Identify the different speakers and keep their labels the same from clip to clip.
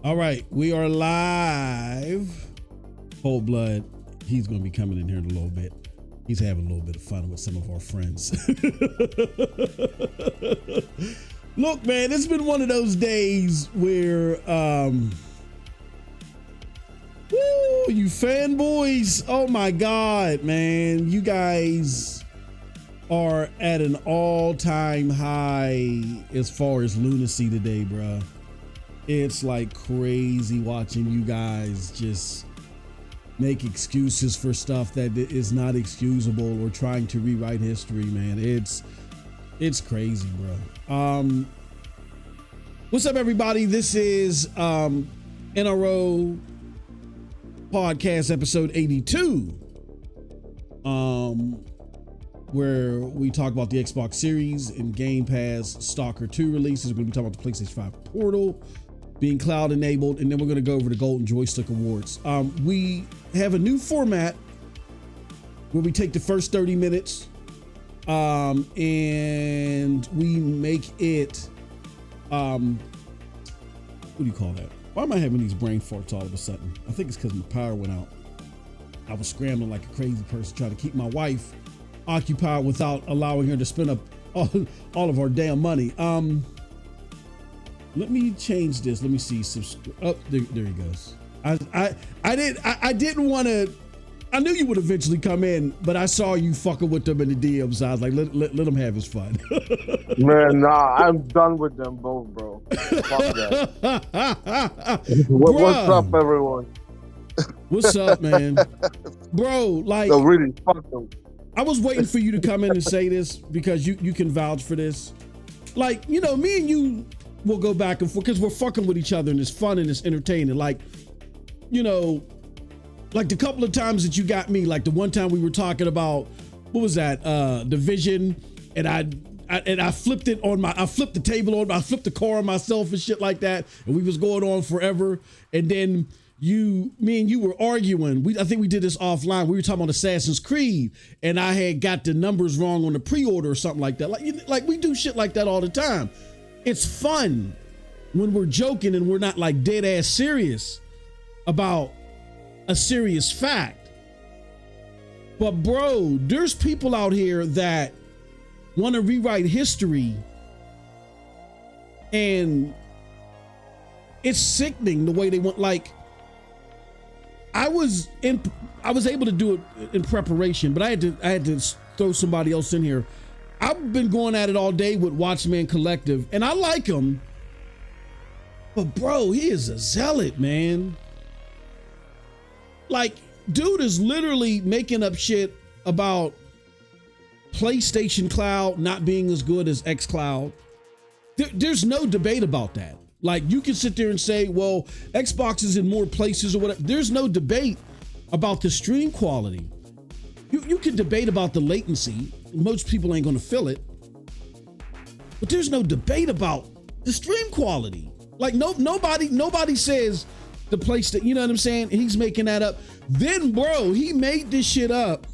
Speaker 1: All right, we are live. Cold Blood, he's going to be coming in here in a little bit. He's having a little bit of fun with some of our friends. Look, man, it's been one of those days where, you fanboys, oh my God, man, you guys are at an all-time high as far as lunacy today, bruh. It's like crazy watching you guys just make excuses for stuff that is not excusable or trying to rewrite history, man. It's crazy, bro. What's up, everybody? This is NRO podcast episode 82, where we talk about the Xbox Series and Gamepass Stalker 2 releases. We're going to be talking about the PlayStation 5 Portal being cloud enabled, and then we're going to go over the Golden Joystick Awards. We have a new format where we take the first 30 minutes and we make it, what do you call that? Why am I having these brain farts all of a sudden? I think it's because my power went out. I was scrambling like a crazy person trying to keep my wife occupied without allowing her to spend up all of our damn money. Let me change this. Let me see. Oh, there he goes. I didn't want to. I knew you would eventually come in, but I saw you fucking with them in the DMs. So I was like, let him have his fun.
Speaker 2: Man, nah, I'm done with them both, bro. Fuck that. What's up, everyone?
Speaker 1: What's up, man? Bro, like,
Speaker 2: no, really, fuck them.
Speaker 1: I was waiting for you to come in and say this because you can vouch for this. Like, you know, me and you will go back and forth because we're fucking with each other and it's fun and it's entertaining. Like, you know, like the couple of times that you got me, like the one time we were talking about, what was that? Division, and I flipped it on I flipped the table on, I flipped the car on myself and shit like that. And we was going on forever. And then me and you were arguing. I think we did this offline. We were talking about Assassin's Creed and I had got the numbers wrong on the pre-order or something like that. Like we do shit like that all the time. It's fun when we're joking and we're not like dead ass serious about a serious fact. But bro, there's people out here that want to rewrite history, and it's sickening the way they want. Like, I was able to do it in preparation, but I had to throw somebody else in here. I've been going at it all day with Watchman Collective, and I like him, but bro, he is a zealot, man. Like, dude is literally making up shit about PlayStation Cloud not being as good as xCloud. There's no debate about that. Like, you can sit there and say, well, Xbox is in more places or whatever. There's no debate about the stream quality. You can debate about the latency. Most people ain't gonna feel it. But there's no debate about the stream quality. Like, nobody says the PlayStation, you know what I'm saying? And he's making that up. Then, bro, he made this shit up.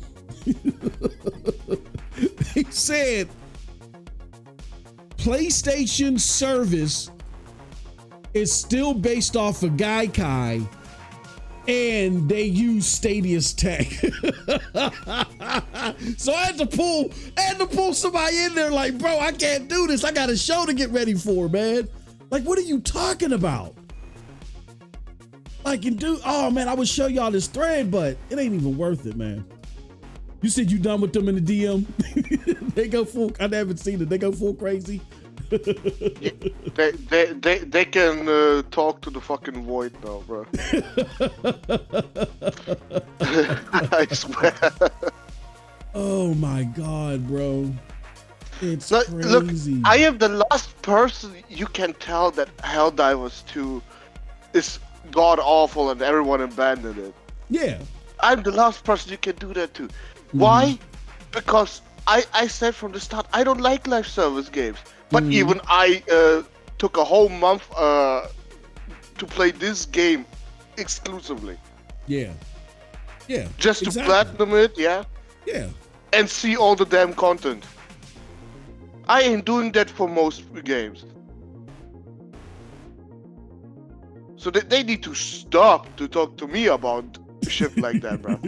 Speaker 1: He said PlayStation service is still based off of Gaikai and they use Stadia's tech. So I had to pull somebody in there like, bro, I can't do this. I got a show to get ready for, man. Like, what are you talking about? Like, and dude, oh man, I would show y'all this thread, but it ain't even worth it, man. You said you done with them in the DM? They go full, I haven't seen it. They go full crazy.
Speaker 2: They can talk to the fucking void now, bro. I swear.
Speaker 1: Oh my God, bro. It's
Speaker 2: look,
Speaker 1: crazy.
Speaker 2: Look, I am the last person you can tell that Helldivers 2 is god awful and everyone abandoned it.
Speaker 1: Yeah.
Speaker 2: I'm the last person you can do that to. Why? Because I said from the start, I don't like live service games. But even I took a whole month to play this game exclusively.
Speaker 1: Yeah. Yeah.
Speaker 2: Just to platinum it, yeah?
Speaker 1: Yeah.
Speaker 2: And see all the damn content. I ain't doing that for most games. So they need to stop to talk to me about shit like that, bro.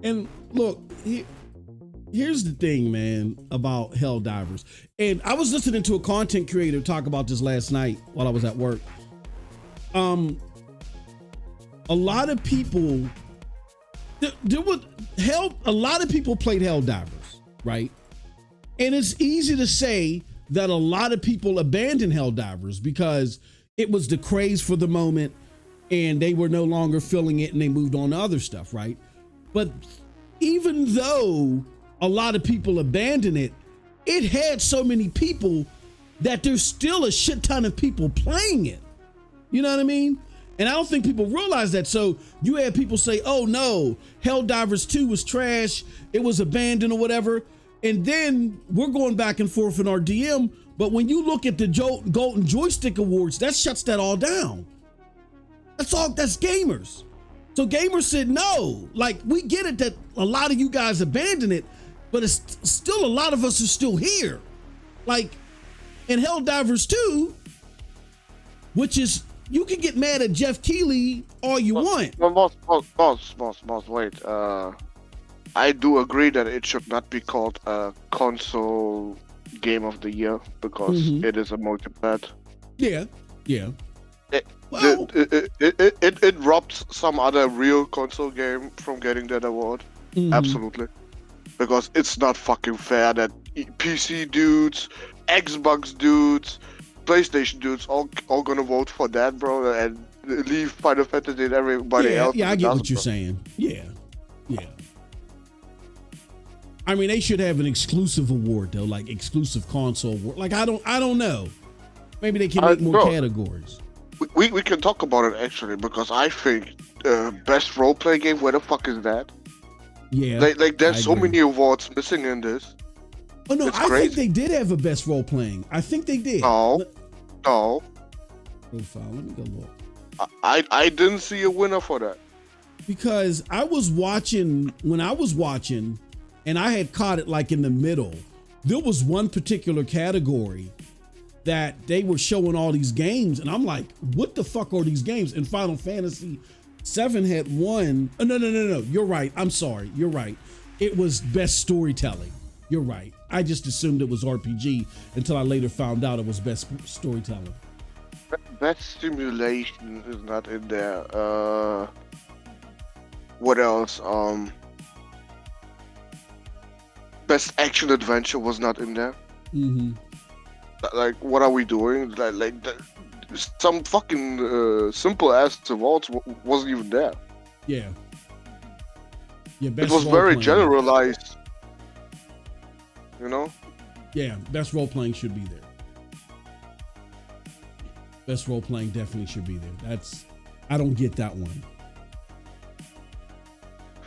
Speaker 1: And look, here's the thing, man, about Helldivers. And I was listening to a content creator talk about this last night while I was at work. A lot of people, a lot of people played Helldivers, right? And it's easy to say that a lot of people abandoned Helldivers because it was the craze for the moment and they were no longer feeling it and they moved on to other stuff, right? But even though a lot of people abandoned it, it had so many people that there's still a shit ton of people playing it. You know what I mean? And I don't think people realize that. So you had people say, oh no, Helldivers 2 was trash, it was abandoned or whatever. And then we're going back and forth in our DM. But when you look at the Golden Joystick Awards, that shuts that all down. That's gamers. So gamers said, no, like we get it that a lot of you guys abandoned it, but it's still a lot of us are still here. Like in Helldivers 2, which is, you can get mad at Jeff Keighley all you want.
Speaker 2: Boss, wait. I do agree that it should not be called a console game of the year because it is a multi-plat.
Speaker 1: Yeah.
Speaker 2: It robbed some other real console game from getting that award. Absolutely. Because it's not fucking fair that PC dudes, Xbox dudes, PlayStation dudes all gonna vote for that, bro, and leave Final Fantasy and everybody else.
Speaker 1: Yeah, I get what you're saying. Yeah. I mean, they should have an exclusive award though, like exclusive console award. Like I don't know. Maybe they can make more categories.
Speaker 2: We can talk about it actually because I think best role-play game. Where the fuck is that?
Speaker 1: Yeah.
Speaker 2: Like there's so many awards missing in this.
Speaker 1: Oh no, I think they did have a best role-playing. I think they did.
Speaker 2: No.
Speaker 1: Profile. Let me go look.
Speaker 2: I didn't see a winner for that.
Speaker 1: Because I was watching, and I had caught it like in the middle. There was one particular category that they were showing all these games, and I'm like, what the fuck are these games? And Final Fantasy 7 had one. Oh, no. You're right. I'm sorry. You're right. It was best storytelling. You're right. I just assumed it was RPG until I later found out it was best storytelling.
Speaker 2: Best simulation is not in there. What else? Best action adventure was not in there. Like, what are we doing? Like some fucking simple ass awards wasn't even there.
Speaker 1: Yeah. It
Speaker 2: was very generalized. You know?
Speaker 1: Yeah, best role playing should be there. Best role playing definitely should be there. I don't get that one.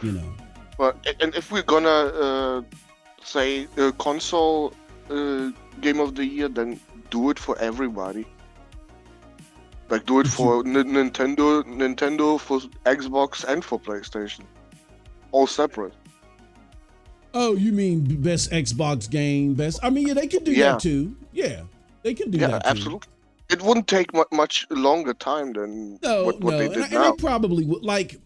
Speaker 1: You know.
Speaker 2: But and if we're gonna say console game of the year, then do it for everybody. Like do it for Nintendo, for Xbox, and for PlayStation, all separate.
Speaker 1: Oh, you mean best Xbox game, best? I mean, yeah, they can do that too. Yeah, they can do that too.
Speaker 2: Absolutely. It wouldn't take much longer time than what they did now.
Speaker 1: And they probably would. Like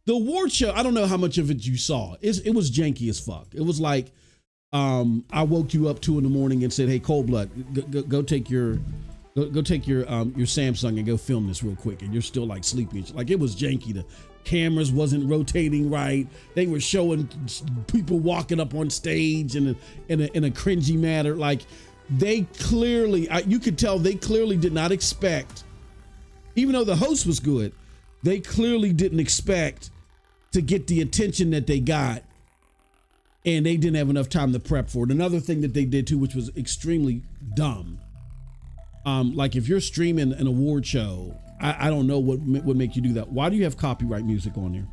Speaker 1: the award show, I don't know how much of it you saw. It was janky as fuck. It was like, I woke you up 2 a.m. and said, "Hey, Cold Blood, go take your Samsung and go film this real quick," and you're still like sleepy. Like it was janky. The cameras wasn't rotating right. They were showing people walking up on stage in a cringy manner. Like they clearly, you could tell they clearly did not expect, even though the host was good, they clearly didn't expect to get the attention that they got. And they didn't have enough time to prep for it. Another thing that they did too, which was extremely dumb. Like if you're streaming an award show, I don't know what would make you do that. Why do you have copyright music on there?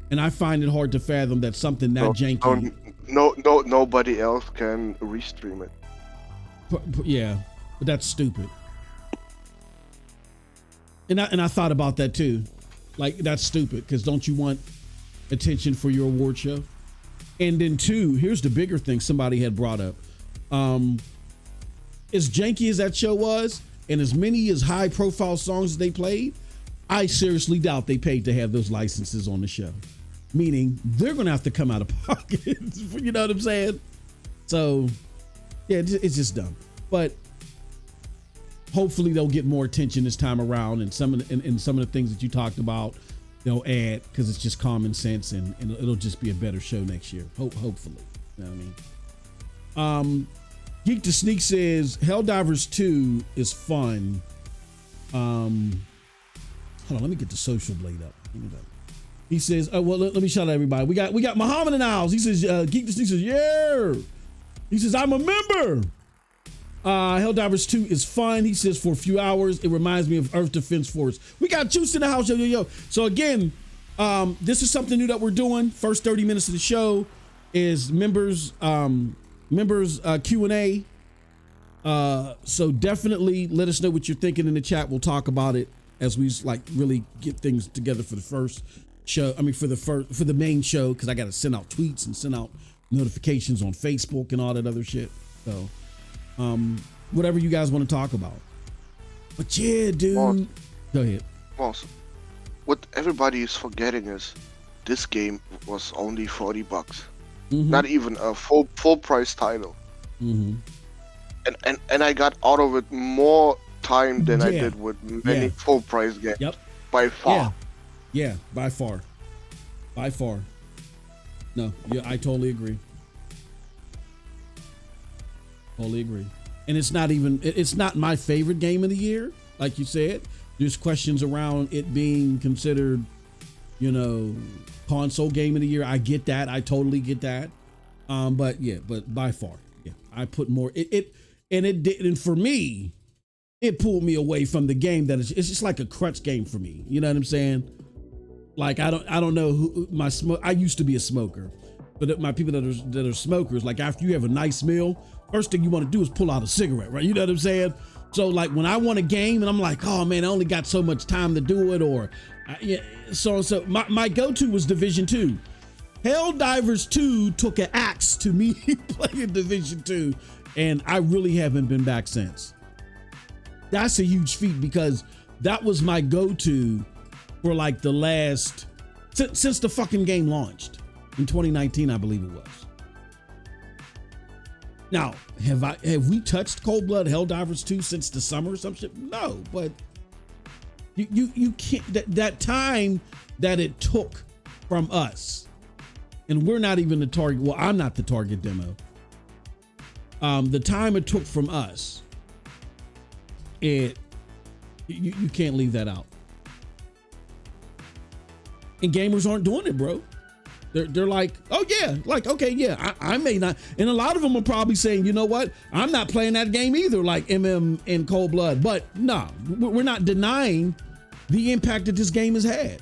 Speaker 1: And I find it hard to fathom that something that janky.
Speaker 2: Nobody else can restream it.
Speaker 1: Yeah, but that's stupid. And I thought about that too. Like that's stupid because don't you want attention for your award show? And then 2, here's the bigger thing somebody had brought up. As janky as that show was, and as many as high profile songs they played, I seriously doubt they paid to have those licenses on the show. Meaning they're gonna have to come out of pocket. You know what I'm saying? So yeah, it's just dumb. But hopefully they'll get more attention this time around, and some of the things that you talked about, they'll add, because it's just common sense, and it'll just be a better show next year. Hopefully. You know what I mean? Geek to Sneak says Helldivers 2 is fun. Hold on, let me get the social blade up. He says, well, let me shout out everybody. We got Muhammad in the house. He says, Geek to Sneak says, yeah. He says, I'm a member. Helldivers 2 is fun. He says, for a few hours, it reminds me of Earth Defense Force. We got Juice in the house, yo. So again, this is something new that we're doing. First 30 minutes of the show is members Q&A. So definitely let us know what you're thinking in the chat. We'll talk about it as we really get things together for the first show. I mean, for the main show, because I got to send out tweets and send out notifications on Facebook and all that other shit. So whatever you guys want to talk about. But yeah, dude,
Speaker 2: Boss,
Speaker 1: go ahead.
Speaker 2: Boss, what everybody is forgetting is this game was only $40. Not even a full price title. And I got out of it more time than I did with many full price games.
Speaker 1: Yep.
Speaker 2: By far.
Speaker 1: Yeah, by far. No, yeah, I totally agree. And it's not my favorite game of the year, like you said. There's questions around it being considered, console game of the year. I get that. I totally get that. But by far, I put more. And for me, it pulled me away from the game. It's just like a crutch game for me. You know what I'm saying? Like I don't know who I used to be a smoker, but my people that are smokers, like after you have a nice meal, first thing you want to do is pull out a cigarette, right? You know what I'm saying? So like when I want a game and I'm like, oh man, I only got so much time to do it, or so my go-to was Division 2. Helldivers 2 took an axe to me playing Division 2, and I really haven't been back since. That's a huge feat, because that was my go-to for like the last, since the fucking game launched in 2019, I believe it was. Now, have we touched Cold Blood Helldivers 2 since the summer or some shit? No, but you can't, that time that it took from us, and we're not even the target. Well, I'm not the target demo. The time it took from us, you can't leave that out. And gamers aren't doing it, bro. They're like, oh yeah, like, okay, yeah, I may not. And a lot of them are probably saying, you know what? I'm not playing that game either, like MM and Cold Blood. But no, we're not denying the impact that this game has had.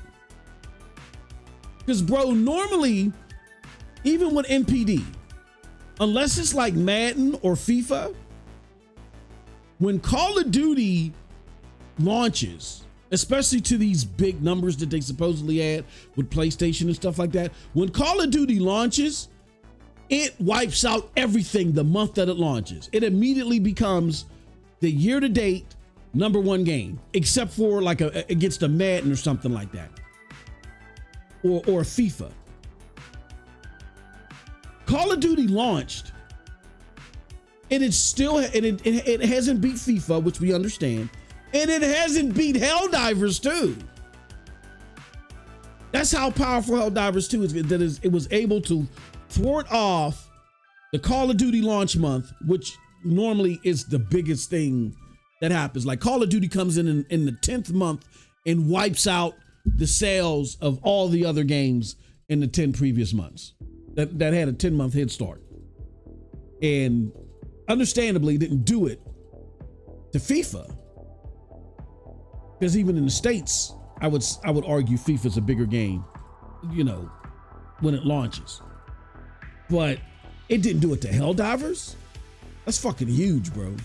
Speaker 1: Because bro, normally, even with NPD, unless it's like Madden or FIFA, when Call of Duty launches, especially to these big numbers that they supposedly add with PlayStation and stuff like that, when Call of Duty launches, it wipes out everything the month that it launches. It immediately becomes the year-to-date #1 game, except for like against a Madden or something like that, or FIFA. Call of Duty launched, and it hasn't beat FIFA, which we understand, and it hasn't beat Helldivers 2. That's how powerful Helldivers 2 is. It was able to thwart off the Call of Duty launch month, which normally is the biggest thing that happens. Like Call of Duty comes in the 10th month and wipes out the sales of all the other games in the 10 previous months that had a 10-month head start. And understandably didn't do it to FIFA. Because even in the States, I would argue FIFA's a bigger game, when it launches. But it didn't do it to Helldivers. That's fucking huge, bro.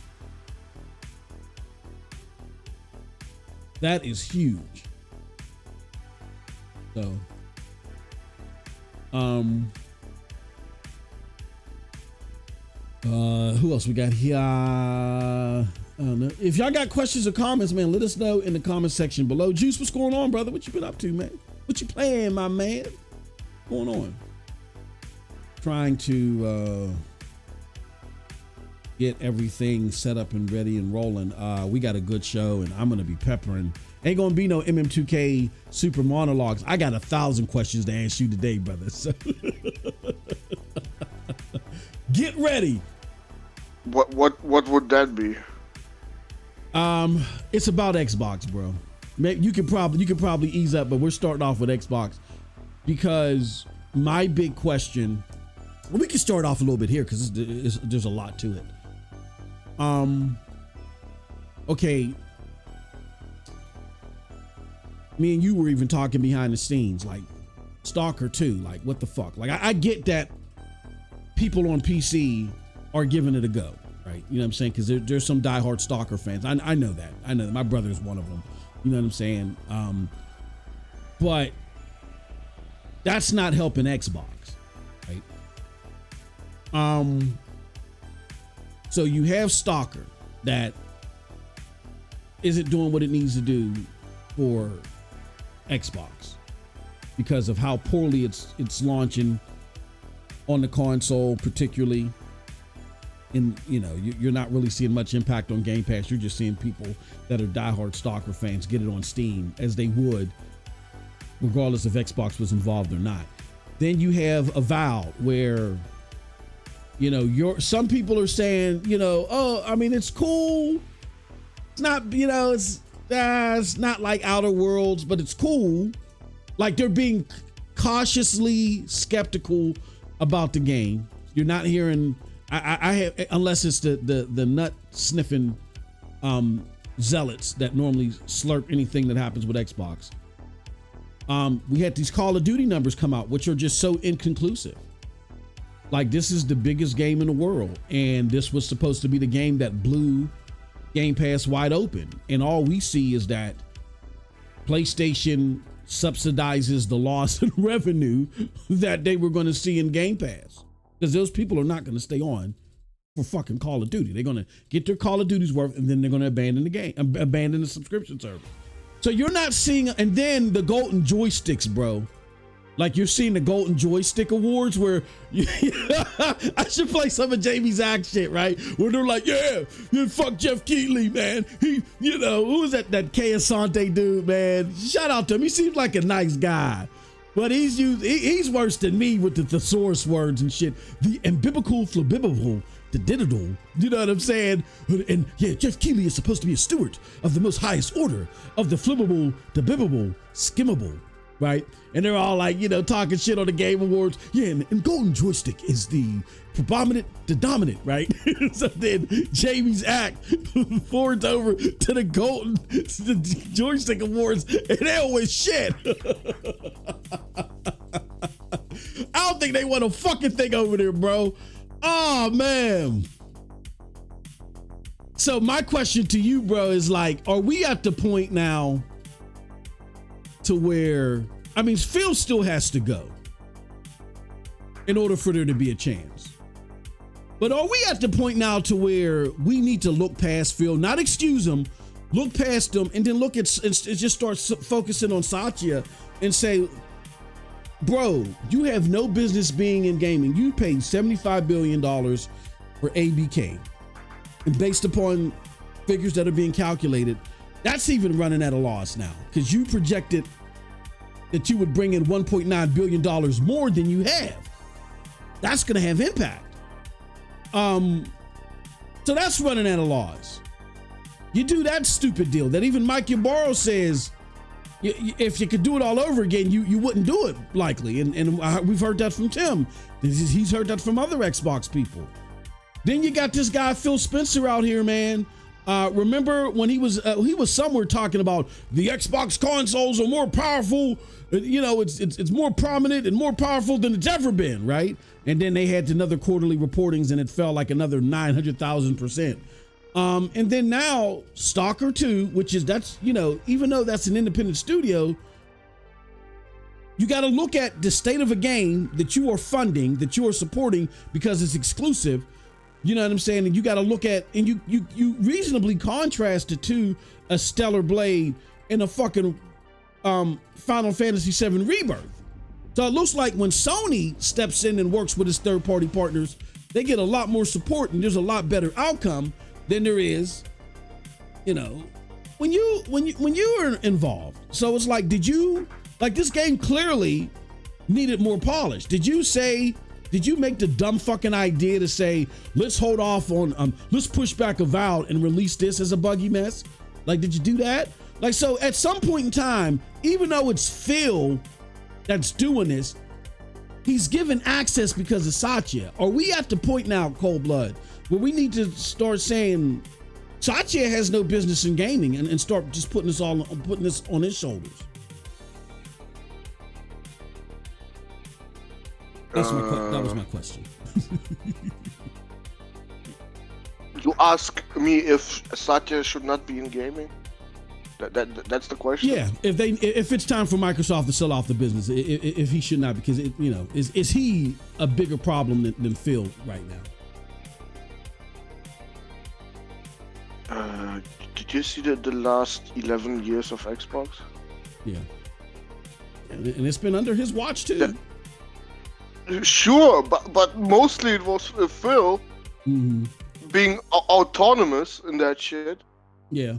Speaker 1: That is huge. So, who else we got here? I don't know. If y'all got questions or comments, man, let us know in the comment section below. Juice, what's going on, brother? What you been up to, man? What you playing, my man? What's going on? Trying to get everything set up and ready and rolling. We got a good show, and I'm gonna be peppering. Ain't gonna be no MM2K super monologues. I got 1,000 questions to ask you today, brother. So get ready.
Speaker 2: What would that be?
Speaker 1: It's about Xbox, bro. You could probably ease up, but we're starting off with Xbox because my big question. Well, we can start off a little bit here because there's a lot to it. Okay. Me and you were even talking behind the scenes, like Stalker 2. Like, what the fuck? Like, I get that people on PC are giving it a go, right? You know what I'm saying? Because there's some diehard Stalker fans. I know that. I know that. My brother is one of them. You know what I'm saying? But that's not helping Xbox, right? So you have Stalker that isn't doing what it needs to do for Xbox because of how poorly it's launching on the console, particularly. And you know, you're not really seeing much impact on Game Pass. You're just seeing people that are diehard Stalker fans get it on Steam as they would, regardless if Xbox was involved or not. Then you have Avowed, where, you know, some people are saying, you know, oh, I mean, it's cool. It's not, you know, it's not like Outer Worlds, but it's cool. Like, they're being cautiously skeptical about the game. You're not hearing, I have, unless it's the nut sniffing zealots that normally slurp anything that happens with Xbox. We had these Call of Duty numbers come out, which are just so inconclusive. Like, this is the biggest game in the world, and this was supposed to be the game that blew Game Pass wide open. And all we see is that PlayStation subsidizes the loss in revenue that they were going to see in Game Pass. Because those people are not going to stay on for fucking Call of Duty. They're going to get their Call of Duty's worth, and then they're going to abandon the game, abandon the subscription service. So you're not seeing, and then the golden joysticks, bro. Like, you're seeing the Golden Joystick Awards where I should play some of Jamie's act shit, right? Where they're like, yeah, fuck Jeff Keighley, man. He, you know, who was that Kay Asante dude, man? Shout out to him. He seems like a nice guy. But he's worse than me with the thesaurus words and shit. The ambibical, flabibical, the diddle. You know what I'm saying? And yeah, Jeff Keighley is supposed to be a steward of the most highest order of the flippable, the bibbable, skimmable. Right? And they're all like, you know, talking shit on the Game Awards. Yeah, and Golden Joystick is the predominant, the dominant, right? So then Jamie's act forwards over to the Golden Joystick Awards, and they always shit. I don't think they want a fucking thing over there, bro. Oh, man. So my question to you, bro, is like, are we at the point now to where, I mean, Phil still has to go in order for there to be a chance. But are we at the point now to where we need to look past Phil, not excuse him, look past him, and then look at, and just start focusing on Satya and say, bro, you have no business being in gaming. You paid $75 billion for ABK. And based upon figures that are being calculated, that's even running at a loss now, because you projected that you would bring in $1.9 billion more than you have. That's going to have impact. So that's running at a loss. You do that stupid deal that even Mike Ybarra says, if you could do it all over again, you wouldn't do it likely. And we've heard that from Tim. He's heard that from other Xbox people. Then you got this guy, Phil Spencer, out here, man. Remember when he was somewhere talking about the Xbox consoles are more powerful, you know, it's more prominent and more powerful than it's ever been, right? And then they had another quarterly reportings and it fell like another 900,000%. And then now Stalker 2, that's, you know, even though that's an independent studio, you got to look at the state of a game that you are funding, that you are supporting because it's exclusive. You know what I'm saying? And you got to look at, and you reasonably contrast it to a Stellar Blade and a fucking Final Fantasy VII Rebirth. So it looks like when Sony steps in and works with its third-party partners, they get a lot more support and there's a lot better outcome than there is, you know, when you are involved. So it's like, this game clearly needed more polish. Did you make the dumb fucking idea to say, let's hold off on, let's push back Avowed and release this as a buggy mess? Like, did you do that? Like, so at some point in time, even though it's Phil that's doing this, he's given access because of Satya. Are we at the point now, Cold Blood, where we need to start saying Satya has no business in gaming and start just putting this on his shoulders? That was my question.
Speaker 2: You ask me if Satya should not be in gaming? That's the question.
Speaker 1: Yeah, if it's time for Microsoft to sell off the business, if he should not, because is he a bigger problem than Phil right
Speaker 2: now? Did you see the last 11 years of Xbox?
Speaker 1: Yeah, and it's been under his watch too.
Speaker 2: Sure, but mostly it was Phil being autonomous in that shit.
Speaker 1: Yeah.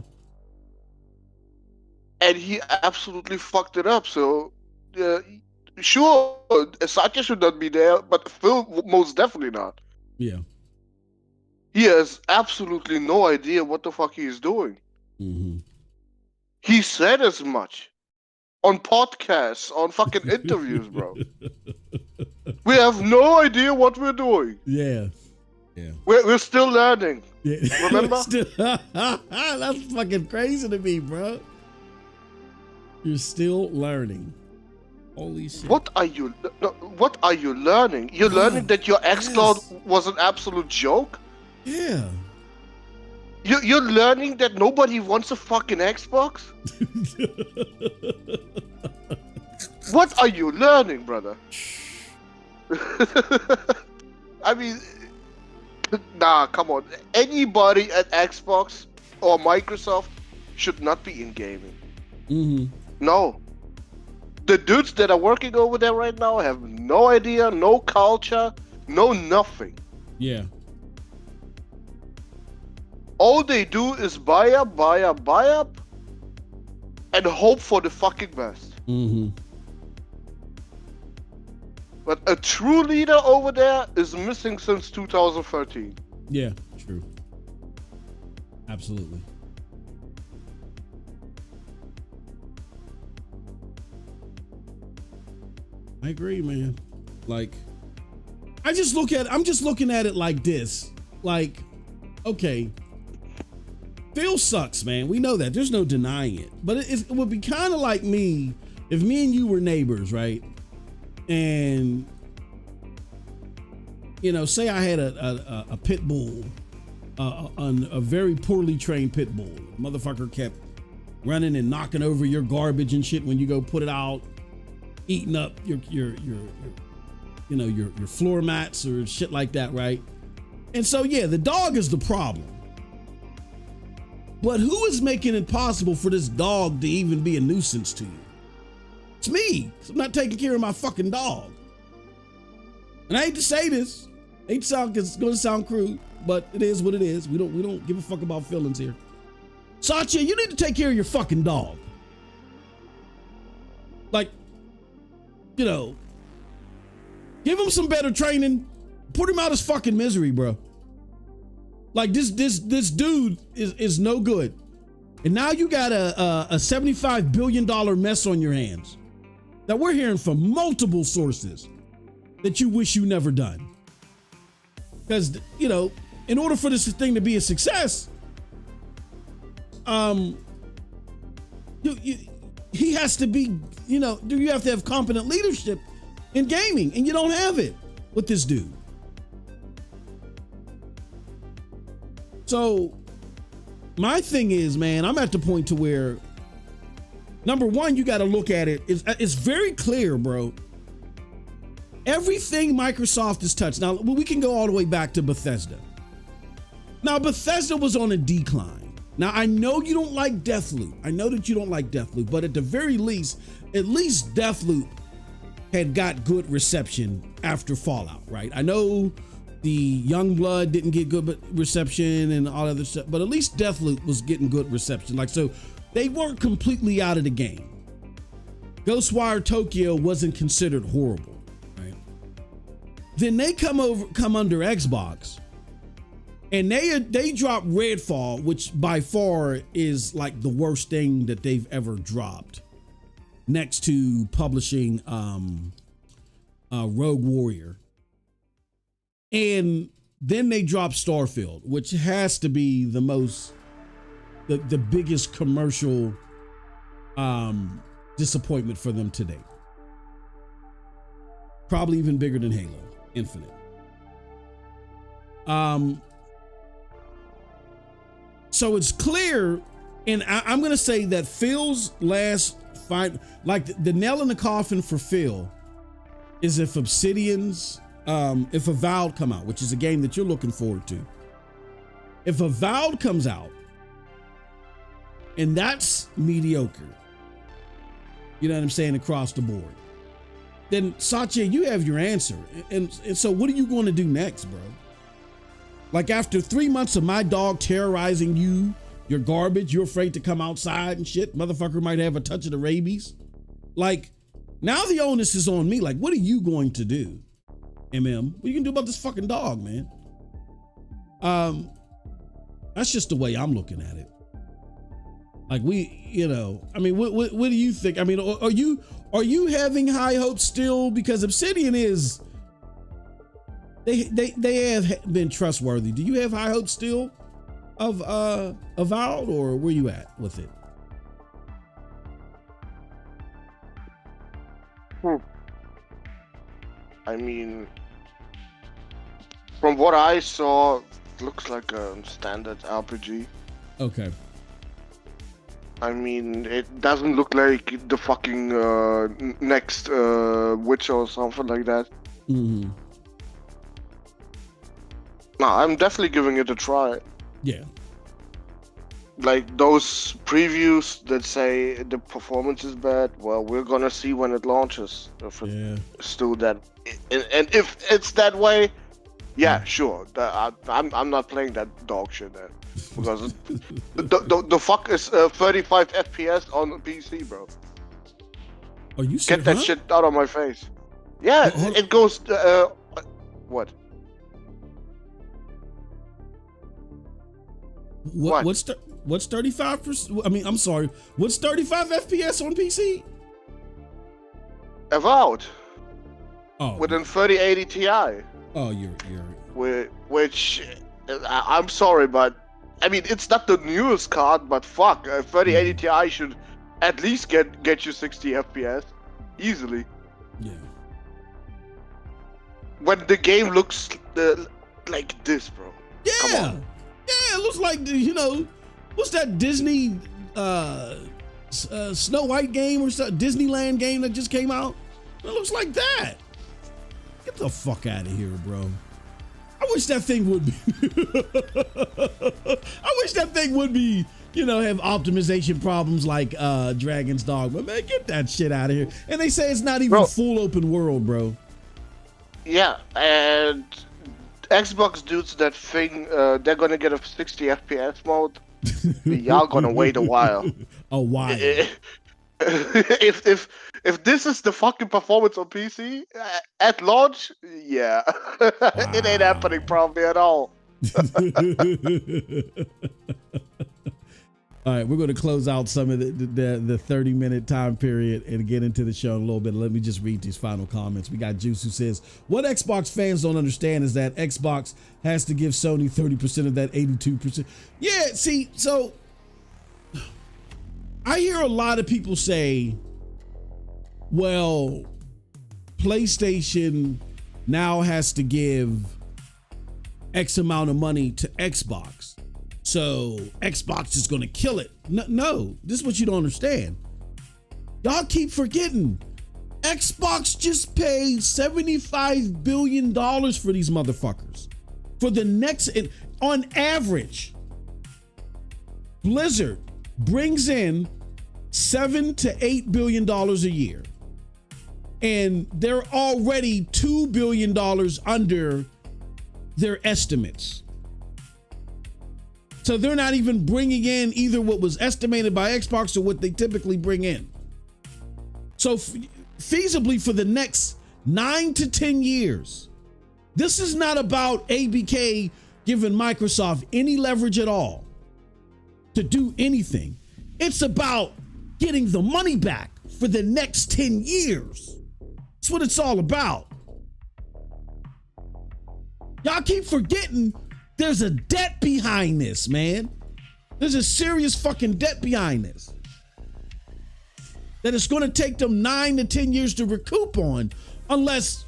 Speaker 2: And he absolutely fucked it up. So, sure, Satya should not be there, but Phil most definitely not.
Speaker 1: Yeah.
Speaker 2: He has absolutely no idea what the fuck he is doing.
Speaker 1: Mm-hmm.
Speaker 2: He said as much on podcasts, on fucking interviews, bro. We have no idea what we're doing.
Speaker 1: Yeah. Yeah.
Speaker 2: We're still learning.
Speaker 1: Yeah.
Speaker 2: Remember?
Speaker 1: That's fucking crazy to me, bro. You're still learning. Holy shit.
Speaker 2: What are you learning? You're learning that your xCloud was an absolute joke?
Speaker 1: Yeah.
Speaker 2: You're learning that nobody wants a fucking Xbox? What are you learning, brother? I mean, nah, come on. Anybody at Xbox or Microsoft should not be in gaming.
Speaker 1: Mm-hmm.
Speaker 2: No. The dudes that are working over there right now have no idea, no culture, no nothing.
Speaker 1: Yeah.
Speaker 2: All they do is buy up, and hope for the fucking best.
Speaker 1: Mm-hmm.
Speaker 2: But a true leader over there is missing since 2013.
Speaker 1: Yeah, true. Absolutely. I agree, man. Like, I'm just looking at it like this. Like, okay, Phil sucks, man. We know that. There's no denying it. But it would be kind of like me if me and you were neighbors, right? And, you know, say I had a pit bull, a very poorly trained pit bull. Motherfucker kept running and knocking over your garbage and shit when you go put it out, eating up your floor mats or shit like that, right? And so, yeah, the dog is the problem. But who is making it possible for this dog to even be a nuisance to you? It's me, 'cause I'm not taking care of my fucking dog. And I hate to say this, it's going to sound crude, but it is what it is. We don't give a fuck about feelings here. Satya, you need to take care of your fucking dog. Like, you know, give him some better training. Put him out of his fucking misery, bro. Like, this dude is no good. And now you got a $75 billion mess on your hands that we're hearing from multiple sources that you wish you never done. Because, you know, in order for this thing to be a success, he has to be, you know, you have to have competent leadership in gaming, and you don't have it with this dude. So my thing is, man, I'm at the point to where, number one, you got to look at it. It's very clear, bro. Everything Microsoft has touched. Now, we can go all the way back to Bethesda. Now, Bethesda was on a decline. Now, I know you don't like Deathloop. I know that you don't like Deathloop, but at the very least, Deathloop had got good reception after Fallout, right? I know the Youngblood didn't get good reception and all other stuff, but at least Deathloop was getting good reception. Like, so they weren't completely out of the game. Ghostwire Tokyo wasn't considered horrible, right? Then they come under Xbox, and they dropped Redfall, which by far is like the worst thing that they've ever dropped, next to publishing Rogue Warrior. And then they dropped Starfield, which has to be the biggest commercial disappointment for them today. Probably even bigger than Halo Infinite. So it's clear, and I'm going to say that Phil's last fight, like the nail in the coffin for Phil, is if if Avowed come out, which is a game that you're looking forward to. If Avowed comes out, and that's mediocre, you know what I'm saying, across the board, then Satya, you have your answer. And so what are you going to do next, bro? Like, after 3 months of my dog terrorizing you, you're garbage, you're afraid to come outside and shit, motherfucker might have a touch of the rabies. Like, now the onus is on me. Like, what are you going to do, MM? What are you gonna do about this fucking dog, man? That's just the way I'm looking at it. Like, I mean, what do you think? I mean, are you having high hopes still? Because Obsidian is, they have been trustworthy. Do you have high hopes still of Avowed, or where you at with it?
Speaker 2: I mean, from what I saw, it looks like a standard RPG.
Speaker 1: Okay.
Speaker 2: I mean, it doesn't look like the fucking next Witcher or something like that.
Speaker 1: Mm-hmm.
Speaker 2: No, I'm definitely giving it a try.
Speaker 1: Yeah.
Speaker 2: Like those previews that say the performance is bad, well, we're gonna see when it launches. If it's still that, and if it's that way, yeah, sure. I'm not playing that dog shit then, because the fuck is 35 FPS on PC, bro.
Speaker 1: Are you serious?
Speaker 2: Get that shit out of my face. Yeah, it goes. What?
Speaker 1: What's 35%? I mean, I'm sorry. What's 35 FPS on PC?
Speaker 2: Avowed.
Speaker 1: Oh.
Speaker 2: With a 3080 Ti.
Speaker 1: Oh, you're.
Speaker 2: Which, I'm sorry, but I mean, it's not the newest card, but fuck, a 3080 Ti should at least get you 60 FPS easily.
Speaker 1: Yeah.
Speaker 2: When the game looks like this, bro.
Speaker 1: Yeah.
Speaker 2: Come on.
Speaker 1: Yeah, it looks like, what's that Disney Snow White game or something, Disneyland game that just came out? It looks like that. Get the fuck out of here, bro. I wish that thing would be have optimization problems like Dragon's Dogma. Man, get that shit out of here. And they say it's not even full open world, bro.
Speaker 2: Yeah, and Xbox dudes that thing, they're gonna get a 60 FPS mode. Y'all gonna wait a while.
Speaker 1: A while.
Speaker 2: If this is the fucking performance on PC at launch, yeah, it ain't happening probably at all.
Speaker 1: All right, we're going to close out some of the 30-minute time period and get into the show in a little bit. Let me just read these final comments. We got Juice who says, what Xbox fans don't understand is that Xbox has to give Sony 30% of that 82%. Yeah, see, so I hear a lot of people say, well, PlayStation now has to give X amount of money to Xbox. So Xbox is going to kill it. No, this is what you don't understand. Y'all keep forgetting. Xbox just paid $75 billion for these motherfuckers. For the next, on average, Blizzard brings in $7 to $8 billion a year. And they're already $2 billion under their estimates. So they're not even bringing in either what was estimated by Xbox or what they typically bring in. So feasibly for the next 9 to 10 years, this is not about ABK giving Microsoft any leverage at all to do anything. It's about getting the money back for the next 10 years. That's what it's all about. Y'all keep forgetting there's a debt behind this, man. There's a serious fucking debt behind this that it's going to take them 9 to 10 years to recoup on, unless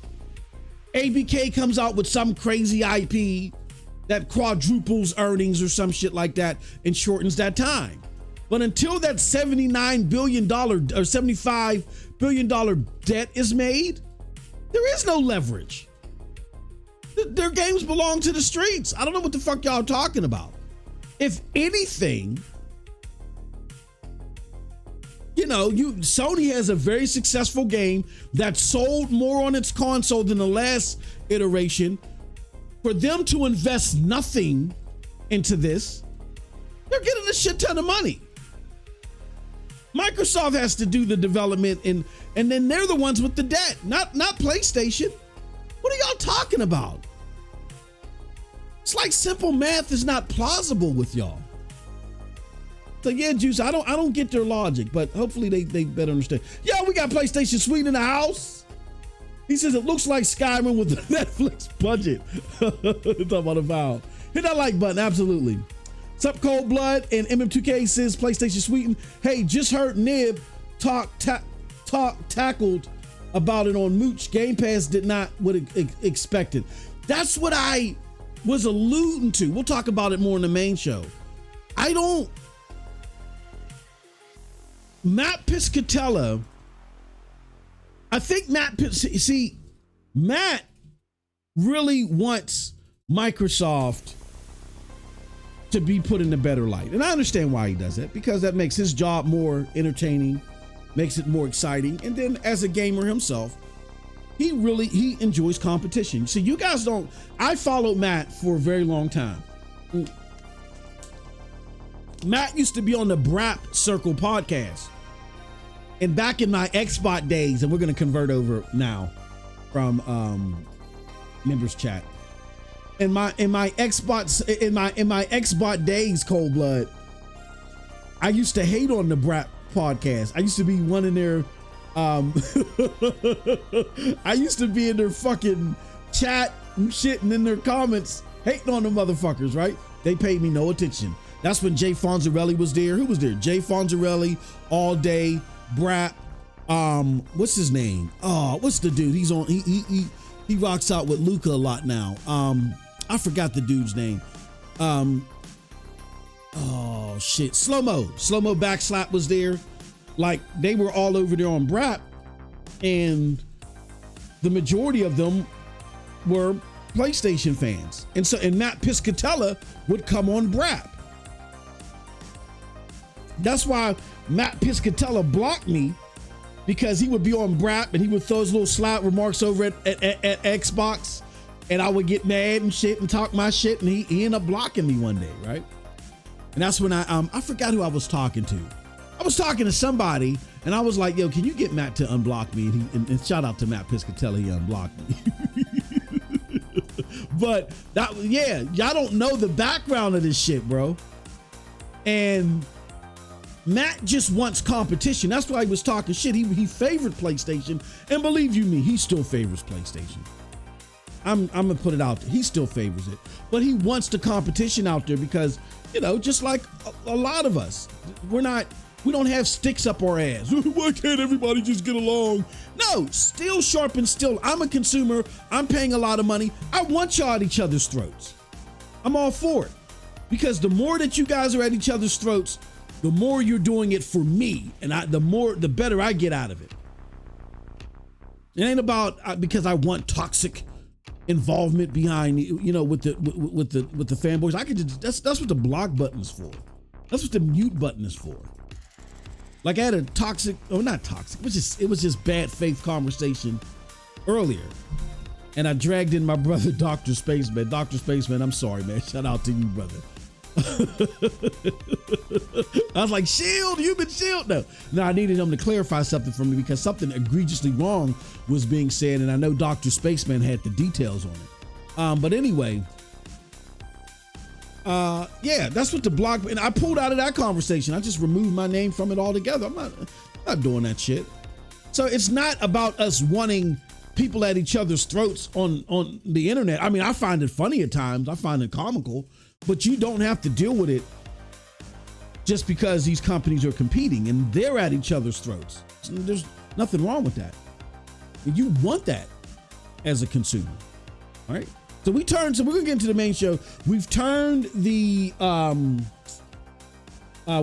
Speaker 1: ABK comes out with some crazy IP that quadruples earnings or some shit like that and shortens that time. But until that $79 billion or $75 billion debt is made, there is no leverage. Their games belong to the streets. I don't know what the fuck y'all talking about. If anything, Sony has a very successful game that sold more on its console than the last iteration. For them to invest nothing into this, they're getting a shit ton of money. Microsoft has to do the development and then they're the ones with the debt, not PlayStation. What are y'all talking about? It's like simple math is not plausible with y'all. So yeah, Juice, I don't get their logic, but hopefully they better understand. Yeah, we got PlayStation Suite in the house. He says it looks like Skyrim with the Netflix budget. Talking about Avowed. Hit that like button, absolutely. Sup Cold Blood and MM2K says PlayStation Suite. Hey, just heard Nib tackled about it on Mooch. Gamepass did not what expected. That's what I was alluding to. We'll talk about it more in the main show. Matt Piscatella, I think Matt really wants Microsoft to be put in a better light. And I understand why he does it, because that makes his job more entertaining, makes it more exciting. And then as a gamer himself, he enjoys competition. See, you guys don't, I followed Matt for a very long time. Matt used to be on the Brap Circle podcast. And back in my Xbot days, and we're going to convert over now from members chat. In my Xbot days, Cold Blood, I used to hate on the Brap podcast. I used to be one in their I used to be in their fucking chat and shit and in their comments hating on the motherfuckers, right? They paid me no attention. That's when Jay Fonzarelli was there. Who was there? Jay Fonzarelli, All Day, Brap. What's his name? Oh, what's the dude? He's on. He rocks out with Luca a lot now. I forgot the dude's name. Oh shit, Slow Mo Backslap was there. Like they were all over there on Brap, and the majority of them were PlayStation fans. And Matt Piscatella would come on Brap. That's why Matt Piscatella blocked me, because he would be on Brap and he would throw his little slight remarks over at Xbox, and I would get mad and shit and talk my shit, and he ended up blocking me one day, right? And that's when I forgot who I was talking to. I was talking to somebody, and I was like, yo, can you get Matt to unblock me? And shout out to Matt Piscatella, he unblocked me. But y'all don't know the background of this shit, bro. And Matt just wants competition. That's why he was talking shit. He favored PlayStation, and believe you me, he still favors PlayStation. I'm gonna put it out there. He still favors it, but he wants the competition out there because, just like a lot of us, we don't have sticks up our ass. Why can't everybody just get along? No, still sharp and still. I'm a consumer. I'm paying a lot of money. I want y'all at each other's throats. I'm all for it, because the more that you guys are at each other's throats, the more you're doing it for me, and the better I get out of it. It ain't about because I want toxic involvement behind, you know, with the fanboys. I could just, that's what the block button is for. That's what the mute button is for. Like I had a toxic, or not toxic, it was just bad faith conversation earlier. And I dragged in my brother, Dr. Spaceman. Dr. Spaceman, I'm sorry, man. Shout out to you, brother. I was like, Shield, you've been Shield. No, I needed him to clarify something for me because something egregiously wrong was being said. And I know Dr. Spaceman had the details on it. But anyway, yeah, that's what the block, and I pulled out of that conversation. I just removed my name from it altogether. I'm not doing that shit. So it's not about us wanting people at each other's throats on the internet. I mean, I find it funny at times. I find it comical, but you don't have to deal with it just because these companies are competing and they're at each other's throats. So there's nothing wrong with that. And you want that as a consumer, all right? So we're gonna get into the main show. We've turned the, what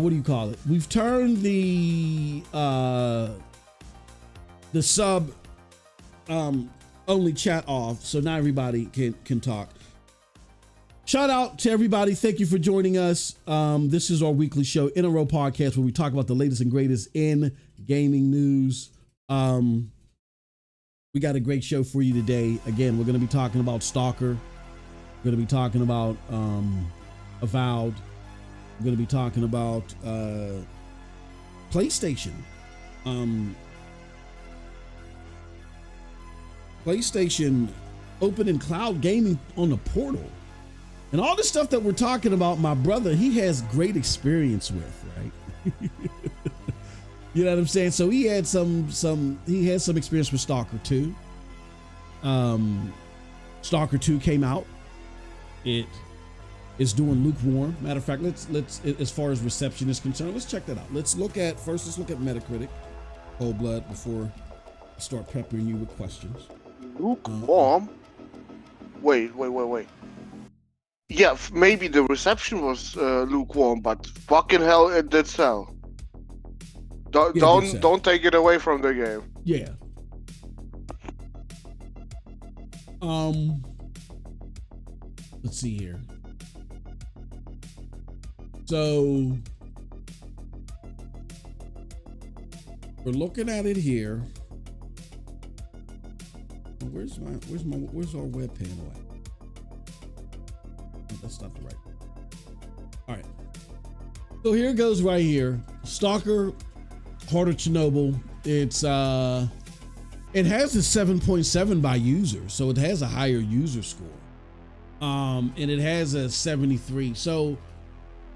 Speaker 1: do you call it? We've turned the sub only chat off, so now everybody can talk. Shout out to everybody. Thank you for joining us. This is our weekly show, In a Row Podcast, where we talk about the latest and greatest in gaming news. We got a great show for you today. Again, we're going to be talking about Stalker. We're going to be talking about Avowed. We're going to be talking about PlayStation. PlayStation opening cloud gaming on the portal. And all this stuff that we're talking about, my brother, he has great experience with, right? You know what I'm saying? So he had some experience with Stalker 2. Stalker 2 came out. It is doing lukewarm. Matter of fact, let's as far as reception is concerned, let's check that out. Let's look at Metacritic, Cold Blood, before I start peppering you with questions.
Speaker 2: Lukewarm? Wait. Yeah, maybe the reception was lukewarm, but fucking hell, it did sell. Don't take it away from the game.
Speaker 1: Yeah. Let's see here. So we're looking at it here. Where's our web panel at? Oh, that's not the right. All right. So here it goes right here. Stalker Heart of Chernobyl. It has a 7.7 by user, so it has a higher user score. And it has a 73. So,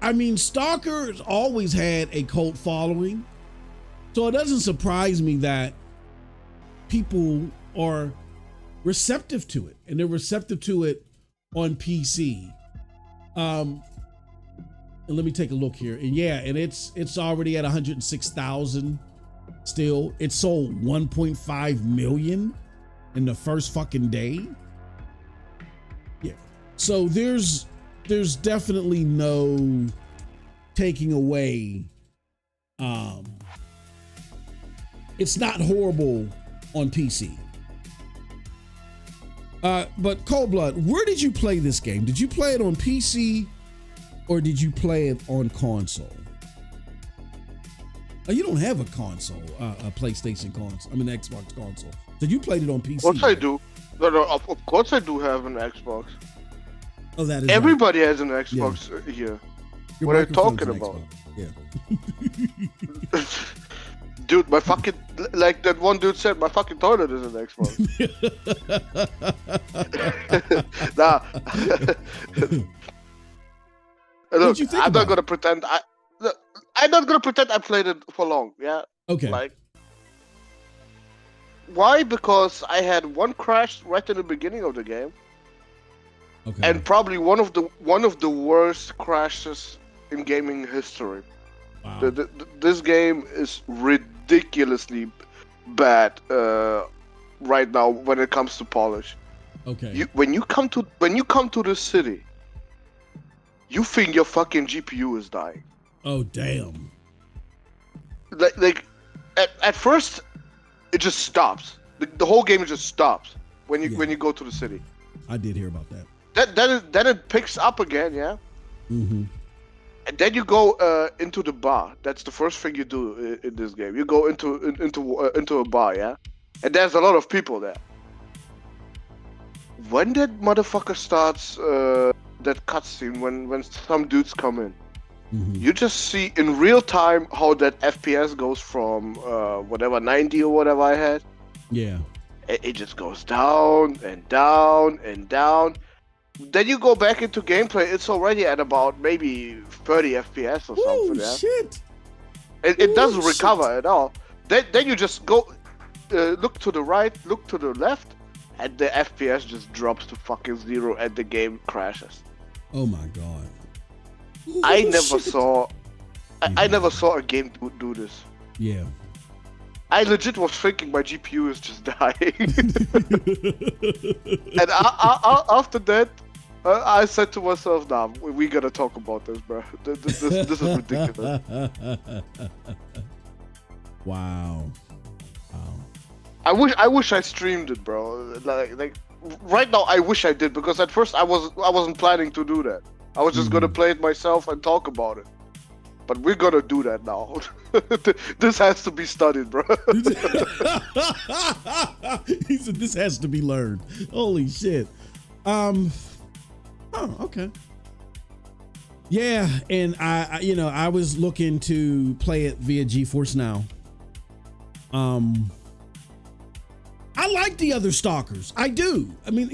Speaker 1: I mean, Stalker has always had a cult following. So it doesn't surprise me that people are receptive to it, and they're receptive to it on PC. And let me take a look here. And yeah, and it's already at 106,000 still. It sold 1.5 million in the first fucking day. Yeah. So there's definitely no taking away. It's not horrible on PC. But Cold Blood, where did you play this game? Did you play it on PC or did you play it on console? Oh, you don't have a console, a PlayStation console. I mean, Xbox console. So you played it on PC.
Speaker 2: Of course I do. No, of course I do have an Xbox.
Speaker 1: Oh, that is
Speaker 2: everybody has an Xbox here. What are you talking about?
Speaker 1: Yeah.
Speaker 2: Dude, my fucking, like that one dude said, my fucking toilet is an Xbox. Nah. Look, I'm not gonna pretend I played it for long. Yeah.
Speaker 1: Okay.
Speaker 2: Like, why? Because I had one crash right in the beginning of the game.
Speaker 1: Okay.
Speaker 2: And probably one of the worst crashes in gaming history.
Speaker 1: Wow.
Speaker 2: This game is ridiculously bad right now when it comes to polish.
Speaker 1: Okay.
Speaker 2: When you come to the city, you think your fucking GPU is dying.
Speaker 1: Oh damn.
Speaker 2: Like at first, it just stops. The whole game just stops when you go to the city.
Speaker 1: I did hear about that.
Speaker 2: Then it picks up again, yeah.
Speaker 1: Mm-hmm.
Speaker 2: And then you go into the bar. That's the first thing you do in this game. You go into a bar, yeah. And there's a lot of people there. When that motherfucker starts that cutscene, when some dudes come in, you just see in real time how that FPS goes from whatever 90 or whatever I had.
Speaker 1: Yeah.
Speaker 2: It just goes down and down and down. Then you go back into gameplay, it's already at about maybe 30 FPS or something. Yeah?
Speaker 1: Shit.
Speaker 2: It doesn't recover at all. Then you just go, look to the right, look to the left, and the FPS just drops to fucking 0 and the game crashes.
Speaker 1: Oh my god.
Speaker 2: I never saw a game do this.
Speaker 1: Yeah.
Speaker 2: I legit was thinking my GPU is just dying. And after that, I said to myself, nah, we gotta talk about this, bro. This is ridiculous.
Speaker 1: Wow.
Speaker 2: I wish I streamed it, bro. Like right now, I wish I did, because at first I wasn't planning to do that. I was just gonna play it myself and talk about it. But we're gonna do that now. This has to be studied, bro.
Speaker 1: He said this has to be learned. Holy shit. Oh, okay. Yeah, and I was looking to play it via GeForce Now. I like the other Stalkers. I do. I mean,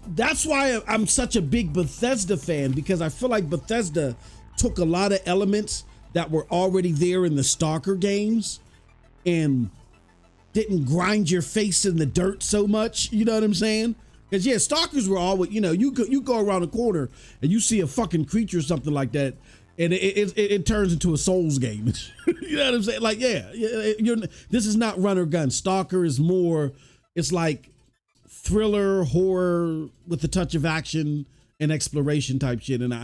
Speaker 1: that's why I'm such a big Bethesda fan, because I feel like Bethesda took a lot of elements that were already there in the Stalker games and didn't grind your face in the dirt so much. You know what I'm saying? Because yeah, Stalkers were always, you go around the corner and you see a fucking creature or something like that, and it turns into a Souls game. You know what I'm saying? Like, this is not run or gun. Stalker is more, it's like thriller, horror with a touch of action and exploration type shit. And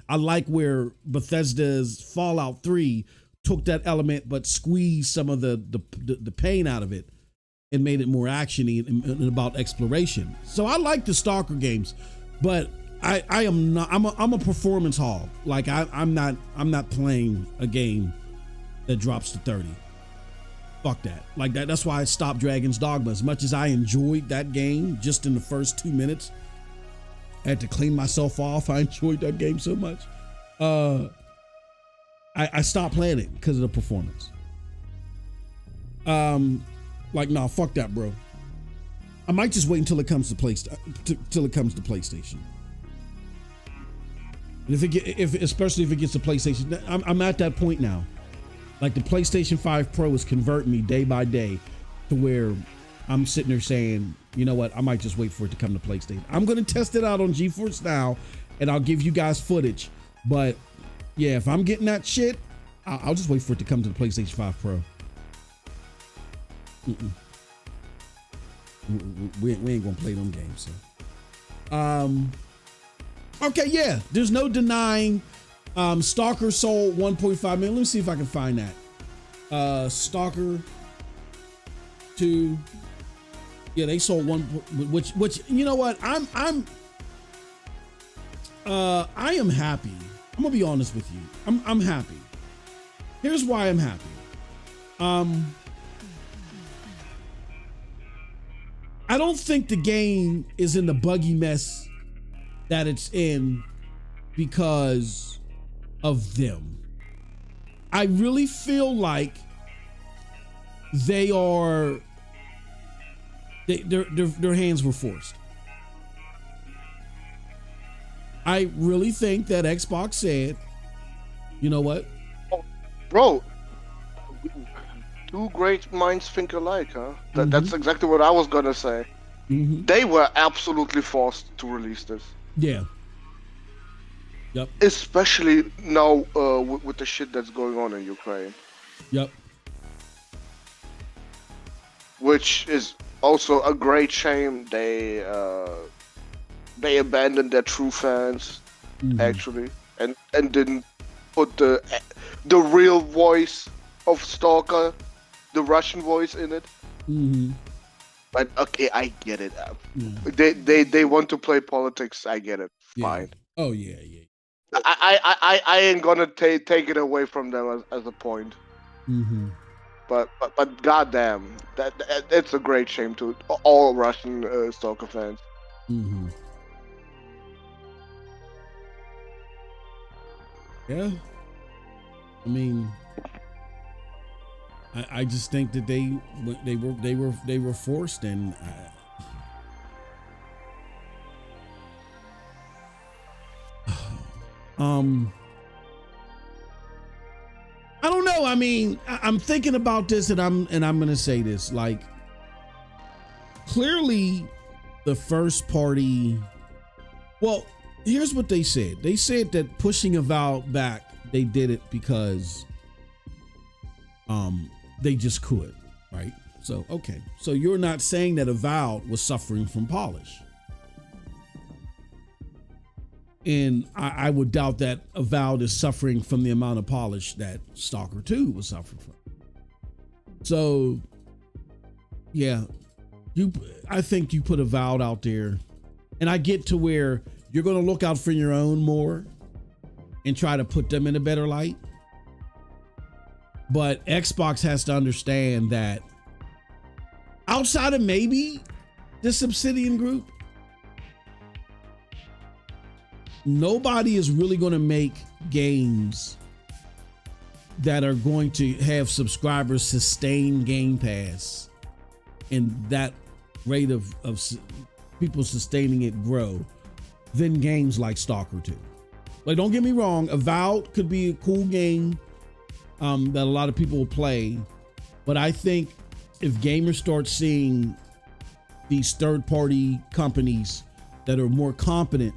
Speaker 1: I like where Bethesda's Fallout 3 took that element but squeezed some of the pain out of it and made it more actiony and about exploration. So I like the Stalker games, but I'm a performance hog. Like I'm not playing a game that drops to 30. Fuck that. Like that's why I stopped Dragon's Dogma. As much as I enjoyed that game, just in the first 2 minutes, I had to clean myself off. I enjoyed that game so much. I stopped playing it because of the performance. Like, nah, fuck that, bro. I might just wait until it comes to PlayStation. And especially if it gets to PlayStation, I'm at that point now. Like the PlayStation 5 Pro is converting me day by day to where I'm sitting there saying, you know what, I might just wait for it to come to PlayStation. I'm going to test it out on GeForce Now, and I'll give you guys footage. But yeah, if I'm getting that shit, I'll just wait for it to come to the PlayStation 5 Pro. We ain't going to play them games. So. Okay, yeah, there's no denying Stalker sold 1.5 million. Let me see if I can find that. Stalker 2. Yeah, they sold one, which you know what? I am happy. I'm gonna be honest with you. I'm happy. Here's why I'm happy. I don't think the game is in the buggy mess that it's in because of them. I really feel like their hands were forced. I really think that Xbox said, you know what?
Speaker 2: Oh, bro, two great minds think alike, huh? That's exactly what I was gonna say. They were absolutely forced to release this.
Speaker 1: Yeah. Yep.
Speaker 2: Especially now with the shit that's going on in Ukraine.
Speaker 1: Yep.
Speaker 2: Which is also a great shame. They abandoned their true fans, actually, and didn't put the real voice of Stalker, the Russian voice, in it. But okay, I get it.
Speaker 1: Yeah.
Speaker 2: They want to play politics. I get it. Fine.
Speaker 1: Yeah. Oh yeah, yeah.
Speaker 2: I ain't gonna take it away from them as a point.
Speaker 1: Mm-hmm.
Speaker 2: But goddamn, that it's a great shame to all Russian Stalker fans.
Speaker 1: Mm-hmm. Yeah. I mean, I just think that they were forced, and I don't know. I mean, I'm thinking about this, and I'm gonna say this. Like, clearly, the first party. Well, here's what they said. They said that pushing Avowed back, they did it because they just could, right? So okay. So you're not saying that Avowed was suffering from polish. And I would doubt that Avowed is suffering from the amount of polish that Stalker 2 was suffering from. So, yeah, I think you put Avowed out there, and I get to where you're going to look out for your own more and try to put them in a better light. But Xbox has to understand that outside of maybe this Obsidian group, nobody is really going to make games that are going to have subscribers sustain Game Pass and that rate of people sustaining it grow than games like Stalker 2. Like, don't get me wrong, Avowed could be a cool game that a lot of people will play, but I think if gamers start seeing these third-party companies that are more competent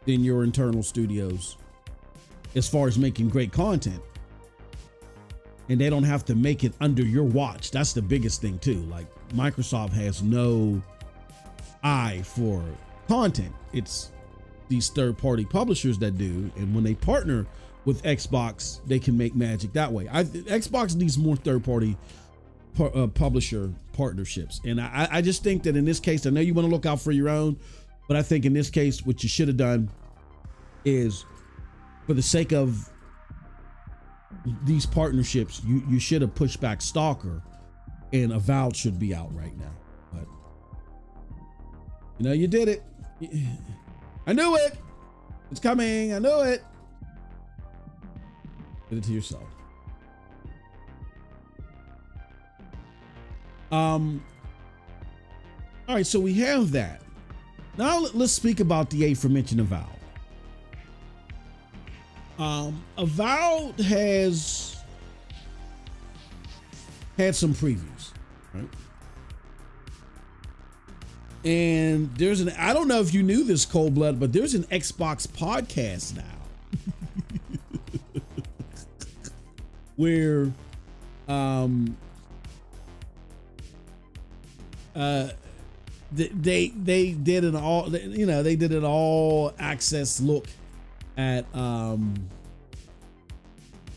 Speaker 1: than your internal studios as far as making great content, and they don't have to make it under your watch. That's the biggest thing too. Like, Microsoft has no eye for content. It's these third-party publishers that do, and when they partner with Xbox, they can make magic that way. Xbox needs more third-party publisher partnerships, and I just think that in this case, I know you want to look out for your own, but I think in this case, what you should have done is, for the sake of these partnerships, you should have pushed back Stalker, and Avowed should be out right now. But you know, you did it. I knew it. It's coming. I knew it. Did it to yourself. All right, so we have that. Now let's speak about the aforementioned Avowed. Avowed has had some previews, right? And there's I don't know if you knew this, Cold Blood, but there's an Xbox podcast now where they did an all, you know, they did an all access look at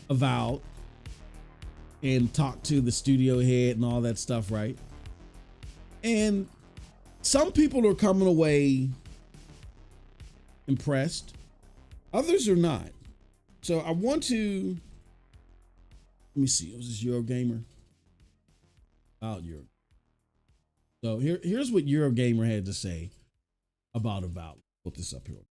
Speaker 1: Avowed and talked to the studio head and all that stuff, right? And some people are coming away impressed, others are not. So I want to, let me see, was this Eurogamer? About Euro. So here's what Eurogamer had to say about Avowed. Put this up here.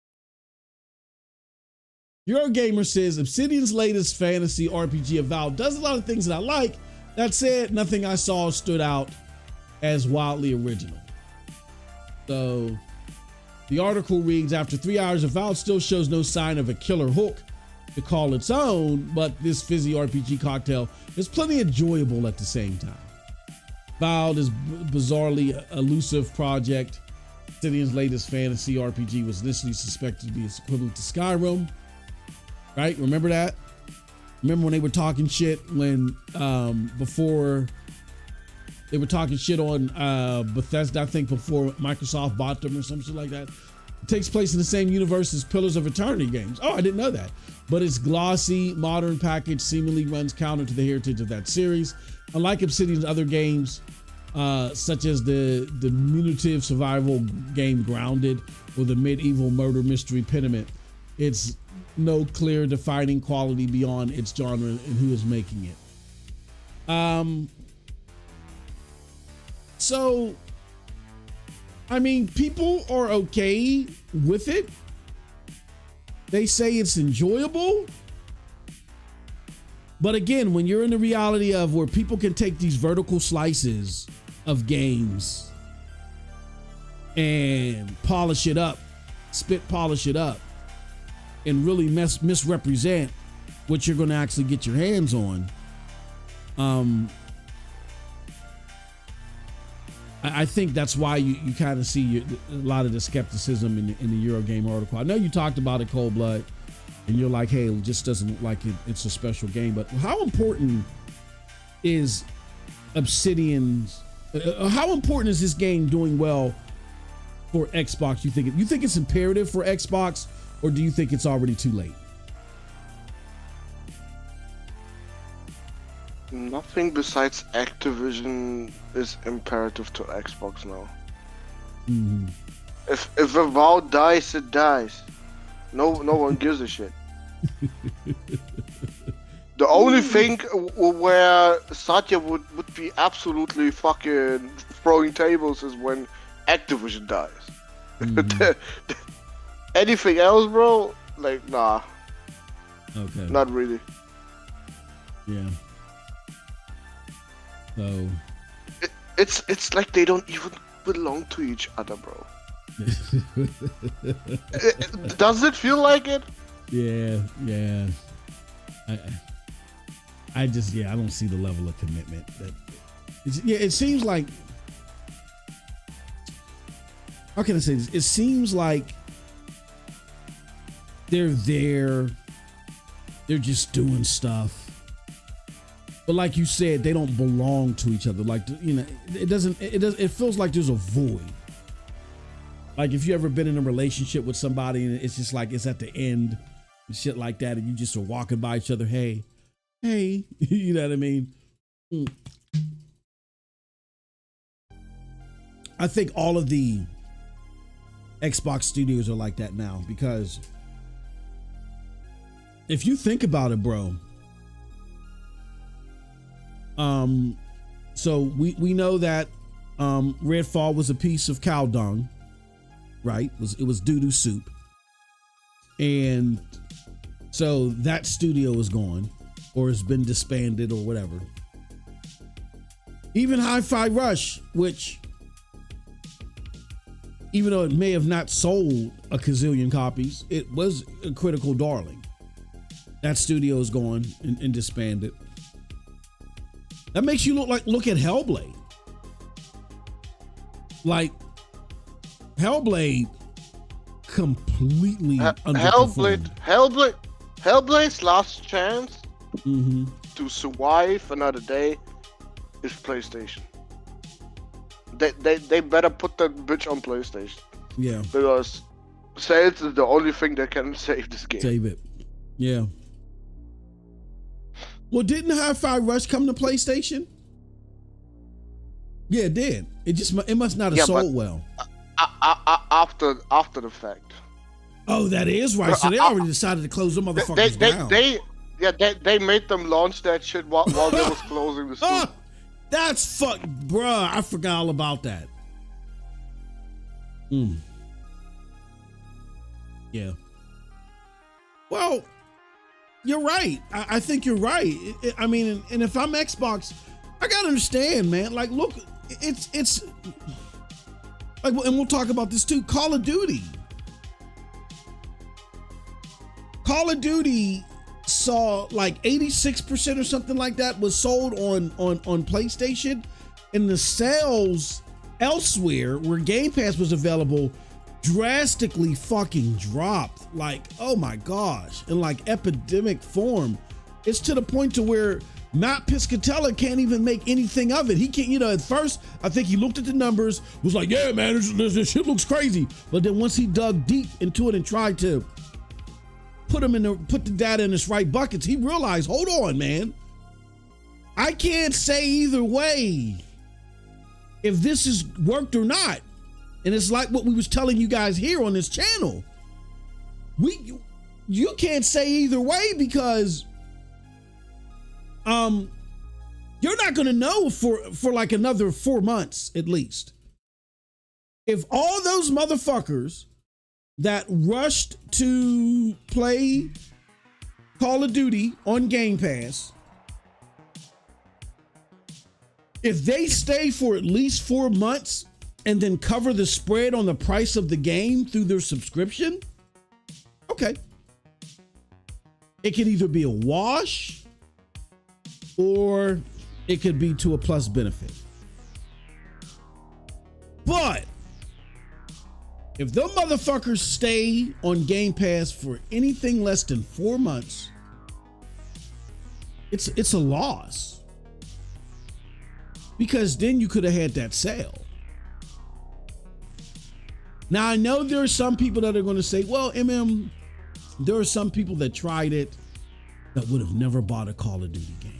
Speaker 1: Eurogamer says Obsidian's latest fantasy RPG Avowed does a lot of things that I like. That said, nothing I saw stood out as wildly original. So the article reads, after 3 hours, Avowed still shows no sign of a killer hook to call its own, but this fizzy RPG cocktail is plenty enjoyable at the same time. Avowed is bizarrely elusive project. Obsidian's latest fantasy RPG was initially suspected to be its equivalent to Skyrim. Right? Remember that? Remember when they were talking shit when before they were talking shit on Bethesda, I think before Microsoft bought them or some shit like that. It takes place in the same universe as Pillars of Eternity games. Oh, I didn't know that. But its glossy, modern package seemingly runs counter to the heritage of that series. Unlike Obsidian's other games, such as the diminutive survival game Grounded or the medieval murder mystery Pentiment. It's no clear defining quality beyond its genre and who is making it. So, I mean, people are okay with it. They say it's enjoyable. But again, when you're in the reality of where people can take these vertical slices of games and polish it up, polish it up, and really misrepresent what you're going to actually get your hands on. I think that's why you kind of see a lot of the skepticism in the Eurogame article. I know you talked about it, Cold Blood, and you're like, hey, it just doesn't look like it's a special game. But how important is Obsidian's? How important is this game doing well for Xbox? You think it's imperative for Xbox, or do you think it's already too late?
Speaker 2: Nothing besides Activision is imperative to Xbox now.
Speaker 1: Mm-hmm.
Speaker 2: If Avowed dies, it dies. No one gives a shit. The only thing where Satya would be absolutely fucking throwing tables is when Activision dies. Mm-hmm. Anything else, bro? Like, nah.
Speaker 1: Okay.
Speaker 2: Not really.
Speaker 1: Yeah. So
Speaker 2: it's like they don't even belong to each other, bro. Does it feel like it?
Speaker 1: Yeah. I just I don't see the level of commitment that. It seems like. How can I say this? It seems like they're there. They're just doing stuff. But like you said, they don't belong to each other. Like, it feels like there's a void. Like if you ever been in a relationship with somebody and it's just like it's at the end and shit like that, and you just are walking by each other, hey, you know what I mean? I think all of the Xbox studios are like that now, because if you think about it, bro, so we know that Redfall was a piece of cow dung, right? It was doo-doo soup. And so that studio is gone or has been disbanded or whatever. Even Hi-Fi Rush, which even though it may have not sold a gazillion copies, it was a critical darling. That studio is gone and disbanded. That makes you look at Hellblade. Like Hellblade completely underperformed.
Speaker 2: Hellblade's last chance to survive another day is PlayStation. They better put that bitch on PlayStation.
Speaker 1: Yeah.
Speaker 2: Because sales is the only thing that can save this game.
Speaker 1: Save it. Yeah. Well, didn't Hi-Fi Rush come to PlayStation? Yeah, it did. It must not have sold well.
Speaker 2: After the fact.
Speaker 1: Oh, that is right. So they already decided to close them motherfuckers down.
Speaker 2: They made them launch that shit while they was closing the studio.
Speaker 1: That's bruh. I forgot all about that. Yeah. Well, you're right. I think you're right. I mean, and if I'm Xbox, I gotta understand, man. Like, look, it's like, and we'll talk about this too. Call of Duty saw like 86% or something like that was sold on PlayStation, and the sales elsewhere where Gamepass was available drastically fucking dropped. Like, oh my gosh, in like epidemic form. It's to the point to where Matt Piscatella can't even make anything of it. He can't, at first I think he looked at the numbers, was like, yeah man, this shit looks crazy. But then once he dug deep into it and tried to put the data in its right buckets, he realized, hold on, man, I can't say either way if this has worked or not. And it's like what we was telling you guys here on this channel. You can't say either way because you're not going to know for like another 4 months at least. If all those motherfuckers that rushed to play Call of Duty on Game Pass, if they stay for at least 4 months and then cover the spread on the price of the game through their subscription, okay. It could either be a wash or it could be to a plus benefit. But if them motherfuckers stay on Game Pass for anything less than 4 months, it's a loss. Because then you could have had that sale. Now I know there are some people that are going to say, well, there are some people that tried it that would have never bought a Call of Duty game.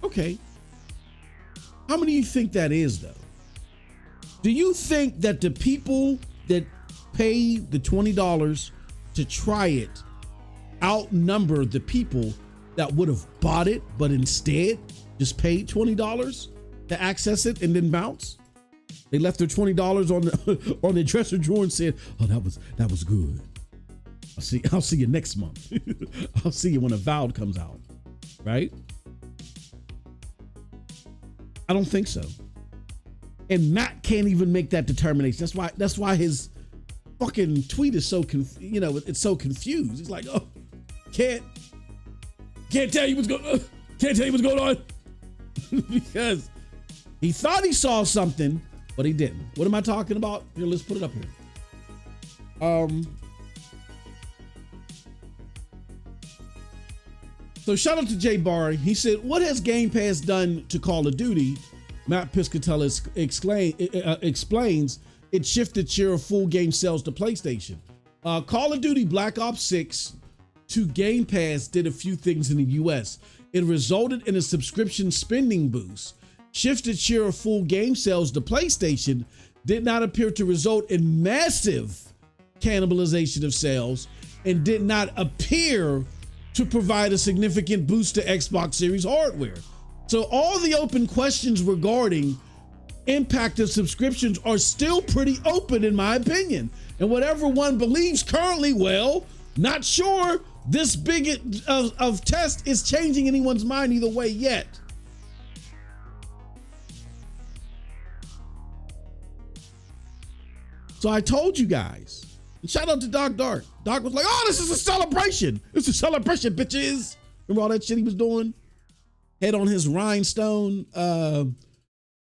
Speaker 1: Okay. How many of you think that is, though? Do you think that the people that pay the $20 to try it outnumber the people that would have bought it, but instead just paid $20 to access it and then bounce? They left their $20 on their dresser drawer and said, "Oh, that was good. I'll see you next month. I'll see you when Avowed comes out." Right? I don't think so. And Matt can't even make that determination. That's why his fucking tweet is so it's so confused. He's like, "Oh, can't tell you what's going on." Because he thought he saw something, but he didn't. What am I talking about? Here, let's put it up here. So shout out to Jay Barry. He said, "What has Game Pass done to Call of Duty?" Matt Piscatella explains it shifted share of full game sales to PlayStation. Call of Duty Black Ops 6 to Game Pass did a few things in the US. It resulted in a subscription spending boost. Shifted share of full game sales to PlayStation did not appear to result in massive cannibalization of sales and did not appear to provide a significant boost to Xbox Series hardware. So all the open questions regarding impact of subscriptions are still pretty open, in my opinion. And whatever one believes currently, well, not sure this big of test is changing anyone's mind either way yet. So I told you guys, and shout out to Doc Dark. Doc was like, "Oh, this is a celebration. It's a celebration, bitches." Remember all that shit he was doing? Head on his rhinestone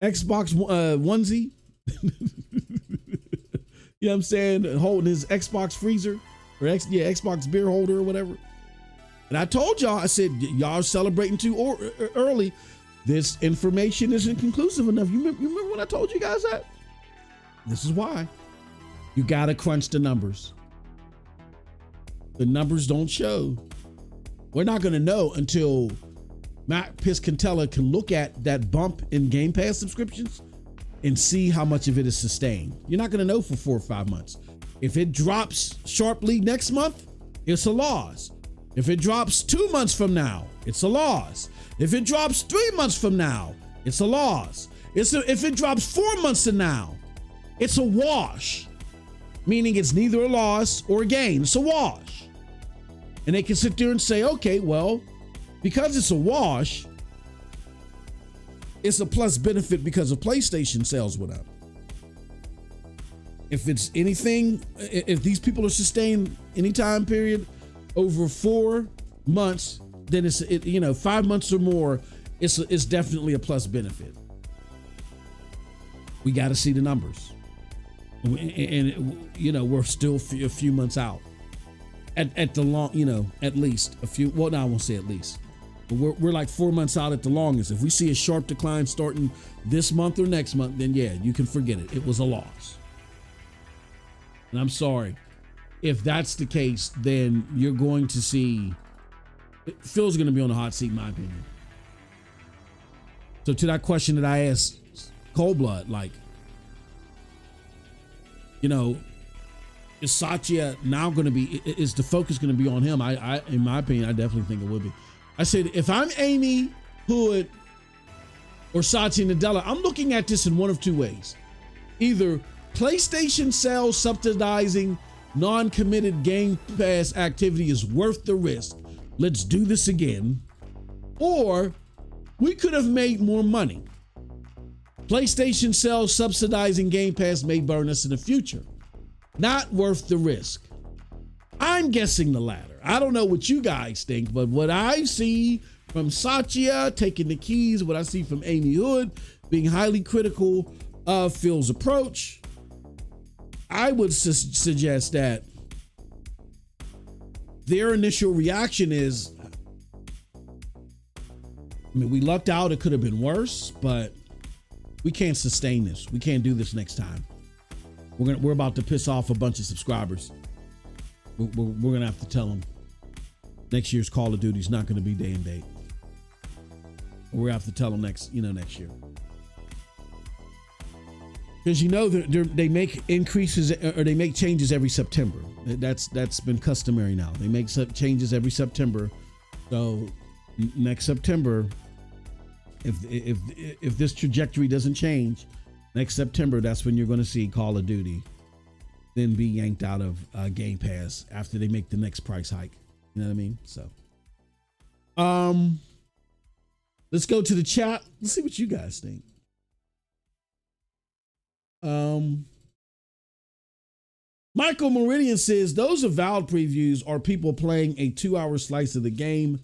Speaker 1: Xbox onesie. You know what I'm saying? Holding his Xbox freezer or Xbox beer holder or whatever. And I told y'all, I said, y'all are celebrating too early. This information isn't conclusive enough. You remember when I told you guys that? This is why. You got to crunch the numbers. The numbers don't show. We're not going to know until Matt Piscatella can look at that bump in Game Pass subscriptions and see how much of it is sustained. You're not going to know for 4 or 5 months. If it drops sharply next month, it's a loss. If it drops 2 months from now, it's a loss. If it drops 3 months from now, it's a loss. If it drops 4 months from now, it's a wash. Meaning it's neither a loss or a gain. It's a wash. And they can sit there and say, okay, well, because it's a wash, it's a plus benefit because of PlayStation sales went up. If it's anything, if these people are sustained any time period over 4 months, then it's 5 months or more, it's definitely a plus benefit. We got to see the numbers. And we're still a few months out at the long, at least a few. Well, no, I won't say at least, but we're like 4 months out at the longest. If we see a sharp decline starting this month or next month, then yeah, you can forget it. It was a loss. And I'm sorry. If that's the case, then you're going to see Phil's going to be on the hot seat, in my opinion. So to that question that I asked Cold Blood, like, you know, is Satya now going to be, is the focus going to be on him? I, in my opinion, I definitely think it would be. I said, if I'm Amy, Hood, or Satya Nadella, I'm looking at this in one of two ways. Either PlayStation sales subsidizing non-committed Game Pass activity is worth the risk. Let's do this again. Or we could have made more money. PlayStation sales subsidizing Game Pass may burn us in the future. Not worth the risk. I'm guessing the latter. I don't know what you guys think, but what I see from Satya taking the keys, what I see from Amy Hood being highly critical of Phil's approach, I would suggest that their initial reaction is, I mean, we lucked out. It could have been worse, but we can't sustain this. We can't do this next time. We're about to piss off a bunch of subscribers. We're gonna have to tell them next year's Call of Duty is not gonna be day and date. We're gonna have to tell them next year. Because you know they make increases or they make changes every September. That's been customary now. They make changes every September. So next September, if this trajectory doesn't change, next September, that's when you're going to see Call of Duty then be yanked out of Game Pass after they make the next price hike. You know what I mean? So, let's go to the chat. Let's see what you guys think. Michael Meridian says those Avowed previews are people playing a 2-hour slice of the game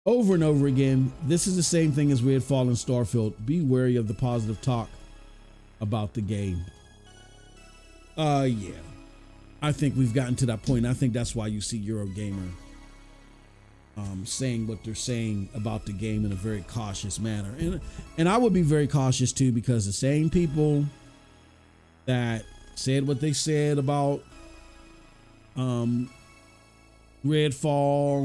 Speaker 1: over and over again. This is the same thing as Redfall and Starfield. Be wary of the positive talk about the game. Yeah, I think we've gotten to that point. I think that's why you see Eurogamer saying what they're saying about the game in a very cautious manner, and I would be very cautious too, because the same people that said what they said about Redfall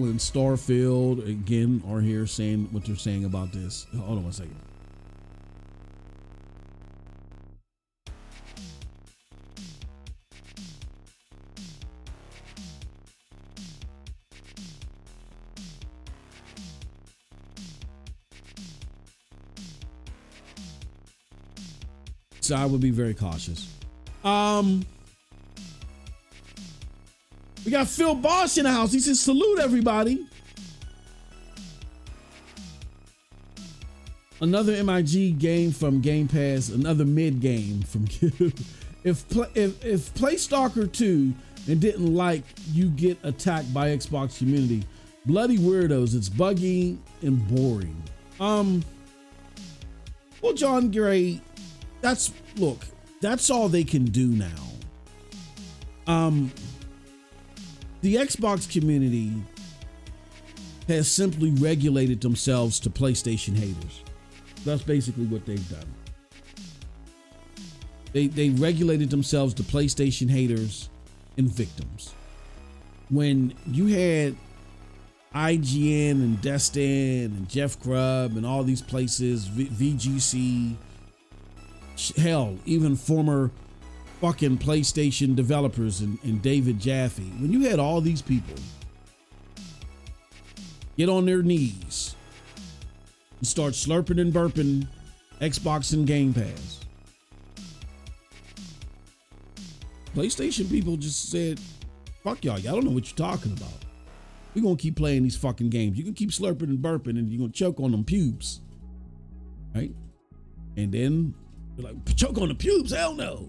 Speaker 1: and Starfield again are here saying what they're saying about this. Hold on one second. So I would be very cautious. We got Phil Bosch in the house. He says, salute everybody. Another MIG game from Game Pass, another mid game from if play Stalker 2 and didn't like you get attacked by Xbox community, bloody weirdos, it's buggy and boring. Well, John Gray, that's all they can do now. The Xbox community has simply regulated themselves to PlayStation haters. That's basically what they've done. They regulated themselves to PlayStation haters and victims. When you had IGN and Destin and Jeff Grubb and all these places, VGC, hell, even former fucking PlayStation developers and David Jaffe, when you had all these people get on their knees and start slurping and burping Xbox and Game Pass, PlayStation people just said, fuck y'all don't know what you're talking about. We're gonna keep playing these fucking games. You can keep slurping and burping and you're gonna choke on them pubes, right? And then they're like, choke on the pubes? Hell no.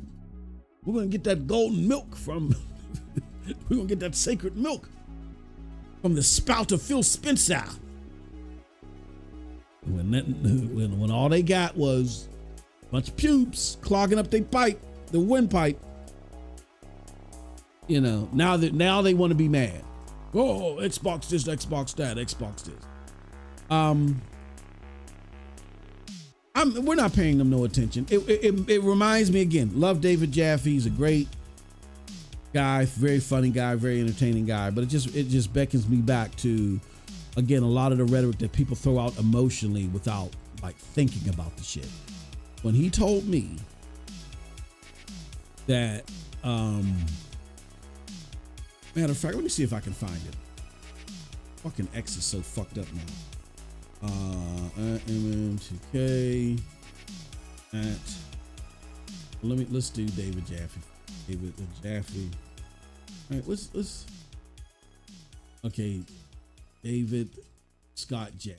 Speaker 1: We're gonna get that golden milk from we're gonna get that sacred milk from the spout of Phil Spencer. When all they got was a bunch of pubes clogging up their pipe, the windpipe. You know, now they want to be mad. Oh, Xbox this, Xbox that, Xbox this. We're not paying them no attention. It reminds me again. Love David Jaffe. He's a great guy, very funny guy, very entertaining guy. But it just beckons me back to, again, a lot of the rhetoric that people throw out emotionally without like thinking about the shit. When he told me that, matter of fact, let me see if I can find it. Fucking X is so fucked up now. MM2K let's do David Jaffe. David Jaffe. All right, let's okay, David Scott Jaffe.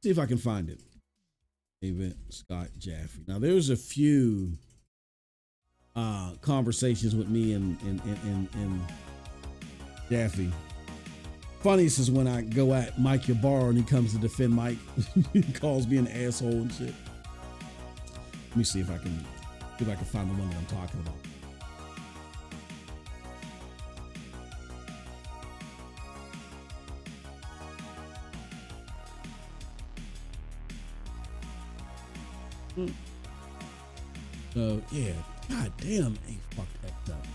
Speaker 1: See if I can find it. David Scott Jaffe. Now there's a few conversations with me and Jaffe. Funniest is when I go at Mike Ybarra and he comes to defend Mike. He calls me an asshole and shit. Let me see if I can find the one that I'm talking about. So yeah, god damn, ain't fucked that up.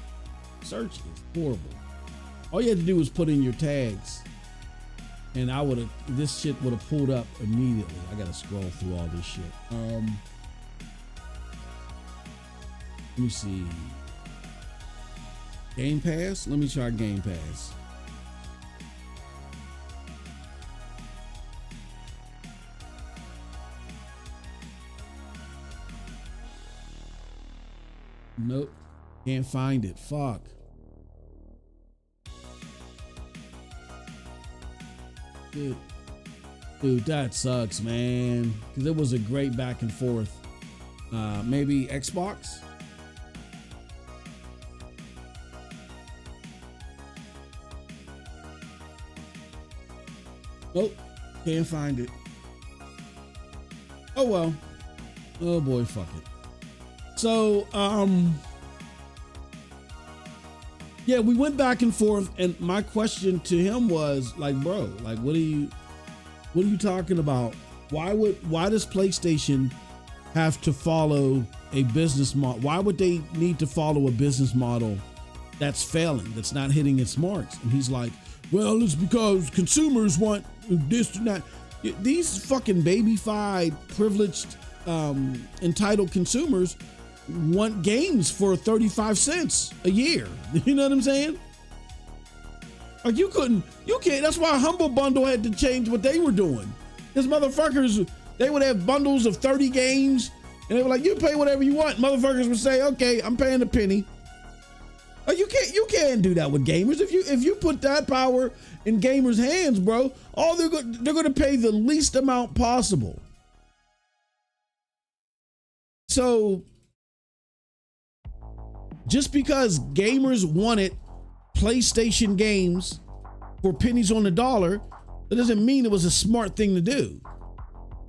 Speaker 1: Search is horrible. All you had to do was put in your tags, and this shit would have pulled up immediately. I gotta scroll through all this shit. Let me see. Gamepass. Let me try Gamepass. Nope, can't find it. Fuck. Dude, that sucks, man. Because it was a great back and forth. Maybe Xbox? Nope, can't find it. Oh well. Oh boy, fuck it. So, yeah, we went back and forth, and my question to him was like, bro, like, what are you talking about? Why does PlayStation have to follow a business model? Why would they need to follow a business model that's failing, that's not hitting its marks? And he's like, well, it's because consumers want this and that. These fucking baby-fied, privileged, entitled consumers want games for 35 cents a year. You know what I'm saying? Like you can't, that's why Humble Bundle had to change what they were doing. Because motherfuckers, they would have bundles of 30 games and they were like, you pay whatever you want. Motherfuckers would say, okay, I'm paying a penny. Like you can't do that with gamers. If you put that power in gamers' hands, bro, they're going to pay the least amount possible. So just because gamers wanted PlayStation games for pennies on the dollar, that doesn't mean it was a smart thing to do.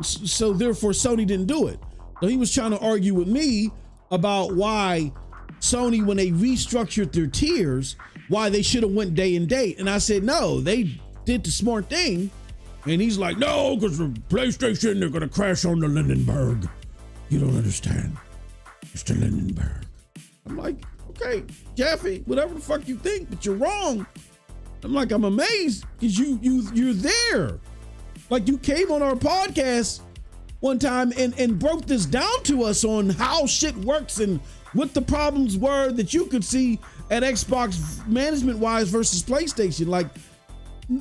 Speaker 1: So therefore Sony didn't do it. So he was trying to argue with me about why Sony, when they restructured their tiers, why they should have went day and date. And I said, no, they did the smart thing. And he's like, no, because the PlayStation, they're going to crash on the Lindenberg. You don't understand. It's the Lindenberg. I'm like, okay, Jaffe, whatever the fuck you think, but you're wrong. I'm like, I'm amazed because you're there. Like you came on our podcast one time and broke this down to us on how shit works and what the problems were that you could see at Xbox management wise versus PlayStation. Like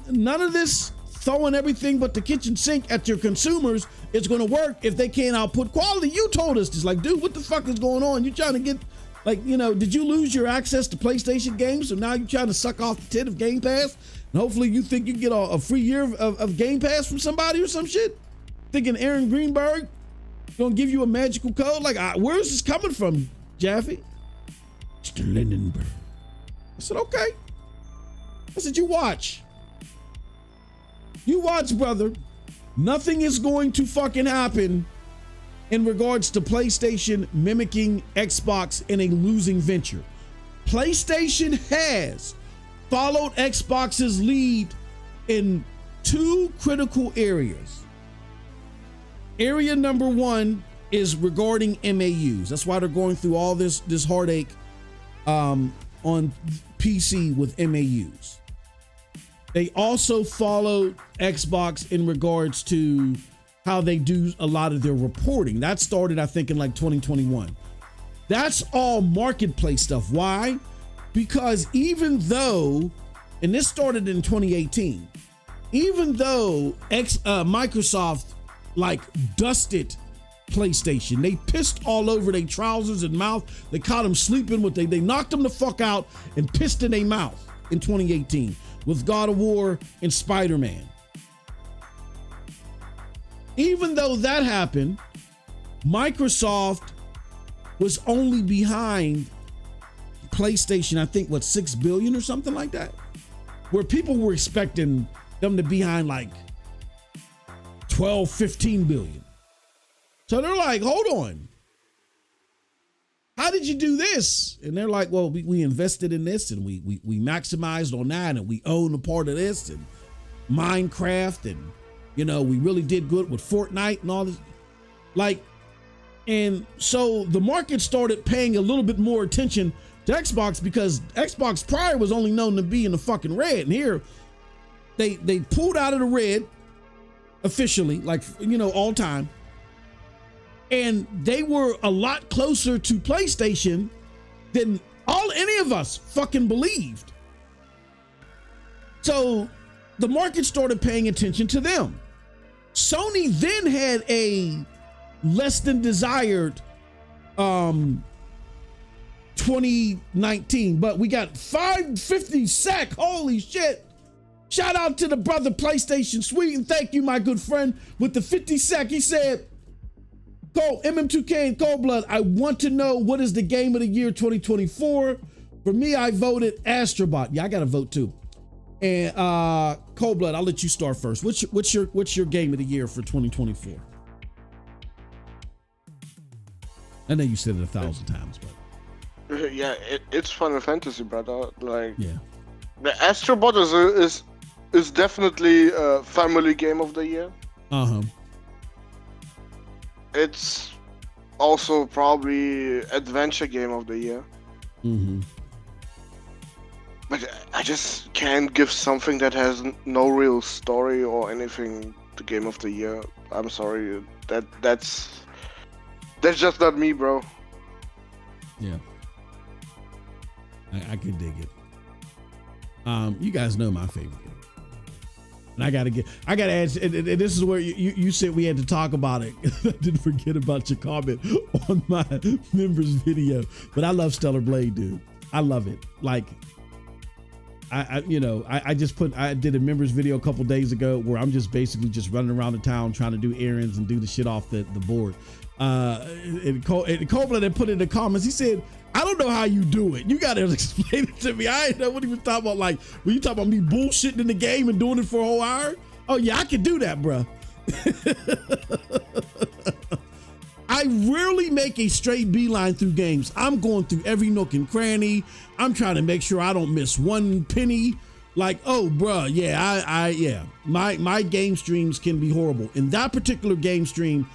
Speaker 1: none of this throwing everything but the kitchen sink at your consumers is going to work if they can't output quality. You told us this, like, dude, what the fuck is going on? You're trying to get, like, you know, did you lose your access to PlayStation games? So now you're trying to suck off the tit of Game Pass? And hopefully you think you get a free year of Game Pass from somebody or some shit? Thinking Aaron Greenberg gonna give you a magical code? Like, where is this coming from, Jaffe? It's the Lindenberg. I said, okay. I said, you watch. You watch, brother. Nothing is going to fucking happen in regards to PlayStation mimicking Xbox in a losing venture. PlayStation has followed Xbox's lead in two critical areas. Area number one is regarding MAUs. That's why they're going through all this heartache on PC with MAUs. They also followed Xbox in regards to how they do a lot of their reporting. That started, I think, in like 2021. That's all marketplace stuff. Why? Because even though, and this started in 2018, even though Microsoft like dusted PlayStation, they pissed all over their trousers and mouth. They caught them sleeping with they knocked them the fuck out and pissed in their mouth in 2018 with God of War and Spider-Man. Even though that happened, Microsoft was only behind PlayStation, I think, what, 6 billion or something like that? Where people were expecting them to be behind like 12, 15 billion. So they're like, hold on. How did you do this? And they're like, well, we invested in this and we maximized on that and we own a part of this and Minecraft and, you know, we really did good with Fortnite and all this. Like, and so the market started paying a little bit more attention to Xbox because Xbox prior was only known to be in the fucking red. And here they pulled out of the red officially, like, you know, all time. And they were a lot closer to PlayStation than any of us fucking believed. So the market started paying attention to them. Sony then had a less than desired 2019, but we got 550 sack. Holy shit. Shout out to the brother PlayStation Sweet, and thank you, my good friend, with the 50 sack. He said, MM2K and Cold Blood, I want to know what is the game of the year 2024. For me, I voted Astrobot. Yeah, I got to vote too. And Cold Blood, I'll let you start first. What's your game of the year for 2024? I know you said it 1,000 times, but
Speaker 2: yeah, it's Final Fantasy, brother. Like,
Speaker 1: yeah,
Speaker 2: the Astrobot is definitely a family game of the year. It's also probably adventure game of the year. But I just can't give something that has no real story or anything to game of the year. I'm sorry, that's just not me, bro.
Speaker 1: Yeah, I could dig it. You guys know my favorite game. And I gotta add, and this is where you said we had to talk about it. I didn't forget about your comment on my members video, but I love Stellar Blade, dude. I love it. Like, I did a members video a couple days ago where I'm just basically just running around the town trying to do errands and do the shit off the board. And Copeland had put in the comments, he said, I don't know how you do it. You gotta explain it to me. I ain't know what he was talking about. Like, when you talk about me bullshitting in the game and doing it for a whole hour. Oh yeah, I can do that, bro. I rarely make a straight beeline through games. I'm going through every nook and cranny. I'm trying to make sure I don't miss one penny. Like, oh, bruh, yeah, my game streams can be horrible. In that particular game stream,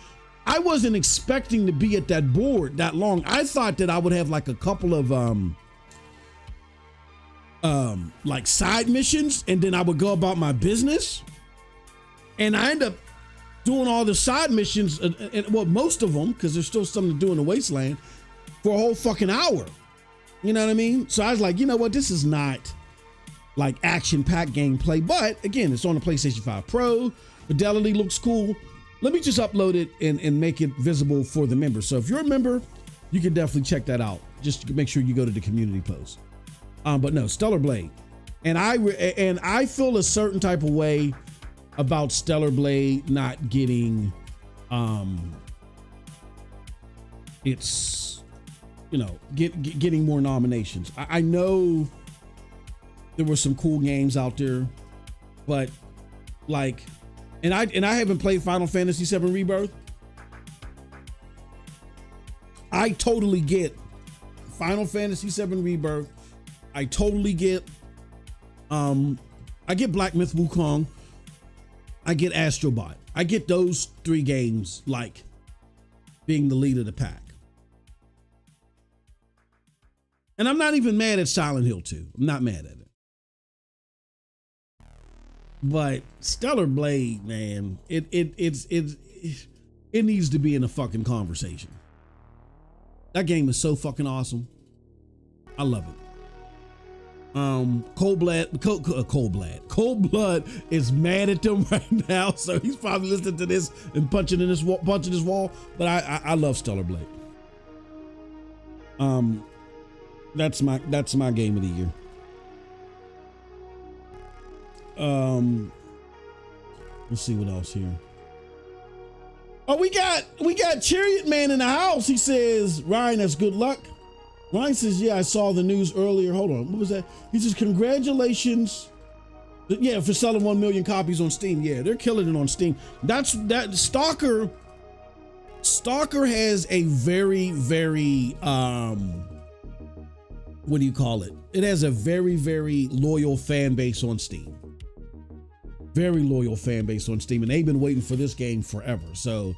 Speaker 1: I wasn't expecting to be at that board that long. I thought that I would have like a couple of like side missions and then I would go about my business. And I end up doing all the side missions, and well, most of them, because there's still something to do in the wasteland, for a whole fucking hour. You know what I mean? So I was like, you know what? This is not like action-packed gameplay, but again, it's on the PlayStation 5 Pro. Fidelity looks cool. Let me just upload it and make it visible for the members. So if you're a member, you can definitely check that out. Just make sure you go to the community post. But no, Stellar Blade. And I feel a certain type of way about Stellar Blade not getting, it's, you know, getting more nominations. I know there were some cool games out there, but like, and I haven't played Final Fantasy VII Rebirth. I totally get Final Fantasy VII Rebirth. I totally get, I get Black Myth Wukong. I get Astrobot. I get those three games like being the lead of the pack. And I'm not even mad at Silent Hill 2. I'm not mad at it. But Stellar Blade, man, it's it needs to be in a fucking conversation. That game is so fucking awesome. I love it. Cold Blood is mad at them right now, so he's probably listening to this and punching this wall. But I love Stellar Blade. That's my game of the year. Let's see what else here. Oh, we got Chariot Man in the house. He says, Ryan, that's good luck. Ryan says, yeah, I saw the news earlier. Hold on, what was that? He says, congratulations. Yeah, for selling 1 million copies on Steam. Yeah, they're killing it on Steam. That Stalker has a very, very, what do you call it? It has a very, very loyal fan base on Steam. Very loyal fan base on Steam. And they've been waiting for this game forever. So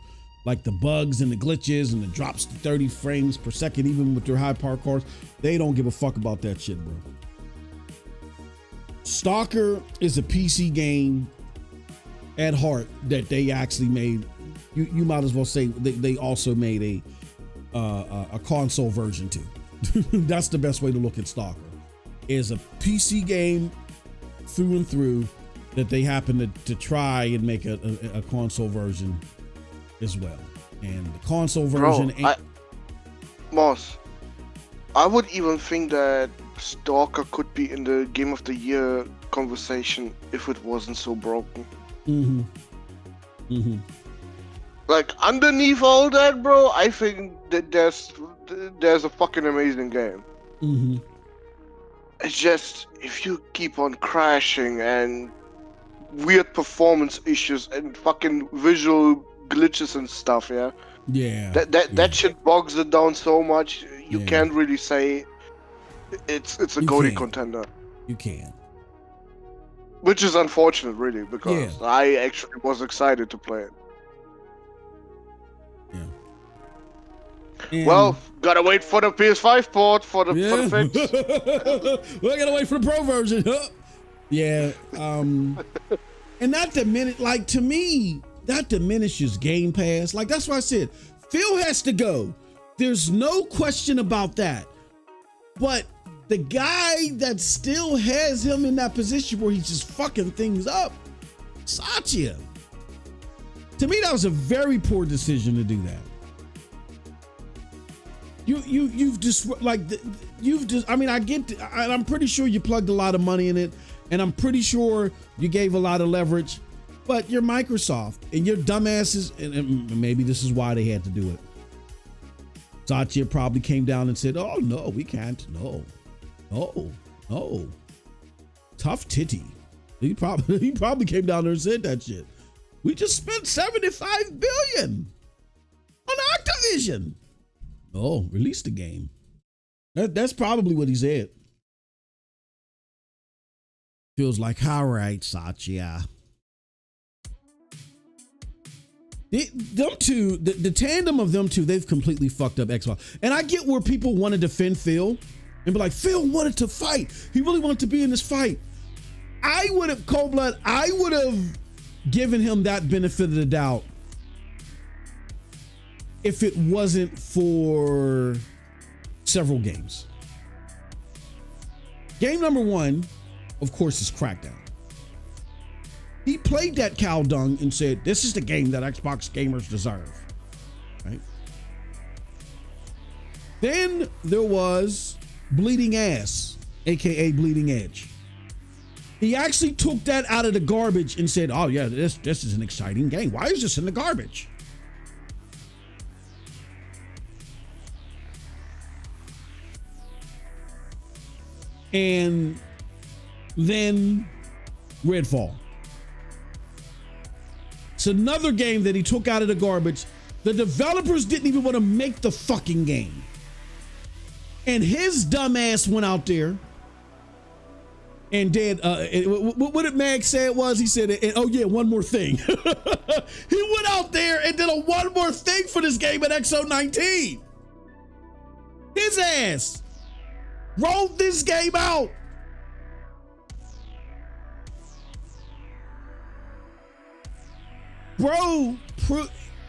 Speaker 1: like the bugs and the glitches and the drops to 30 frames per second, even with their high power cards, they don't give a fuck about that shit, bro. Stalker is a PC game at heart that they actually made. You might as well say they also made a console version too. That's the best way to look at Stalker. Is a PC game through and through that they happen to try and make a console version as well. And the console version
Speaker 2: Moss, I would even think that Stalker could be in the Game of the Year conversation if it wasn't so broken. Like underneath all that, bro, I think that there's a fucking amazing game. It's just if you keep on crashing and weird performance issues and fucking visual glitches and stuff, that shit bogs it down so much. You can't really say it's a GOTY contender.
Speaker 1: You can,
Speaker 2: which is unfortunate, really, because I actually was excited to play it. Well, gotta wait for the PS5 port for the fix.
Speaker 1: We gotta wait for the pro version. And that to me, that diminishes Gamepass. Like, that's why I said Phil has to go. There's no question about that. But the guy that still has him in that position where he's just fucking things up, Satya. To me, that was a very poor decision to do that. I'm pretty sure you plugged a lot of money in it, and I'm pretty sure you gave a lot of leverage, but you're Microsoft and you're dumbasses, and maybe this is why they had to do it. Satya probably came down and said, oh no, we can't, no. Tough titty. He probably came down there and said that shit. We just spent $75 billion on Activision. Oh, release the game. That's probably what he said. Feels like, all right, Satya. Them two, the tandem of them two, they've completely fucked up Xbox. And I get where people want to defend Phil and be like, Phil wanted to fight. He really wanted to be in this fight. I would have given him that benefit of the doubt if it wasn't for several games. Game number one, of course, is Crackdown. He played that cow dung and said, this is the game that Xbox gamers deserve, right? Then there was Bleeding Ass, AKA Bleeding Edge. He actually took that out of the garbage and said, oh yeah, this is an exciting game. Why is this in the garbage? And then Redfall. It's another game that he took out of the garbage. The developers didn't even want to make the fucking game. And his dumb ass went out there and did, what did Mag say it was? He said, oh yeah, one more thing. He went out there and did a one more thing for this game at XO19. His ass rolled this game out. Bro,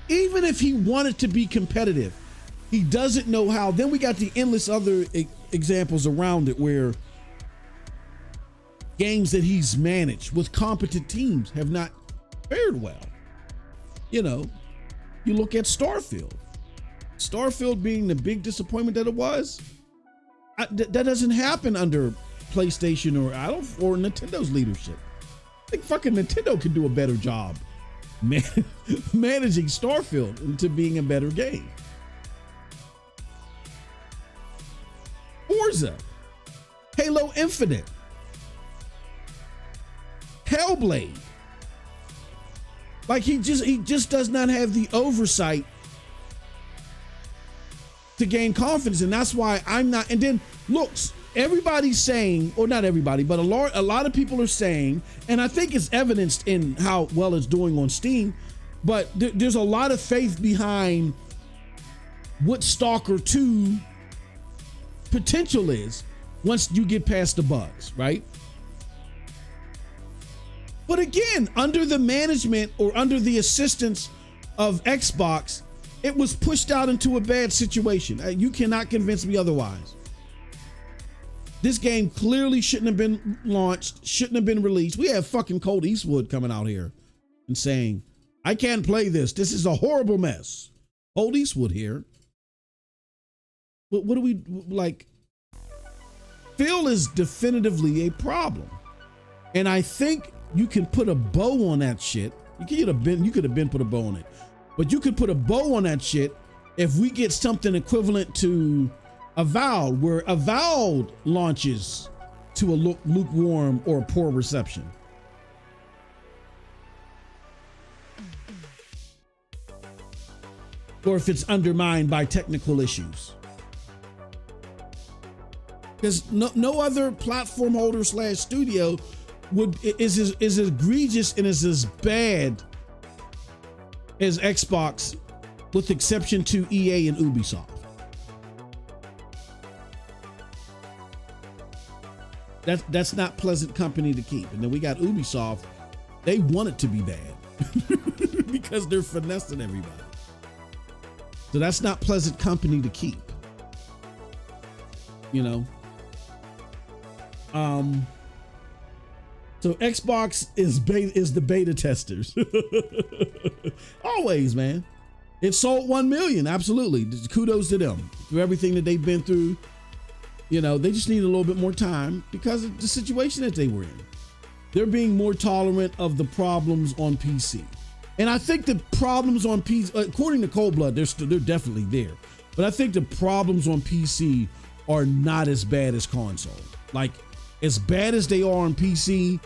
Speaker 1: Even if he wanted to be competitive, he doesn't know how. Then we got the endless other examples around it where games that he's managed with competent teams have not fared well. You know, you look at Starfield being the big disappointment that it was. That doesn't happen under PlayStation or Nintendo's leadership. I think fucking Nintendo can do a better job managing Starfield into being a better game. Forza, Halo Infinite, Hellblade. Like he just does not have the oversight to gain confidence, and that's why I'm not. And then looks, everybody's saying, or not everybody, but a lot of people are saying, and I think it's evidenced in how well it's doing on Steam, but there's a lot of faith behind what Stalker 2 potential is once you get past the bugs, right? But again, under the management or under the assistance of Xbox, it was pushed out into a bad situation. You cannot convince me otherwise. This game clearly shouldn't have been launched, shouldn't have been released. We have fucking Colt Eastwood coming out here and saying, I can't play this. This is a horrible mess. Colt Eastwood here. What do we like? Phil is definitively a problem. And I think you can put a bow on that shit. You could have been put a bow on it. But you could put a bow on that shit if we get something equivalent to Avowed, where Avowed launches to a lukewarm or a poor reception. Or if it's undermined by technical issues. Because no other platform holder / studio is as egregious and is as bad as Xbox, with exception to EA and Ubisoft. That's not pleasant company to keep. And then we got Ubisoft. They want it to be bad because they're finessing everybody. So that's not pleasant company to keep. You know? So Xbox is the beta testers. Always, man. It sold 1 million, absolutely. Kudos to them through everything that they've been through. You know, they just need a little bit more time because of the situation that they were in. They're being more tolerant of the problems on PC. And I think the problems on PC, according to Cold Blood, they're definitely there. But I think the problems on PC are not as bad as console. Like, as bad as they are on PC,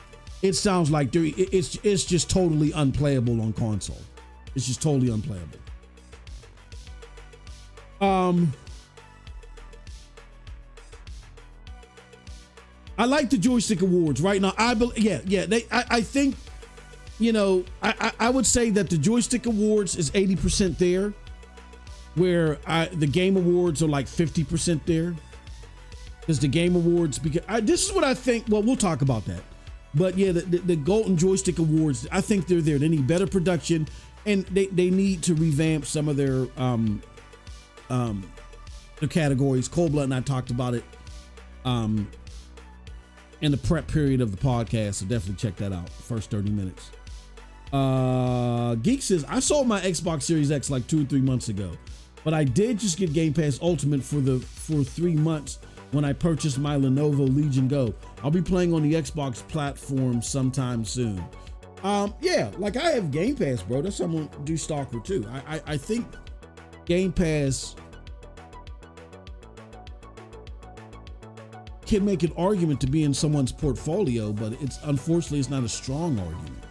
Speaker 1: it sounds like it's just totally unplayable on console. It's just totally unplayable. I like the Joystick Awards right now. I think, you know, I would say that the Joystick Awards is 80% there, where the Game Awards are like 50% there. Because the Game Awards, this is what I think. Well, we'll talk about that. But yeah, the Golden Joystick Awards, I think they're there. They need better production, and they need to revamp some of their categories. Cold Blood and I talked about it in the prep period of the podcast, so definitely check that out. First 30 minutes. Geek says, I sold my Xbox Series X like 2 or 3 months ago, but I did just get Game Pass Ultimate for 3 months when I purchased my Lenovo Legion Go. I'll be playing on the Xbox platform sometime soon. Yeah, like I have Game Pass, bro. That's something I'm gonna do Stalker too. I think Game Pass can make an argument to be in someone's portfolio, but unfortunately it's not a strong argument.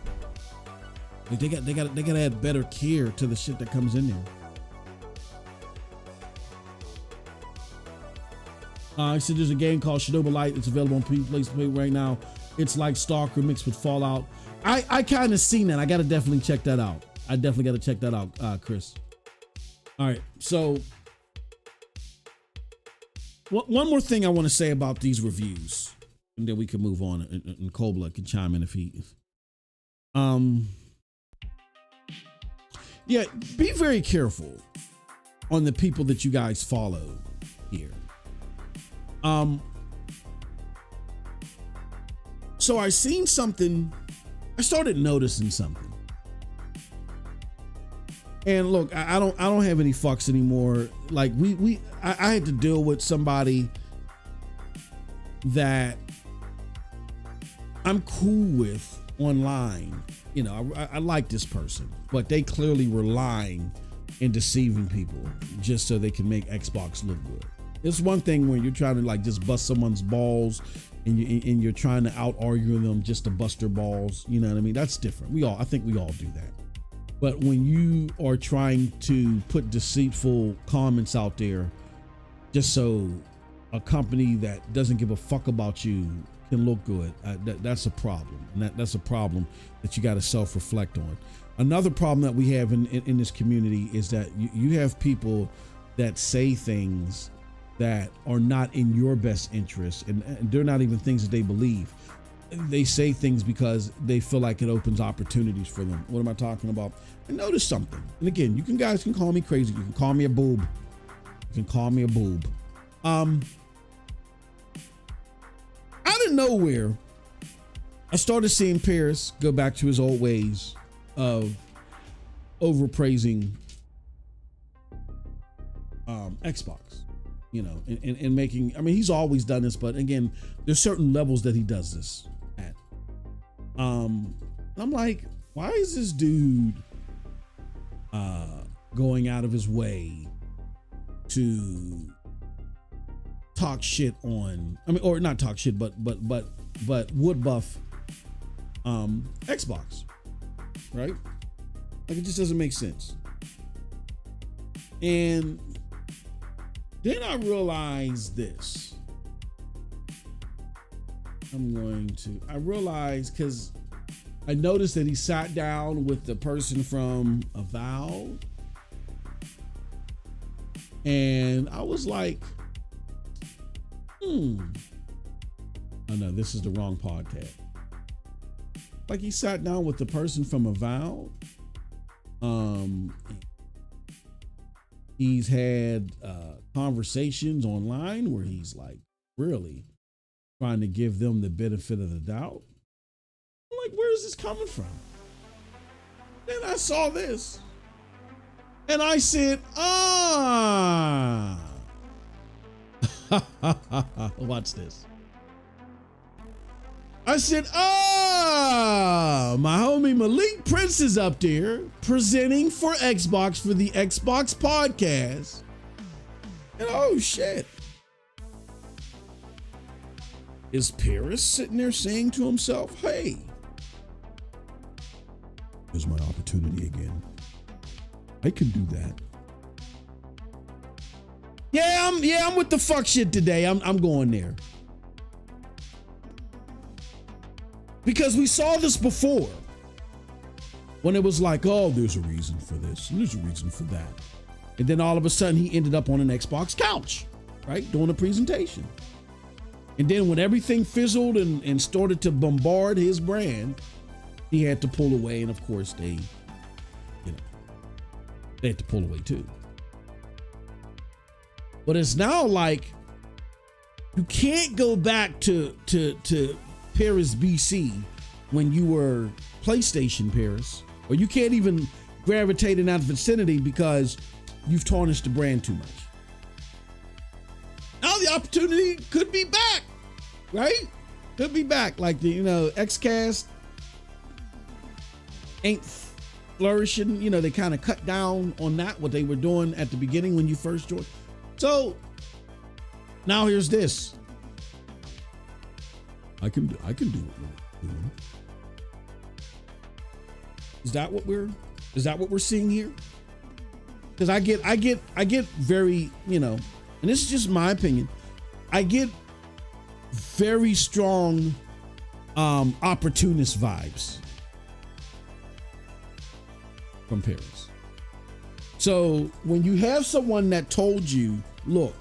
Speaker 1: Like they gotta add better care to the shit that comes in there. I said there's a game called Shinobi Light. It's available on PlayStation right now. It's like Stalker mixed with Fallout. I kind of seen that. I got to definitely check that out. I definitely got to check that out, Chris. All right. So one more thing I want to say about these reviews, and then we can move on, and Cold Blood can chime in if he. Yeah, be very careful on the people that you guys follow here. So I seen something, I started noticing something. And look, I don't have any fucks anymore. Like I had to deal with somebody that I'm cool with online. You know, I like this person, but they clearly were lying and deceiving people just so they can make Xbox look good. It's one thing when you're trying to like just bust someone's balls and you're trying to out argue them just to bust their balls. You know what I mean? That's different. I think we all do that. But when you are trying to put deceitful comments out there just so a company that doesn't give a fuck about you can look good, that's a problem. And that's a problem that you got to self-reflect on. Another problem that we have in this community is that you have people that say things that are not in your best interest, and they're not even things that they believe. They say things because they feel like it opens opportunities for them. What am I talking about? I noticed something. And again, guys can call me crazy. You can call me a boob. You can call me a boob. Out of nowhere, I started seeing Paris go back to his old ways of overpraising Xbox. You know, and making, I mean, he's always done this, but again, there's certain levels that he does this at. I'm like, why is this dude going out of his way to talk shit on, I mean, or not talk shit, but wood buff Xbox, right? Like, it just doesn't make sense. And then I realized this. I realized because I noticed that he sat down with the person from Avowed. And I was like, oh no, this is the wrong podcast. Like, he sat down with the person from Avowed. He's had conversations online where he's like really trying to give them the benefit of the doubt. I'm like, where is this coming from? Then I saw this and I said, watch this. I said, my homie Malik Prince is up there presenting for Xbox for the Xbox podcast. And oh shit. Is Paris sitting there saying to himself, hey, here's my opportunity again. I can do that. Yeah, I'm with the fuck shit today. I'm going there. Because we saw this before when it was like, oh, there's a reason for this and there's a reason for that. And then all of a sudden he ended up on an Xbox couch, right? Doing a presentation. And then when everything fizzled and started to bombard his brand, he had to pull away. And of course they had to pull away too. But it's now like, you can't go back to Paris BC when you were PlayStation Paris, or you can't even gravitate in that vicinity because you've tarnished the brand too much. Now the opportunity could be back, right? Could be back. Like the, XCast ain't flourishing. They kind of cut down on that, what they were doing at the beginning when you first joined. So now here's this. I can do what we're doing. Is that what we're seeing here? Because I get very, and this is just my opinion, I get very strong opportunist vibes from Paris. So when you have someone that told you, look,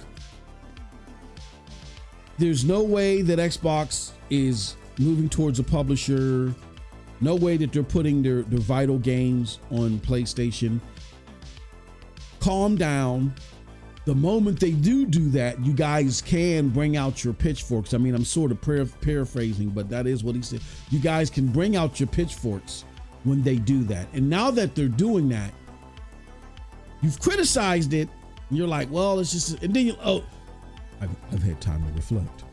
Speaker 1: there's no way that Xbox is moving towards a publisher, no way that they're putting their vital games on PlayStation, calm down. The moment they do that, you guys can bring out your pitchforks. I mean, I'm sort of paraphrasing, but that is what he said. You guys can bring out your pitchforks when they do that. And now that they're doing that, you've criticized it, and you're like, well, it's just, and then I've had time to reflect.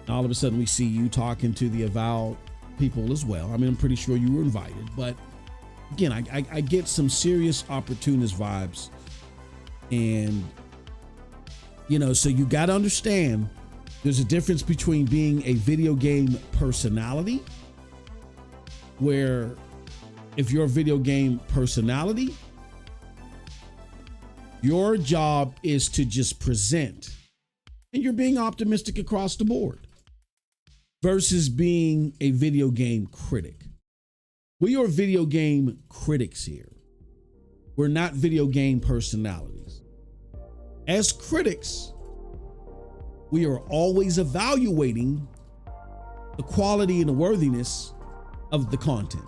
Speaker 1: All of a sudden, we see you talking to the Avowed people as well. I mean, I'm pretty sure you were invited, but again, I get some serious opportunist vibes. And, you know, so you got to understand there's a difference between being a video game personality, where if you're a video game personality, your job is to just present and you're being optimistic across the board, versus being a video game critic. We are video game critics here. We're not video game personalities. As critics, we are always evaluating the quality and the worthiness of the content.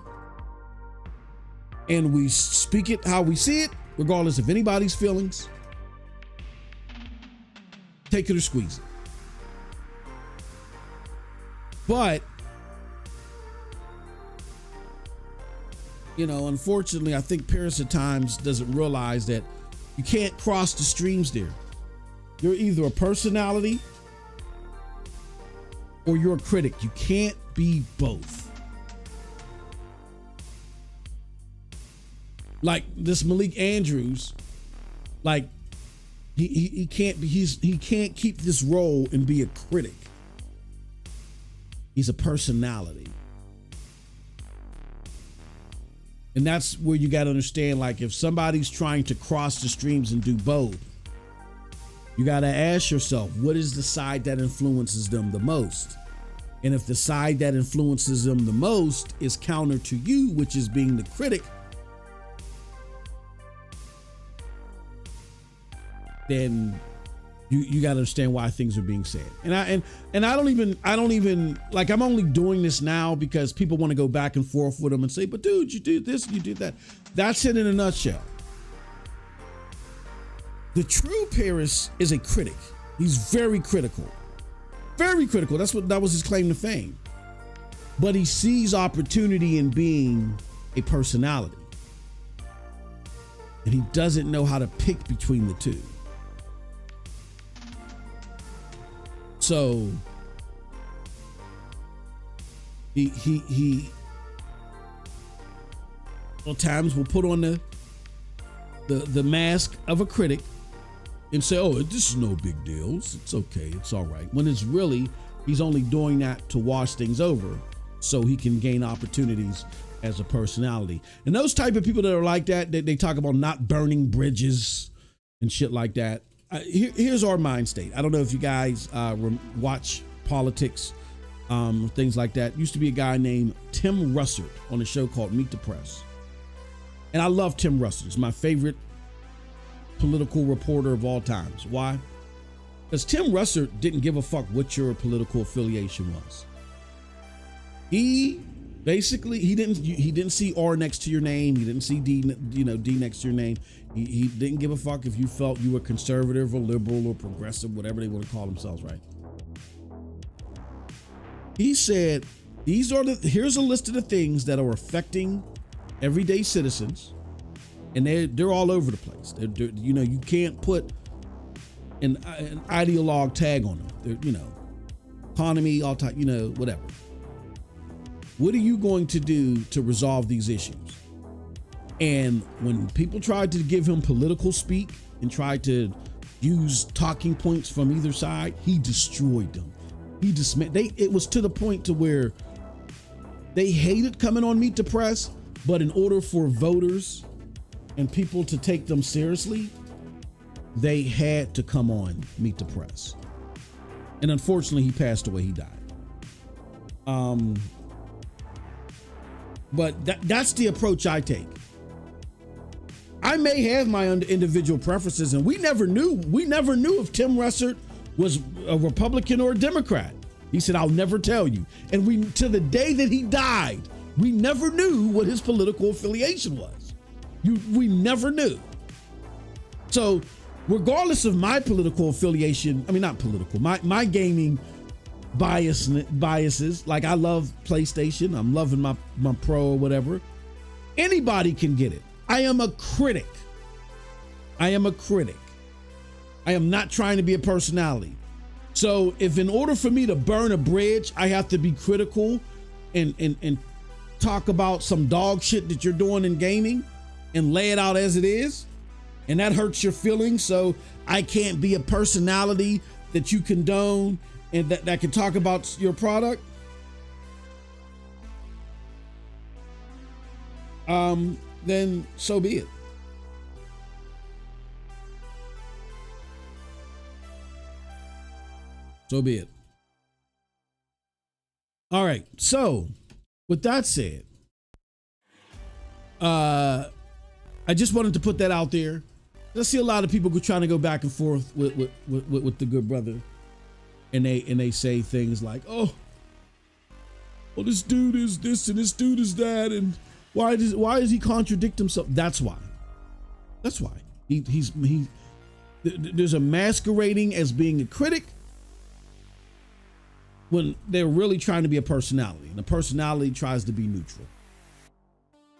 Speaker 1: And we speak it how we see it, regardless of anybody's feelings. Take it or squeeze it. But, you know, unfortunately, I think Paris at times doesn't realize that you can't cross the streams there. You're either a personality or you're a critic. You can't be both. Like this Malik Andrews, like he can't be, he can't keep this role and be a critic. He's a personality. And that's where you got to understand, like, if somebody's trying to cross the streams and do both, you got to ask yourself, what is the side that influences them the most? And if the side that influences them the most is counter to you, which is being the critic, then you got to understand why things are being said. And I don't even like, I'm only doing this now because people want to go back and forth with them and say, but dude, you did this, you did that. That's it in a nutshell. The true Paris is a critic. He's very critical. Very critical. That was his claim to fame. But he sees opportunity in being a personality. And he doesn't know how to pick between the two. So he at times will put on the mask of a critic and say, oh, this is no big deal. It's okay. It's all right. When it's really, he's only doing that to wash things over so he can gain opportunities as a personality. And those type of people that are like that, they talk about not burning bridges and shit like that. Here's our mind state. I don't know if you guys watch politics, things like that. Used to be a guy named Tim Russert on a show called Meet the Press. And I love Tim Russert. He's my favorite political reporter of all times. Why? Because Tim Russert didn't give a fuck what your political affiliation was. He basically, he didn't see R next to your name. He didn't see D next to your name. He didn't give a fuck if you felt you were conservative or liberal or progressive, whatever they want to call themselves, right? He said, here's a list of the things that are affecting everyday citizens, and they're all over the place. They're, you can't put an ideologue tag on them. They're, economy, all type, whatever. What are you going to do to resolve these issues? And when people tried to give him political speak and tried to use talking points from either side, he destroyed them. He dismissed. It was to the point to where they hated coming on Meet the Press, but in order for voters and people to take them seriously, they had to come on Meet the Press. And unfortunately, he passed away. He died. But that's the approach I take. I may have my individual preferences, and we never knew if Tim Russert was a Republican or a Democrat. He said, I'll never tell you. And to the day that he died, we never knew what his political affiliation was. We never knew. So regardless of my political affiliation, I mean, not political, my gaming biases, like I love PlayStation, I'm loving my Pro or whatever. Anybody can get it. I am a critic. I am not trying to be a personality. So if in order for me to burn a bridge, I have to be critical and talk about some dog shit that you're doing in gaming and lay it out as it is, and that hurts your feelings, so I can't be a personality that you condone and that can talk about your product, then so be it. So be it. All right. So with that said, I just wanted to put that out there. I see a lot of people trying to go back and forth with the good brother, and they say things like, "Oh, well, this dude is this and this dude is that, and why does he contradict himself?" That's why. There's a masquerading as being a critic when they're really trying to be a personality, and the personality tries to be neutral,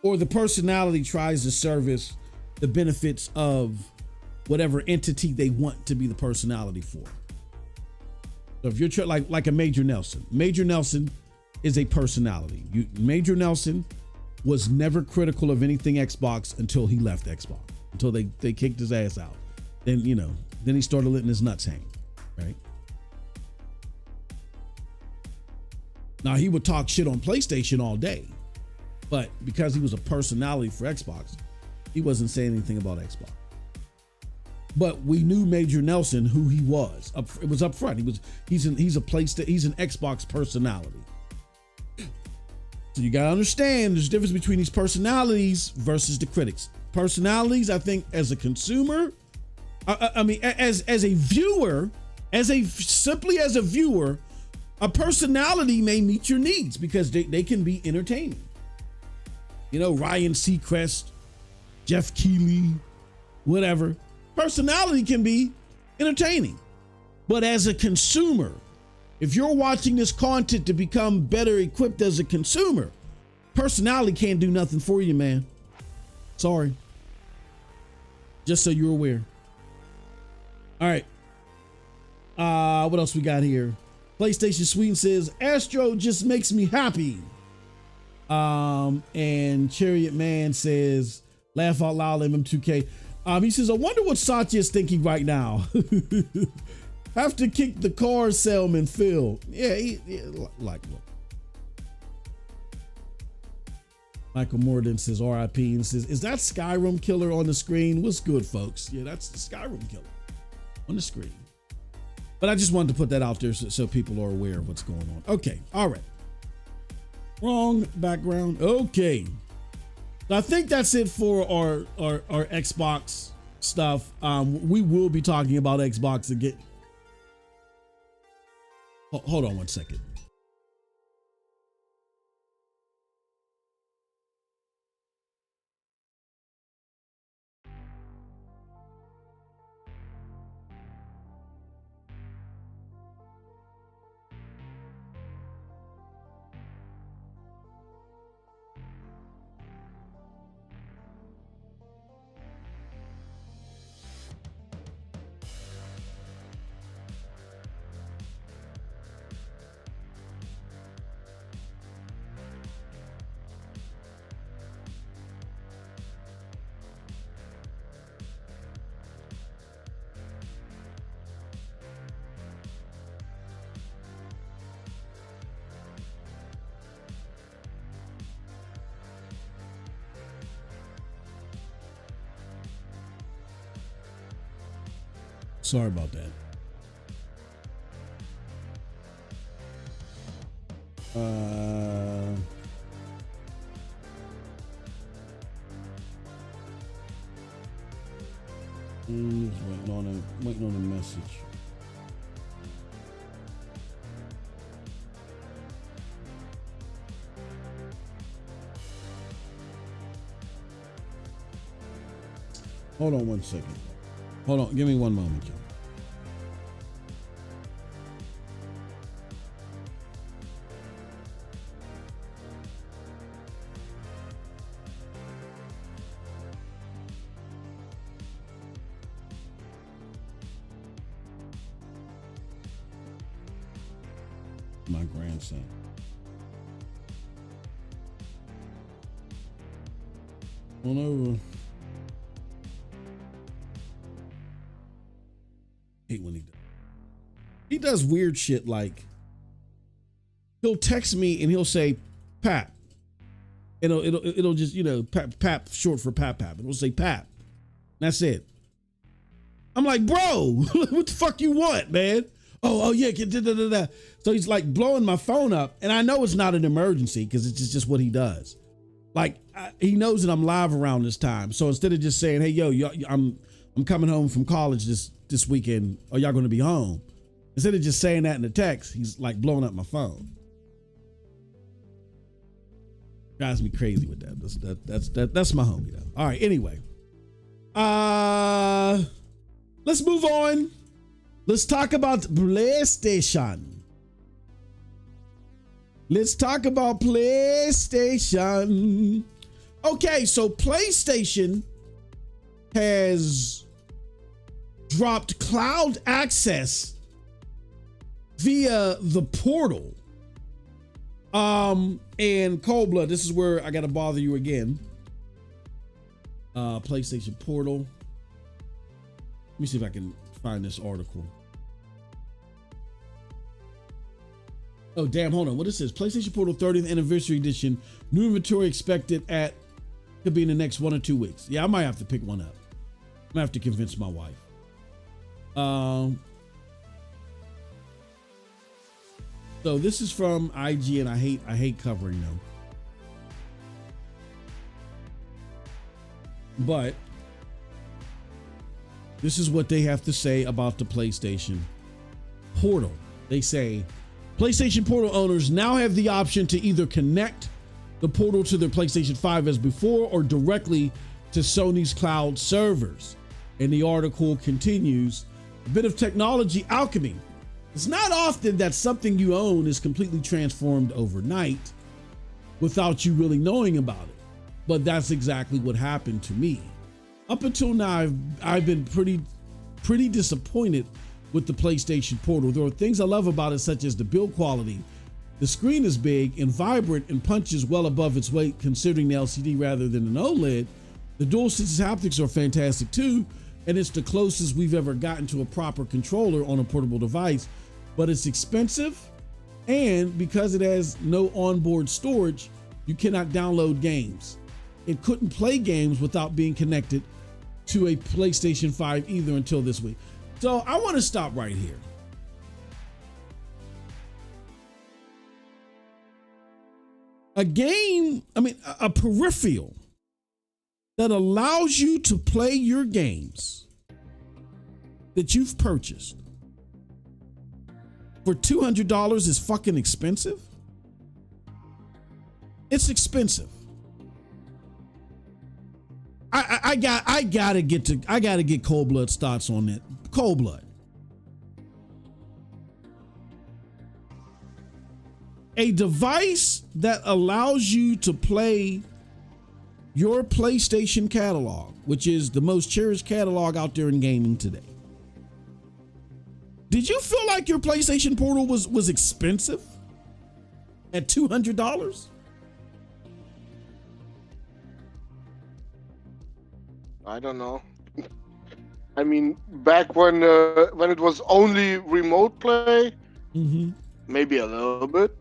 Speaker 1: or the personality tries to service the benefits of whatever entity they want to be the personality for. So if you're like a Major Nelson is a personality. Major Nelson was never critical of anything Xbox until he left Xbox, until they kicked his ass out. Then he started letting his nuts hang, right? Now he would talk shit on PlayStation all day, but because he was a personality for Xbox, he wasn't saying anything about Xbox. But we knew Major Nelson, who he was. It was up front. He's an Xbox personality. So you gotta understand there's a difference between these personalities versus the critics. Personalities, I think, as a consumer, I mean, as a viewer, simply as a viewer, a personality may meet your needs because they can be entertaining. Ryan Seacrest, Jeff Keighley, whatever. Personality can be entertaining. But as a consumer, if you're watching this content to become better equipped as a consumer, personality can't do nothing for you, man. Sorry. Just so you're aware. All right. What else we got here? PlayStation Sweden says, Astro just makes me happy. And Chariot Man says, laugh out loud, MM2K. He says, I wonder what Satya is thinking right now. Have to kick the car salesman, Phil. Yeah, like what? Michael Morden says, RIP, and says, is that Skyrim killer on the screen? What's good, folks? Yeah, that's the Skyrim killer on the screen. But I just wanted to put that out there so people are aware of what's going on. Okay, all right. Wrong background. Okay. So I think that's it for our Xbox stuff. We will be talking about Xbox again. Hold on one second. Sorry about that. Waiting on a message. Hold on one second. Hold on, give me one moment, Joe. My grandson. On over. Hate when he does weird shit like he'll text me and he'll say Pap. It'll just, you know, Pap short for Pap. It'll say Pap. That's it. I'm like, bro, what the fuck you want, man? Oh yeah, so he's like blowing my phone up, and I know it's not an emergency because it's just what he does. Like he knows that I'm live around this time, so instead of just saying, "Hey, yo, I'm coming home from college this weekend. Are y'all going to be home?" Instead of just saying that in the text, he's like blowing up my phone. Drives me crazy with that. That's my homie though. All right, anyway, let's move on. Let's talk about PlayStation. Okay, so PlayStation has dropped cloud access via the portal. And Cold Blood, this is where I gotta bother you again. PlayStation Portal. Let me see if I can find this article. Oh, damn, hold on. What is this? PlayStation Portal 30th Anniversary Edition. New inventory expected could be in the next 1 or 2 weeks. Yeah, I might have to pick one up. I might have to convince my wife. So this is from IG, and I hate covering them. But this is what they have to say about the PlayStation Portal. They say, PlayStation Portal owners now have the option to either connect the portal to their PlayStation 5 as before or directly to Sony's cloud servers. And the article continues, a bit of technology alchemy. It's not often that something you own is completely transformed overnight without you really knowing about it. But that's exactly what happened to me. Up until now, I've been pretty disappointed with the PlayStation Portal. There are things I love about it, such as the build quality. The screen is big and vibrant and punches well above its weight considering the LCD rather than an OLED. The DualSense haptics are fantastic too, and it's the closest we've ever gotten to a proper controller on a portable device, but it's expensive, and because it has no onboard storage, you cannot download games. It couldn't play games without being connected to a PlayStation 5 either until this week. So I want to stop right here. A peripheral that allows you to play your games that you've purchased for $200 is fucking expensive. It's expensive. I gotta get Cold Blood's thoughts on it. Cold Blood. A device that allows you to play your PlayStation catalog, which is the most cherished catalog out there in gaming today. Did you feel like your PlayStation Portal was expensive at $200?
Speaker 2: I don't know. I mean, back when it was only remote play, maybe a little bit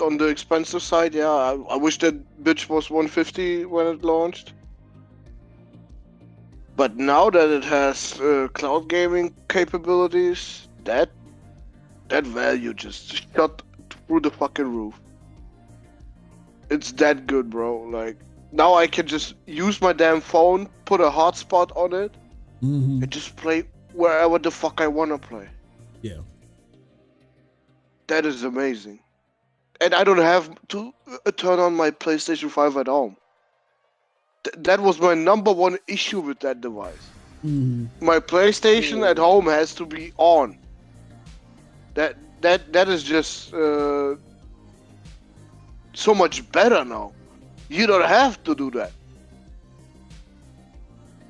Speaker 2: on the expensive side. Yeah, I wish that bitch was 150 when it launched. But now that it has cloud gaming capabilities, that value just shot through the fucking roof. It's that good, bro. Like, now I can just use my damn phone, put a hotspot on it, and just play wherever the fuck I want to play.
Speaker 1: Yeah.
Speaker 2: That is amazing. And I don't have to turn on my PlayStation 5 at home. That was my number one issue with that device.
Speaker 1: Mhm.
Speaker 2: My PlayStation at home has to be on. That is just so much better now. You don't have to do that.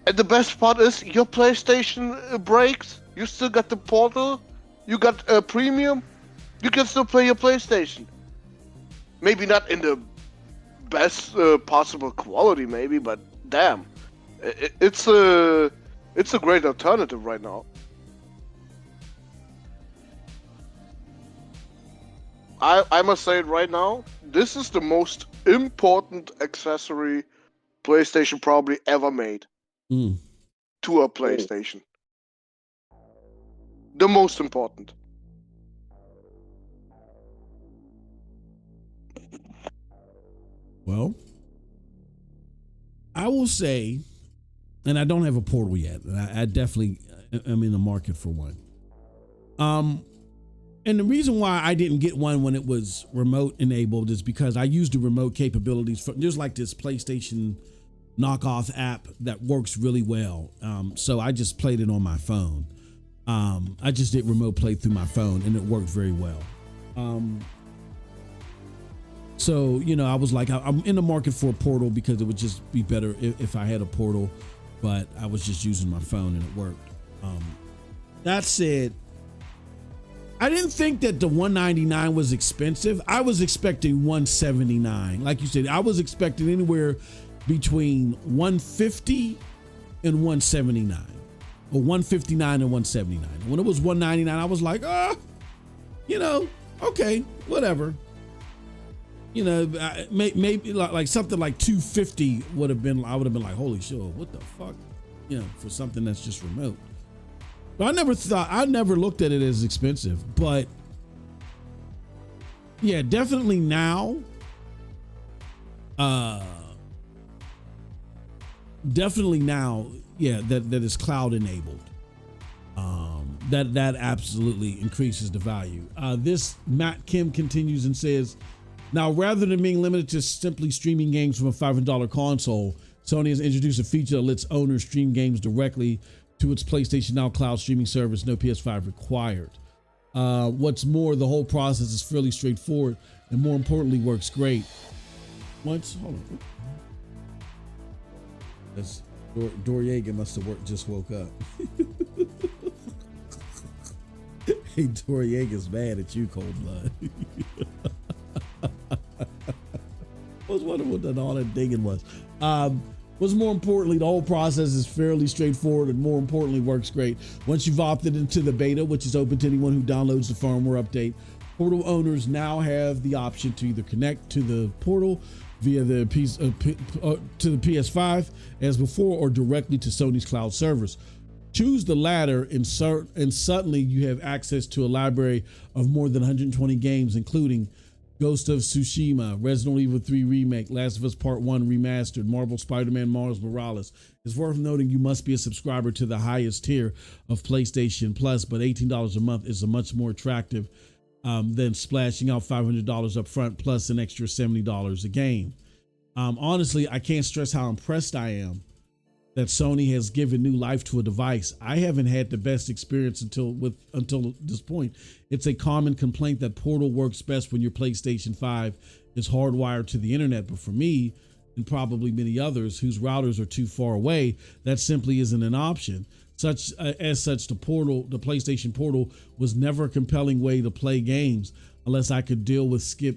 Speaker 2: And the best part is your PlayStation breaks. You still got the Portal. You got a premium. You can still play your PlayStation. Maybe not in the best possible quality, maybe, but damn, it's a great alternative right now. I must say it right now. This is the most important accessory PlayStation probably ever made to a PlayStation. The most important.
Speaker 1: Well, I will say, and I don't have a Portal yet, and I definitely am in the market for one. And the reason why I didn't get one when it was remote enabled is because I used the remote capabilities. There's like this PlayStation knockoff app that works really well. So I just played it on my phone. I just did remote play through my phone and it worked very well. So, you know, I was like, I'm in the market for a Portal because it would just be better if I had a Portal, but I was just using my phone and it worked. That said, I didn't think that the $199 was expensive. I was expecting $179. Like you said, I was expecting anywhere between $150 and $179, or $159 and $179. When it was $199, I was like, you know, okay, whatever. You know, maybe like something like $250 would have been. I would have been like, holy shit, what the fuck? You know, for something that's just remote. But I never looked at it as expensive, but yeah, definitely now. Definitely now, yeah, that is cloud enabled. That absolutely increases the value. This Matt Kim continues and says, now rather than being limited to simply streaming games from a $500 console, Sony has introduced a feature that lets owners stream games directly to its PlayStation Now cloud streaming service, no PS5 required. What's more, the whole process is fairly straightforward and more importantly works great. Hold on. That's Doriega must have just woke up. Hey, Doriega's mad at you, Cold Blood. I was wondering what all that digging was. What's more importantly, the whole process is fairly straightforward and more importantly works great. Once you've opted into the beta, which is open to anyone who downloads the firmware update, Portal owners now have the option to either connect to the Portal via the to the PS5 as before, or directly to Sony's cloud servers. Choose the latter, and suddenly you have access to a library of more than 120 games, including Ghost of Tsushima, Resident Evil 3 Remake, Last of Us Part 1 Remastered, Marvel Spider-Man Miles Morales. It's worth noting you must be a subscriber to the highest tier of PlayStation Plus, but $18 a month is a much more attractive than splashing out $500 up front plus an extra $70 a game. Honestly, I can't stress how impressed I am that Sony has given new life to a device. I haven't had the best experience until this point. It's a common complaint that Portal works best when your PlayStation 5 is hardwired to the internet, but for me, and probably many others whose routers are too far away, that simply isn't an option. The PlayStation Portal was never a compelling way to play games unless I could deal with skip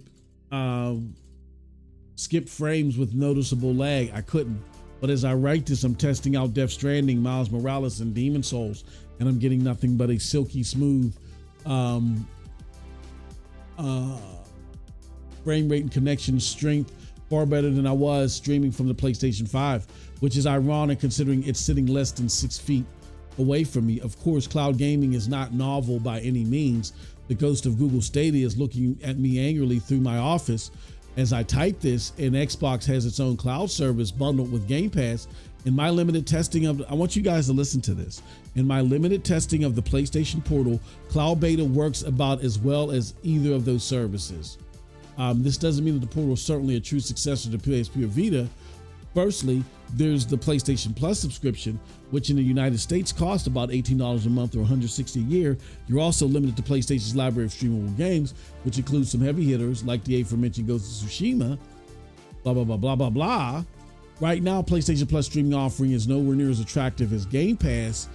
Speaker 1: frames with noticeable lag. I couldn't. But as I write this, I'm testing out Death Stranding, Miles Morales, and Demon Souls, and I'm getting nothing but a silky smooth frame rate and connection strength, far better than I was streaming from the PlayStation 5, which is ironic considering it's sitting less than 6 feet away from me. Of course, cloud gaming is not novel by any means. The ghost of Google Stadia is looking at me angrily through my office as I type this, and Xbox has its own cloud service bundled with Gamepass. In my limited testing I want you guys to listen to this. In my limited testing of the PlayStation Portal, cloud beta works about as well as either of those services. This doesn't mean that the Portal is certainly a true successor to PSP or Vita, Firstly, there's the PlayStation Plus subscription, which in the United States costs about $18 a month or $160 a year. You're also limited to PlayStation's library of streamable games, which includes some heavy hitters like the aforementioned Ghost of Tsushima, blah, blah, blah, blah, blah, blah. Right now, PlayStation Plus streaming offering is nowhere near as attractive as Game Pass,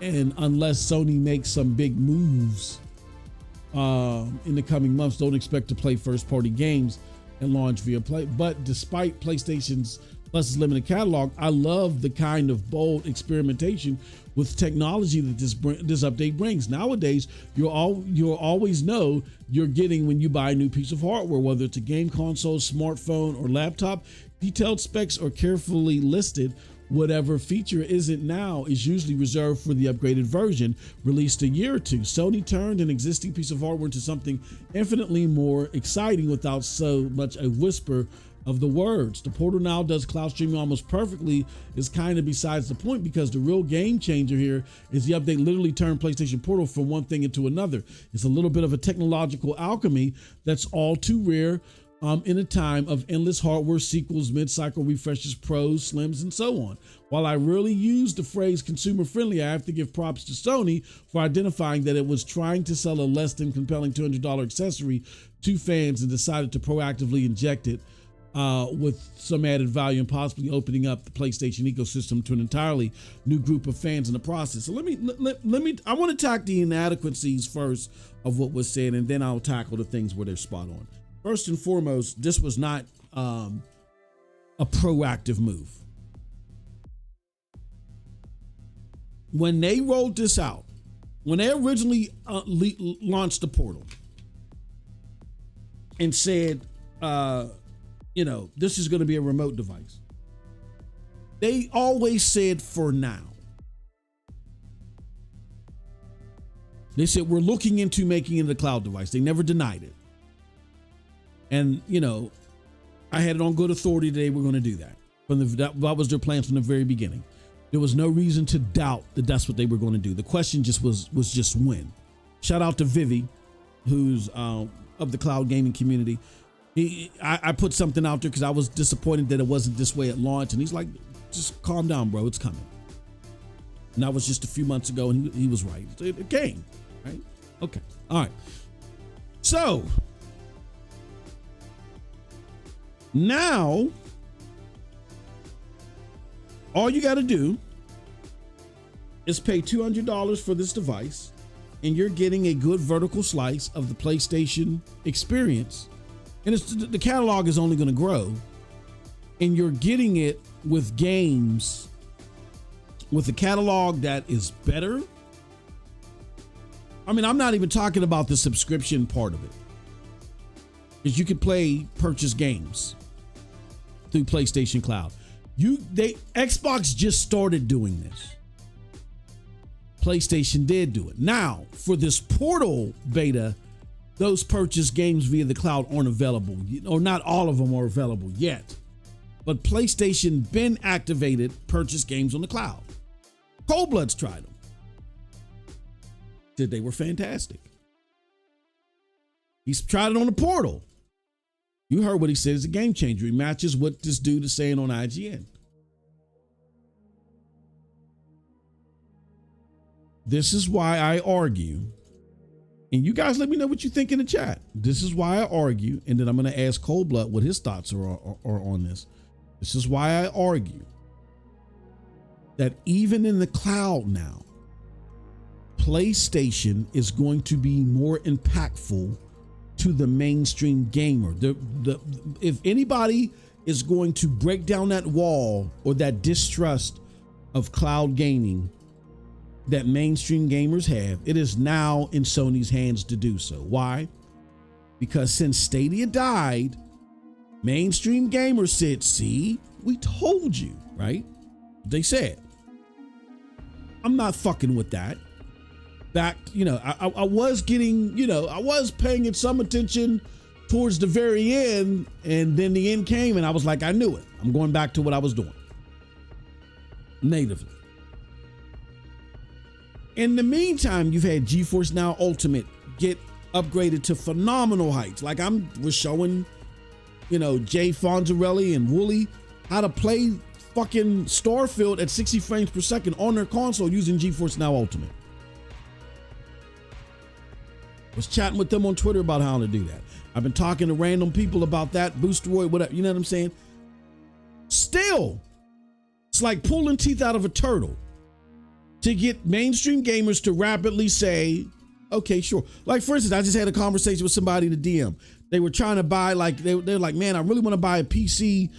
Speaker 1: and unless Sony makes some big moves in the coming months, don't expect to play first-party games and launch via Play. But despite PlayStation's Plus's limited catalog, I love the kind of bold experimentation with technology that this update brings. Nowadays, you'll always know you're getting when you buy a new piece of hardware, whether it's a game console, smartphone, or laptop. Detailed specs are carefully listed. Whatever feature isn't now is usually reserved for the upgraded version released a year or two. Sony turned an existing piece of hardware into something infinitely more exciting without so much a whisper of the words. The Portal now does cloud streaming almost perfectly is kind of besides the point, because the real game changer here is the update literally turned PlayStation Portal from one thing into another. It's a little bit of a technological alchemy that's all too rare in a time of endless hardware sequels, mid-cycle refreshes, pros, slims, and so on. While I really use the phrase consumer friendly, I have to give props to Sony for identifying that it was trying to sell a less than compelling $200 accessory to fans and decided to proactively inject it with some added value and possibly opening up the PlayStation ecosystem to an entirely new group of fans in the process. So I want to tackle the inadequacies first of what was said, and then I'll tackle the things where they're spot on. First and foremost, this was not a proactive move. When they rolled this out, when they originally launched the Portal and said, this is going to be a remote device, they always said for now. They said, we're looking into making it a cloud device. They never denied it. And, I had it on good authority today we're going to do that. That was their plan from the very beginning. There was no reason to doubt that that's what they were going to do. The question just was just when. Shout out to Vivi, who's of the cloud gaming community. I put something out there because I was disappointed that it wasn't this way at launch. And he's like, just calm down, bro. It's coming. And that was just a few months ago, and he was right. It came, right? Okay. All right. So now, all you got to do is pay $200 for this device, and you're getting a good vertical slice of the PlayStation experience. And the catalog is only going to grow, and you're getting it with games with a catalog that is better. I mean, I'm not even talking about the subscription part of it, because you could purchase games through PlayStation Cloud. Xbox just started doing this. PlayStation did do it. Now, for this Portal beta, those purchased games via the cloud aren't available, or not all of them are available yet. But PlayStation been activated purchased games on the cloud. Cold Bloods tried them. Said they were fantastic. He's tried it on the Portal. You heard what he said is a game changer. He matches what this dude is saying on IGN. This is why I argue, and you guys let me know what you think in the chat. This is why I argue, and then I'm going to ask Cold Blood what his thoughts are on this. This is why I argue that even in the cloud now, PlayStation is going to be more impactful to the mainstream gamer. If anybody is going to break down that wall or that distrust of cloud gaming that mainstream gamers have, it is now in Sony's hands to do so. Why? Because since Stadia died, mainstream gamers said, see, we told you, right? They said, I'm not fucking with that. Back, I was getting, I was paying it some attention towards the very end, and then the end came and I was like, I knew it. I'm going back to what I was doing natively. In the meantime, you've had GeForce Now Ultimate get upgraded to phenomenal heights. Like was showing, Jay Fonzarelli and Wooly how to play fucking Starfield at 60 frames per second on their console using GeForce Now Ultimate. Was chatting with them on Twitter about how to do that. I've been talking to random people about that, Boosteroid, whatever, you know what I'm saying? Still, it's like pulling teeth out of a turtle to get mainstream gamers to rapidly say, okay, sure. Like, for instance, I just had a conversation with somebody in the DM. They were trying to buy, like, they're like, man, I really want to buy a PC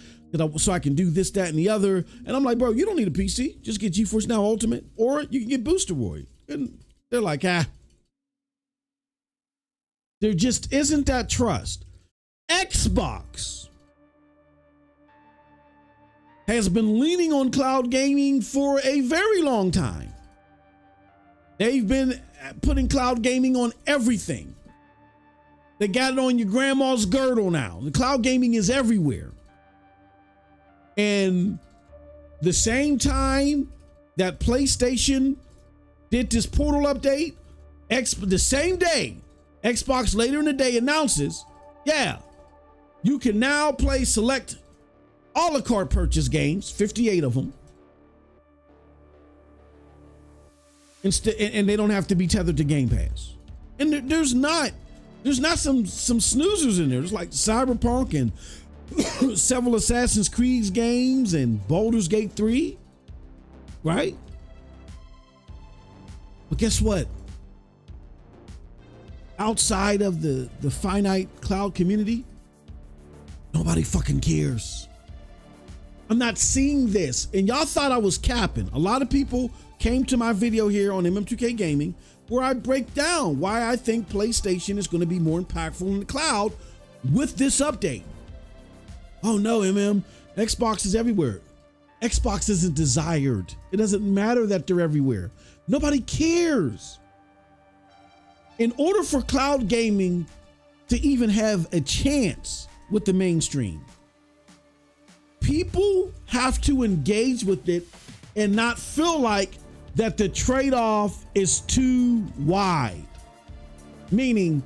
Speaker 1: so I can do this, that, and the other. And I'm like, bro, you don't need a PC. Just get GeForce Now Ultimate, or you can get Boosteroid. And they're like, there just isn't that trust. Xbox has been leaning on cloud gaming for a very long time. They've been putting cloud gaming on everything. They got it on your grandma's girdle now. The cloud gaming is everywhere. And the same time that PlayStation did this Portal update, the same day, Xbox later in the day announces, yeah, you can now play select a la carte purchase games, 58 of them. Instead, and they don't have to be tethered to Game Pass. And there's not some snoozers in there. There's like Cyberpunk and several Assassin's Creed games and Baldur's Gate 3, right? But guess what? Outside of the finite cloud community, nobody fucking cares. I'm not seeing this. And y'all thought I was capping. A lot of people came to my video here on MM2K Gaming where I break down why I think PlayStation is going to be more impactful in the cloud with this update. Oh no, Xbox is everywhere. Xbox isn't desired. It doesn't matter that they're everywhere. Nobody cares. In order for cloud gaming to even have a chance with the mainstream, people have to engage with it and not feel like that the trade-off is too wide. Meaning,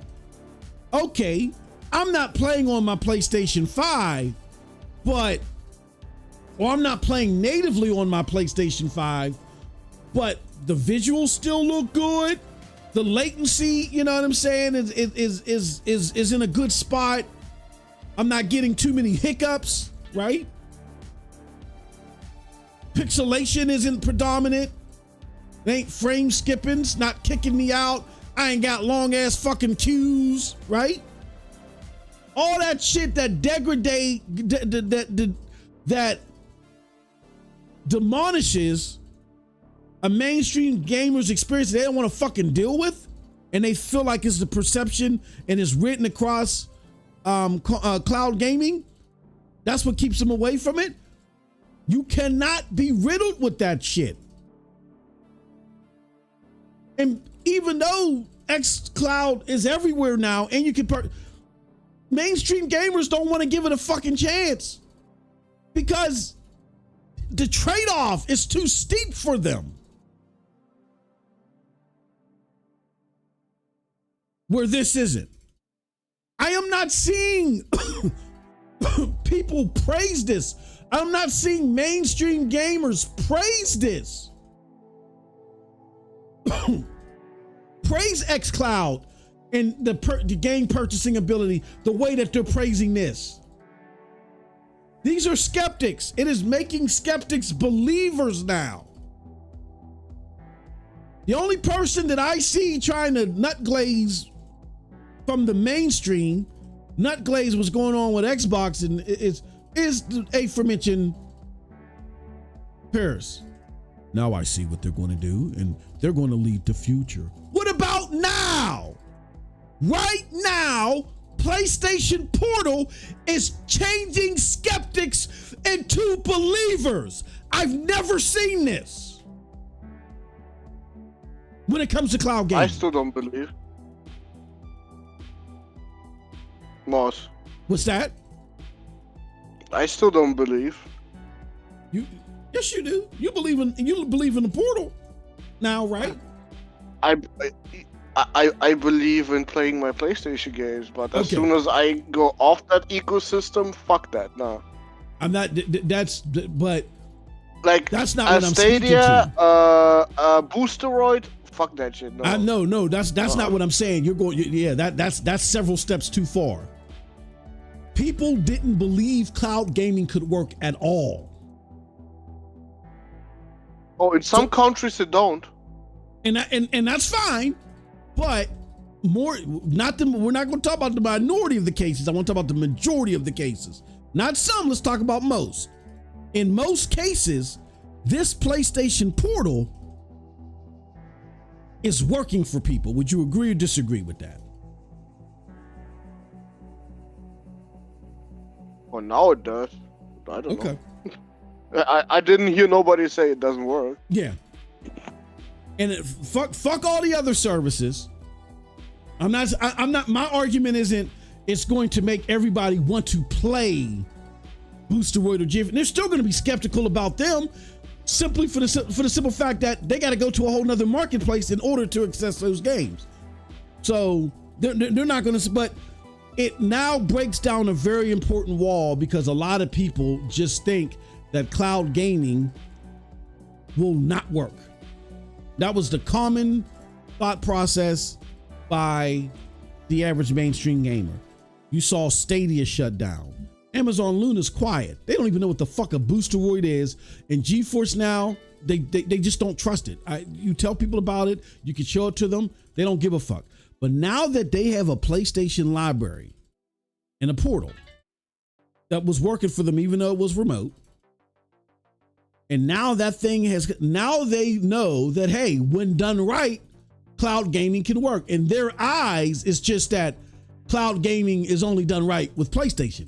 Speaker 1: okay, I'm not playing on my PlayStation 5, or I'm not playing natively on my PlayStation 5, but the visuals still look good. The latency, you know what I'm saying, is in a good spot. I'm not getting too many hiccups, right? Pixelation isn't predominant. It ain't frame skippings, not kicking me out. I ain't got long ass fucking queues, right? All that shit that that demolishes a mainstream gamer's experience they don't want to fucking deal with, and they feel like it's the perception and it's written across cloud gaming. That's what keeps them away from it. You cannot be riddled with that shit. And even though xCloud is everywhere now, and you can mainstream gamers don't want to give it a fucking chance because the trade-off is too steep for them. Where this isn't. I am not seeing people praise this. I'm not seeing mainstream gamers praise this. Praise xCloud and the game purchasing ability the way that they're praising this. These are skeptics. It is making skeptics believers now. The only person that I see trying to nut glaze from the mainstream, nut glaze what's going on with Xbox, and is the aforementioned Paris. Now I see what they're going to do, and they're going to lead the future. What about now? Right now, PlayStation Portal is changing skeptics into believers. I've never seen this when it comes to cloud gaming.
Speaker 2: I still don't believe. Moss.
Speaker 1: What's that?
Speaker 2: I still don't believe.
Speaker 1: Yes, you do. You believe in the Portal now, right?
Speaker 2: I believe in playing my PlayStation games, but as soon as I go off that ecosystem, fuck that. No.
Speaker 1: I'm not. But
Speaker 2: like
Speaker 1: that's not what I'm
Speaker 2: Stadia,
Speaker 1: speaking to.
Speaker 2: Boosteroid. Fuck that shit. No.
Speaker 1: No, that's not what I'm saying. You're going. Yeah, that's several steps too far. People didn't believe cloud gaming could work at all.
Speaker 2: Oh, in some countries it don't.
Speaker 1: And that's fine, but we're not going to talk about the minority of the cases. I want to talk about the majority of the cases. Not some, let's talk about most. In most cases, this PlayStation Portal is working for people. Would you agree or disagree with that?
Speaker 2: Well, now it does. I don't know. I didn't hear nobody say it doesn't work.
Speaker 1: Yeah. And fuck all the other services. I'm not, my argument isn't it's going to make everybody want to play Boosteroid or Jiff. They're still going to be skeptical about them simply for the simple fact that they got to go to a whole nother marketplace in order to access those games. So they're not going to, but it now breaks down a very important wall because a lot of people just think that cloud gaming will not work. That was the common thought process by the average mainstream gamer. You saw Stadia shut down. Amazon Luna's quiet. They don't even know what the fuck a Boosteroid is. And GeForce Now, they just don't trust it. You tell people about it, you can show it to them, they don't give a fuck. But now that they have a PlayStation library and a portal that was working for them even though it was remote, and now now they know that, hey, when done right, cloud gaming can work. In their eyes, it's just that cloud gaming is only done right with PlayStation.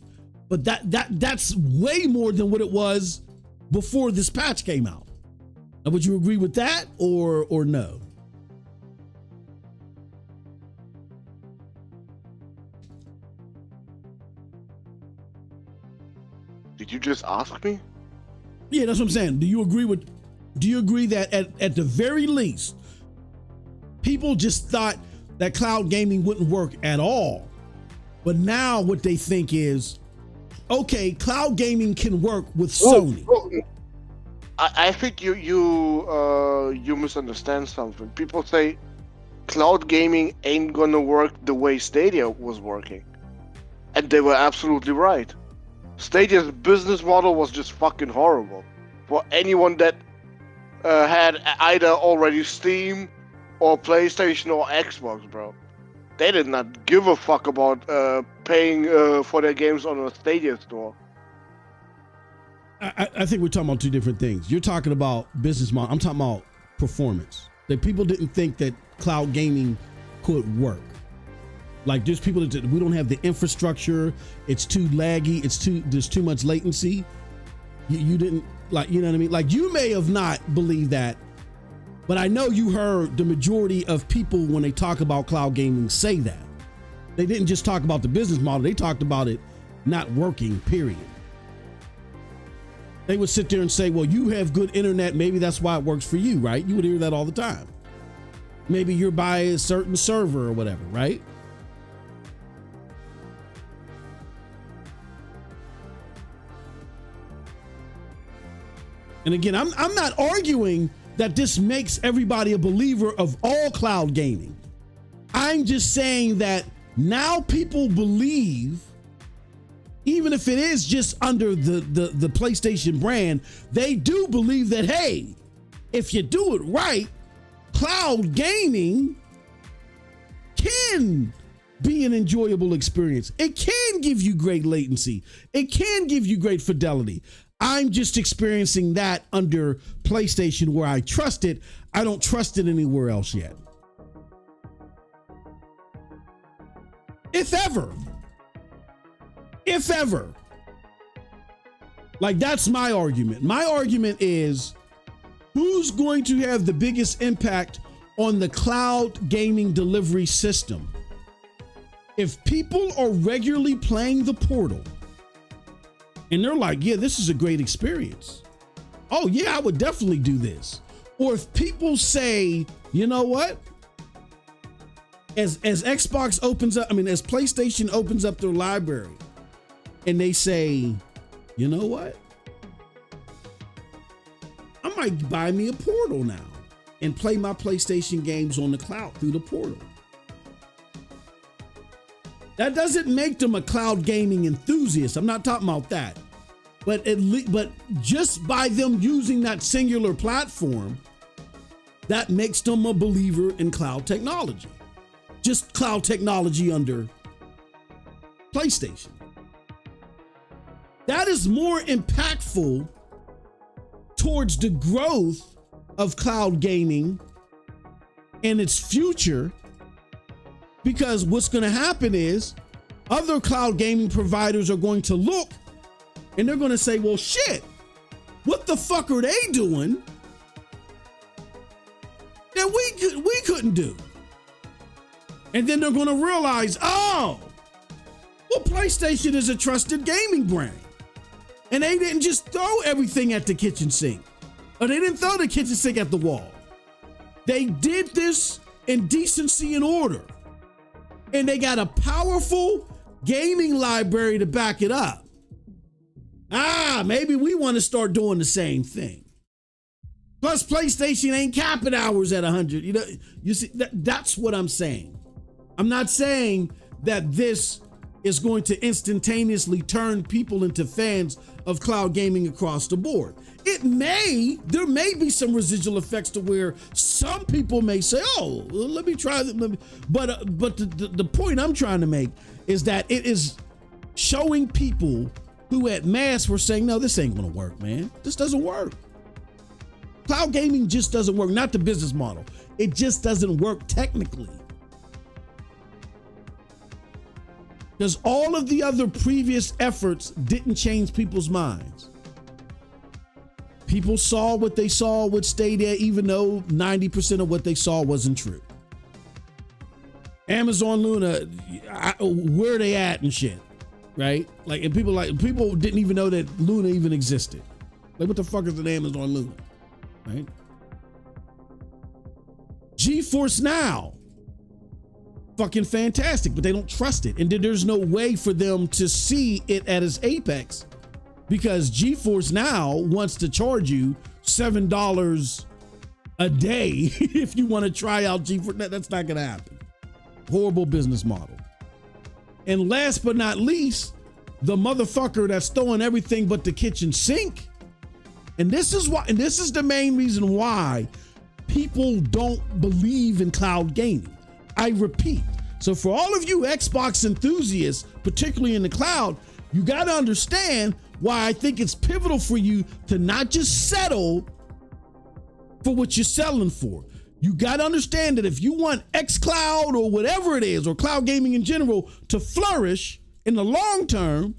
Speaker 1: But that's way more than what it was before this patch came out. Now, would you agree with that or no?
Speaker 2: Did you just ask me?
Speaker 1: Yeah, that's what I'm saying. Do you agree that at the very least, people just thought that cloud gaming wouldn't work at all? But now what they think is, okay, cloud gaming can work with Sony.
Speaker 2: I think you misunderstand something. People say cloud gaming ain't gonna work the way Stadia was working. And they were absolutely right. Stadia's business model was just fucking horrible. For anyone that had either already Steam or PlayStation or Xbox, bro. They did not give a fuck about paying for their games on a Stadia store.
Speaker 1: I think we're talking about two different things. You're talking about business model. I'm talking about performance. That people didn't think that cloud gaming could work. Like there's people that we don't have the infrastructure. It's too laggy. There's too much latency. You didn't like, you know what I mean? Like you may have not believed that, but I know you heard the majority of people when they talk about cloud gaming say that. They didn't just talk about the business model. They talked about it not working, period. They would sit there and say, well, you have good internet. Maybe that's why it works for you, right? You would hear that all the time. Maybe you're by a certain server or whatever, right? And again, I'm not arguing that this makes everybody a believer of all cloud gaming. I'm just saying that now people believe, even if it is just under the PlayStation brand, they do believe that, hey, if you do it right, cloud gaming can be an enjoyable experience. It can give you great latency. It can give you great fidelity. I'm just experiencing that under PlayStation where I trust it. I don't trust it anywhere else yet. If ever. Like that's my argument. My argument is who's going to have the biggest impact on the cloud gaming delivery system? If people are regularly playing the portal, and they're like, yeah, this is a great experience. Oh yeah, I would definitely do this. Or if people say, you know what? As Xbox opens up, as PlayStation opens up their library and they say, you know what? I might buy me a Portal now and play my PlayStation games on the cloud through the Portal. That doesn't make them a cloud gaming enthusiast. I'm not talking about that. But but just by them using that singular platform, that makes them a believer in cloud technology. Just cloud technology under PlayStation. That is more impactful towards the growth of cloud gaming and its future, because what's going to happen is other cloud gaming providers are going to look and they're going to say, well, shit, what the fuck are they doing that we couldn't do? And then they're going to realize, oh, well, PlayStation is a trusted gaming brand. And they didn't just throw everything at the kitchen sink, or they didn't throw the kitchen sink at the wall. They did this in decency and order. And they got a powerful gaming library to back it up. Maybe we want to start doing the same thing. Plus, PlayStation ain't capping hours at 100. You know, you see, that's what I'm saying. I'm not saying that this is going to instantaneously turn people into fans of cloud gaming across the board. There may be some residual effects to where some people may say, oh, let me try that. But the point I'm trying to make is that it is showing people who at mass were saying, no, this ain't gonna work, man. This doesn't work. Cloud gaming just doesn't work, not the business model. It just doesn't work technically. Because all of the other previous efforts didn't change people's minds. People saw what they saw with Stadia, even though 90% of what they saw wasn't true. Amazon Luna, where they at and shit, right? Like, and people didn't even know that Luna even existed. Like, what the fuck is an Amazon Luna, right? GeForce Now, fucking fantastic, but they don't trust it. And there's no way for them to see it at its apex, because GeForce Now wants to charge you $7 a day if you want to try out GeForce. That's not going to happen. Horrible business model. And last but not least, the motherfucker that's throwing everything but the kitchen sink. And this is the main reason why people don't believe in cloud gaming. I repeat. So for all of you Xbox enthusiasts, particularly in the cloud, you got to understand why I think it's pivotal for you to not just settle for what you're selling for. You got to understand that if you want xCloud or whatever it is, or cloud gaming in general, to flourish in the long term,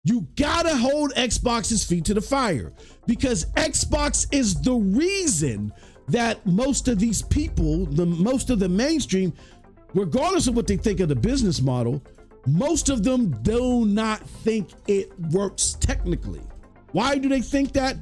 Speaker 1: you got to hold Xbox's feet to the fire, because Xbox is the reason that most of these people, most of the mainstream, regardless of what they think of the business model, most of them do not think it works technically. Why do they think that?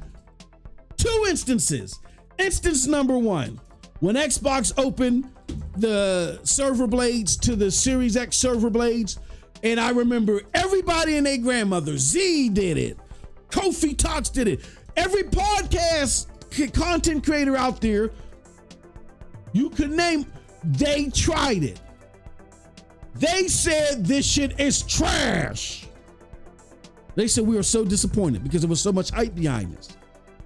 Speaker 1: Two instances. Instance number one, when Xbox opened the server blades to the Series X server blades, and I remember everybody and their grandmother, Z did it, Kofi Talks did it, every podcast content creator out there you could name, they tried it. They said this shit is trash. They said we were so disappointed because there was so much hype behind this,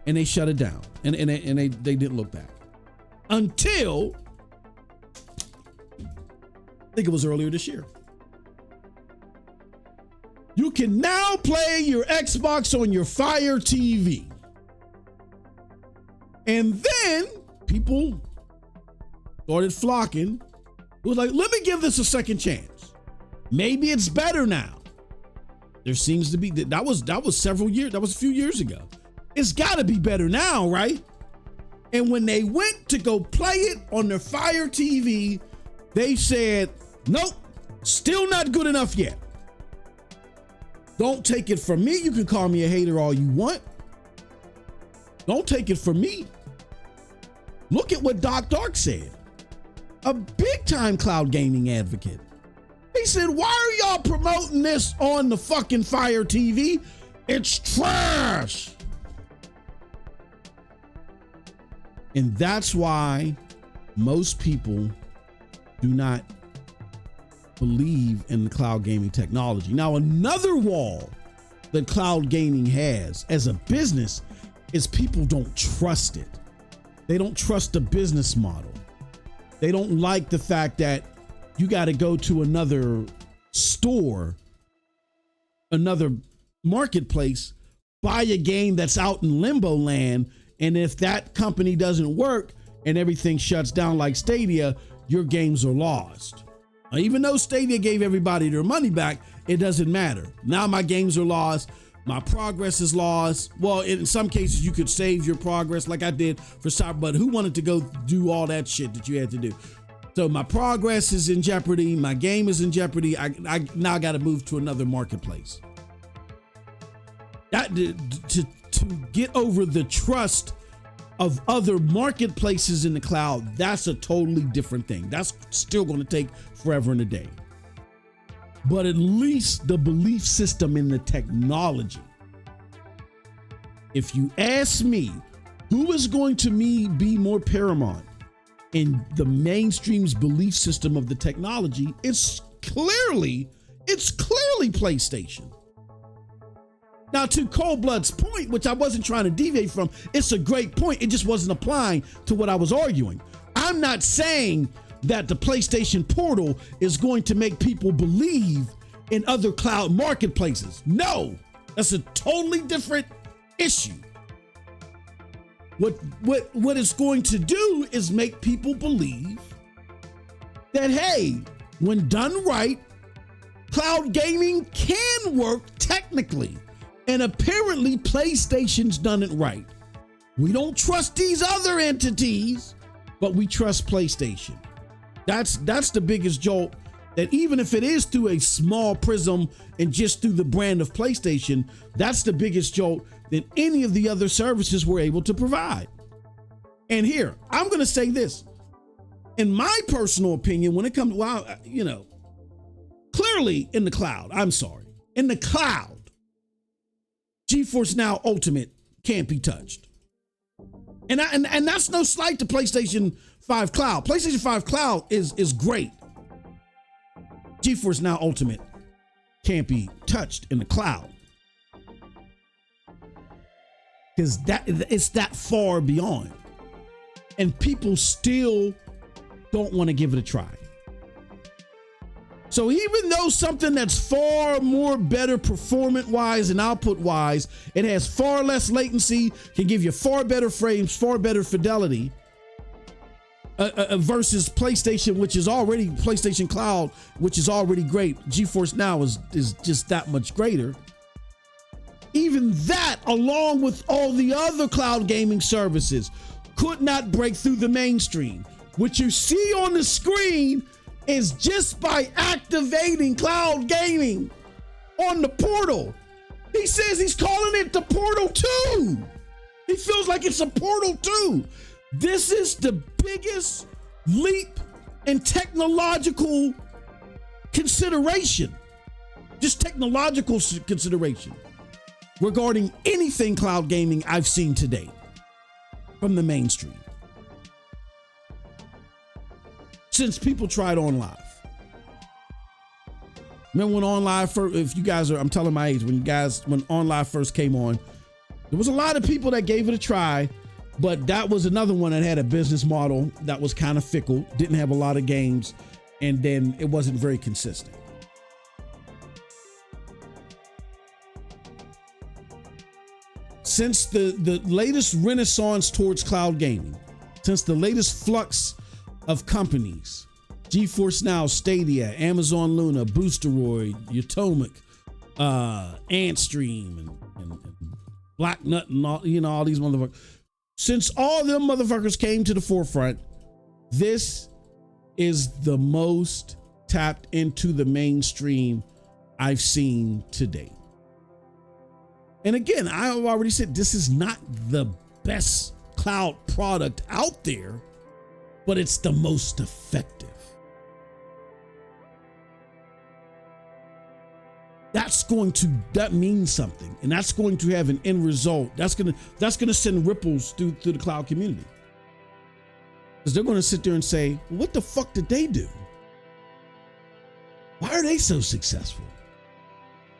Speaker 1: and they shut it down, and they didn't look back until I think it was earlier this year. You can now play your Xbox on your Fire TV. And then people started flocking. It was like, let me give this a second chance. Maybe it's better now. There seems to be, that was several years, that was a few years ago. It's got to be better now, right? And when they went to go play it on their Fire TV, they said, nope, still not good enough yet. Don't take it from me. You can call me a hater all you want. Don't take it from me. Look at what Doc Dark said. A big time cloud gaming advocate. He said, why are y'all promoting this on the fucking Fire TV? It's trash. And that's why most people do not believe in the cloud gaming technology. Now, another wall that cloud gaming has as a business is people don't trust it. They don't trust the business model. They don't like the fact that you got to go to another store, another marketplace, buy a game that's out in limbo land. And if that company doesn't work and everything shuts down like Stadia, your games are lost. Now, even though Stadia gave everybody their money back, it doesn't matter. Now my games are lost. My progress is lost. Well, in some cases, you could save your progress like I did for Cyber, but who wanted to go do all that shit that you had to do? So my progress is in jeopardy. My game is in jeopardy. I now got to move to another marketplace. That to get over the trust of other marketplaces in the cloud, that's a totally different thing. That's still going to take forever and a day. But at least the belief system in the technology. If you ask me, who is going to be more paramount in the mainstream's belief system of the technology, it's clearly PlayStation. Now, to Cold Blood's point, which I wasn't trying to deviate from, it's a great point. It just wasn't applying to what I was arguing. I'm not saying that the PlayStation Portal is going to make people believe in other cloud marketplaces. No, that's a totally different issue. What it's going to do is make people believe that, hey, when done right, cloud gaming can work technically. And apparently PlayStation's done it right. We don't trust these other entities, but we trust PlayStation. That's the biggest jolt, that even if it is through a small prism and just through the brand of PlayStation, that's the biggest jolt that any of the other services were able to provide. And here, I'm going to say this. In my personal opinion, when it comes, clearly in the cloud, in the cloud, GeForce Now Ultimate can't be touched. And that's no slight to PlayStation 5 Cloud. PlayStation 5 Cloud is great. GeForce Now Ultimate can't be touched in the cloud. Because it's that far beyond. And people still don't want to give it a try. So even though something that's far more better performance-wise and output-wise, it has far less latency, can give you far better frames, far better fidelity, versus PlayStation, which is already PlayStation Cloud, which is already great. GeForce Now is just that much greater. Even that, along with all the other cloud gaming services, could not break through the mainstream. What you see on the screen is just by activating cloud gaming on the Portal. He says he's calling it the Portal 2. He feels like it's a Portal 2. This is the biggest leap in technological consideration, just technological consideration regarding anything cloud gaming I've seen today from the mainstream. Since people tried OnLive. Remember when OnLive first, if you guys are, I'm telling my age, when OnLive first came on, there was a lot of people that gave it a try, but that was another one that had a business model that was kind of fickle, didn't have a lot of games, and then it wasn't very consistent. Since the latest renaissance towards cloud gaming, since the latest flux of companies, GeForce Now, Stadia, Amazon Luna, Boosteroid, Utomic, Antstream, and Black Nut, and all these motherfuckers. Since all them motherfuckers came to the forefront, this is the most tapped into the mainstream I've seen to date. And again, I've already said this is not the best cloud product out there, but it's the most effective. that means something, and that's going to have an end result. That's gonna send ripples through the cloud community, because they're going to sit there and say, well, what the fuck did they do? Why are they so successful?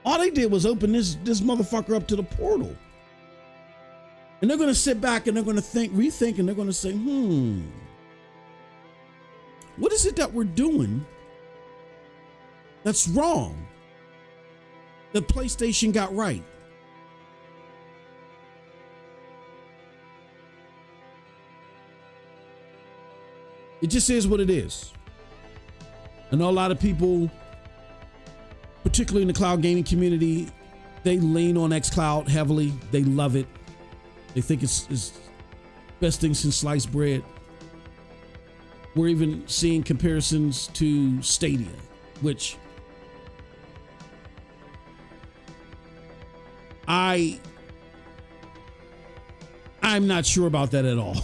Speaker 1: All they did was open this motherfucker up to the portal. And they're going to sit back and they're going to rethink, and they're going to say, what is it that we're doing that's wrong that PlayStation got right? It just is what it is. I know a lot of people, particularly in the cloud gaming community, they lean on xCloud heavily. They love it. They think it's best thing since sliced bread. We're even seeing comparisons to Stadia, which I'm not sure about that at all.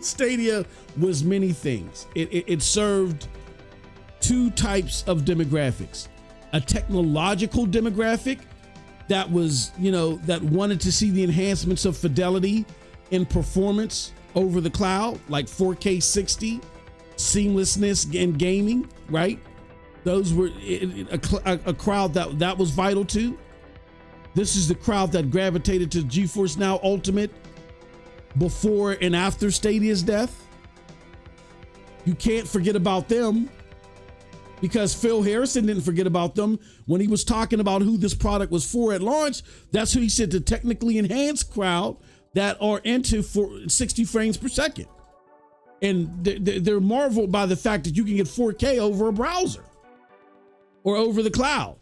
Speaker 1: Stadia was many things. It served two types of demographics: a technological demographic that was, that wanted to see the enhancements of fidelity in performance over the cloud, like 4K 60, seamlessness in gaming, right? Those were a crowd that was vital to. This is the crowd that gravitated to GeForce Now Ultimate before and after Stadia's death. You can't forget about them, because Phil Harrison didn't forget about them when he was talking about who this product was for at launch. That's who he said, the technically enhanced crowd that are into 60 frames per second. And they're marveled by the fact that you can get 4K over a browser or over the cloud.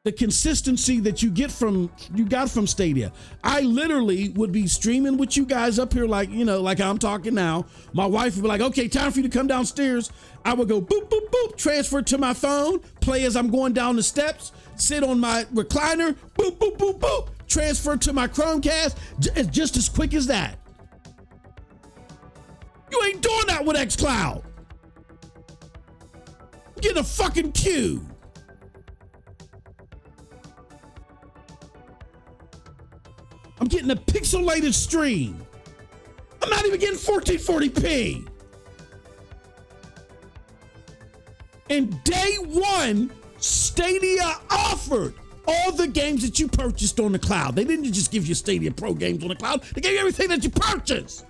Speaker 1: The consistency that you got from Stadia. I literally would be streaming with you guys up here like I'm talking now. My wife would be like, okay, time for you to come downstairs. I would go boop, boop, boop, transfer to my phone, play as I'm going down the steps, sit on my recliner, boop, boop, boop, boop, transfer to my Chromecast. It's just as quick as that. You ain't doing that with xCloud. Get a fucking queue. I'm getting a pixelated stream. I'm not even getting 1440p. And day one, Stadia offered all the games that you purchased on the cloud. They didn't just give you Stadia Pro games on the cloud. They gave you everything that you purchased.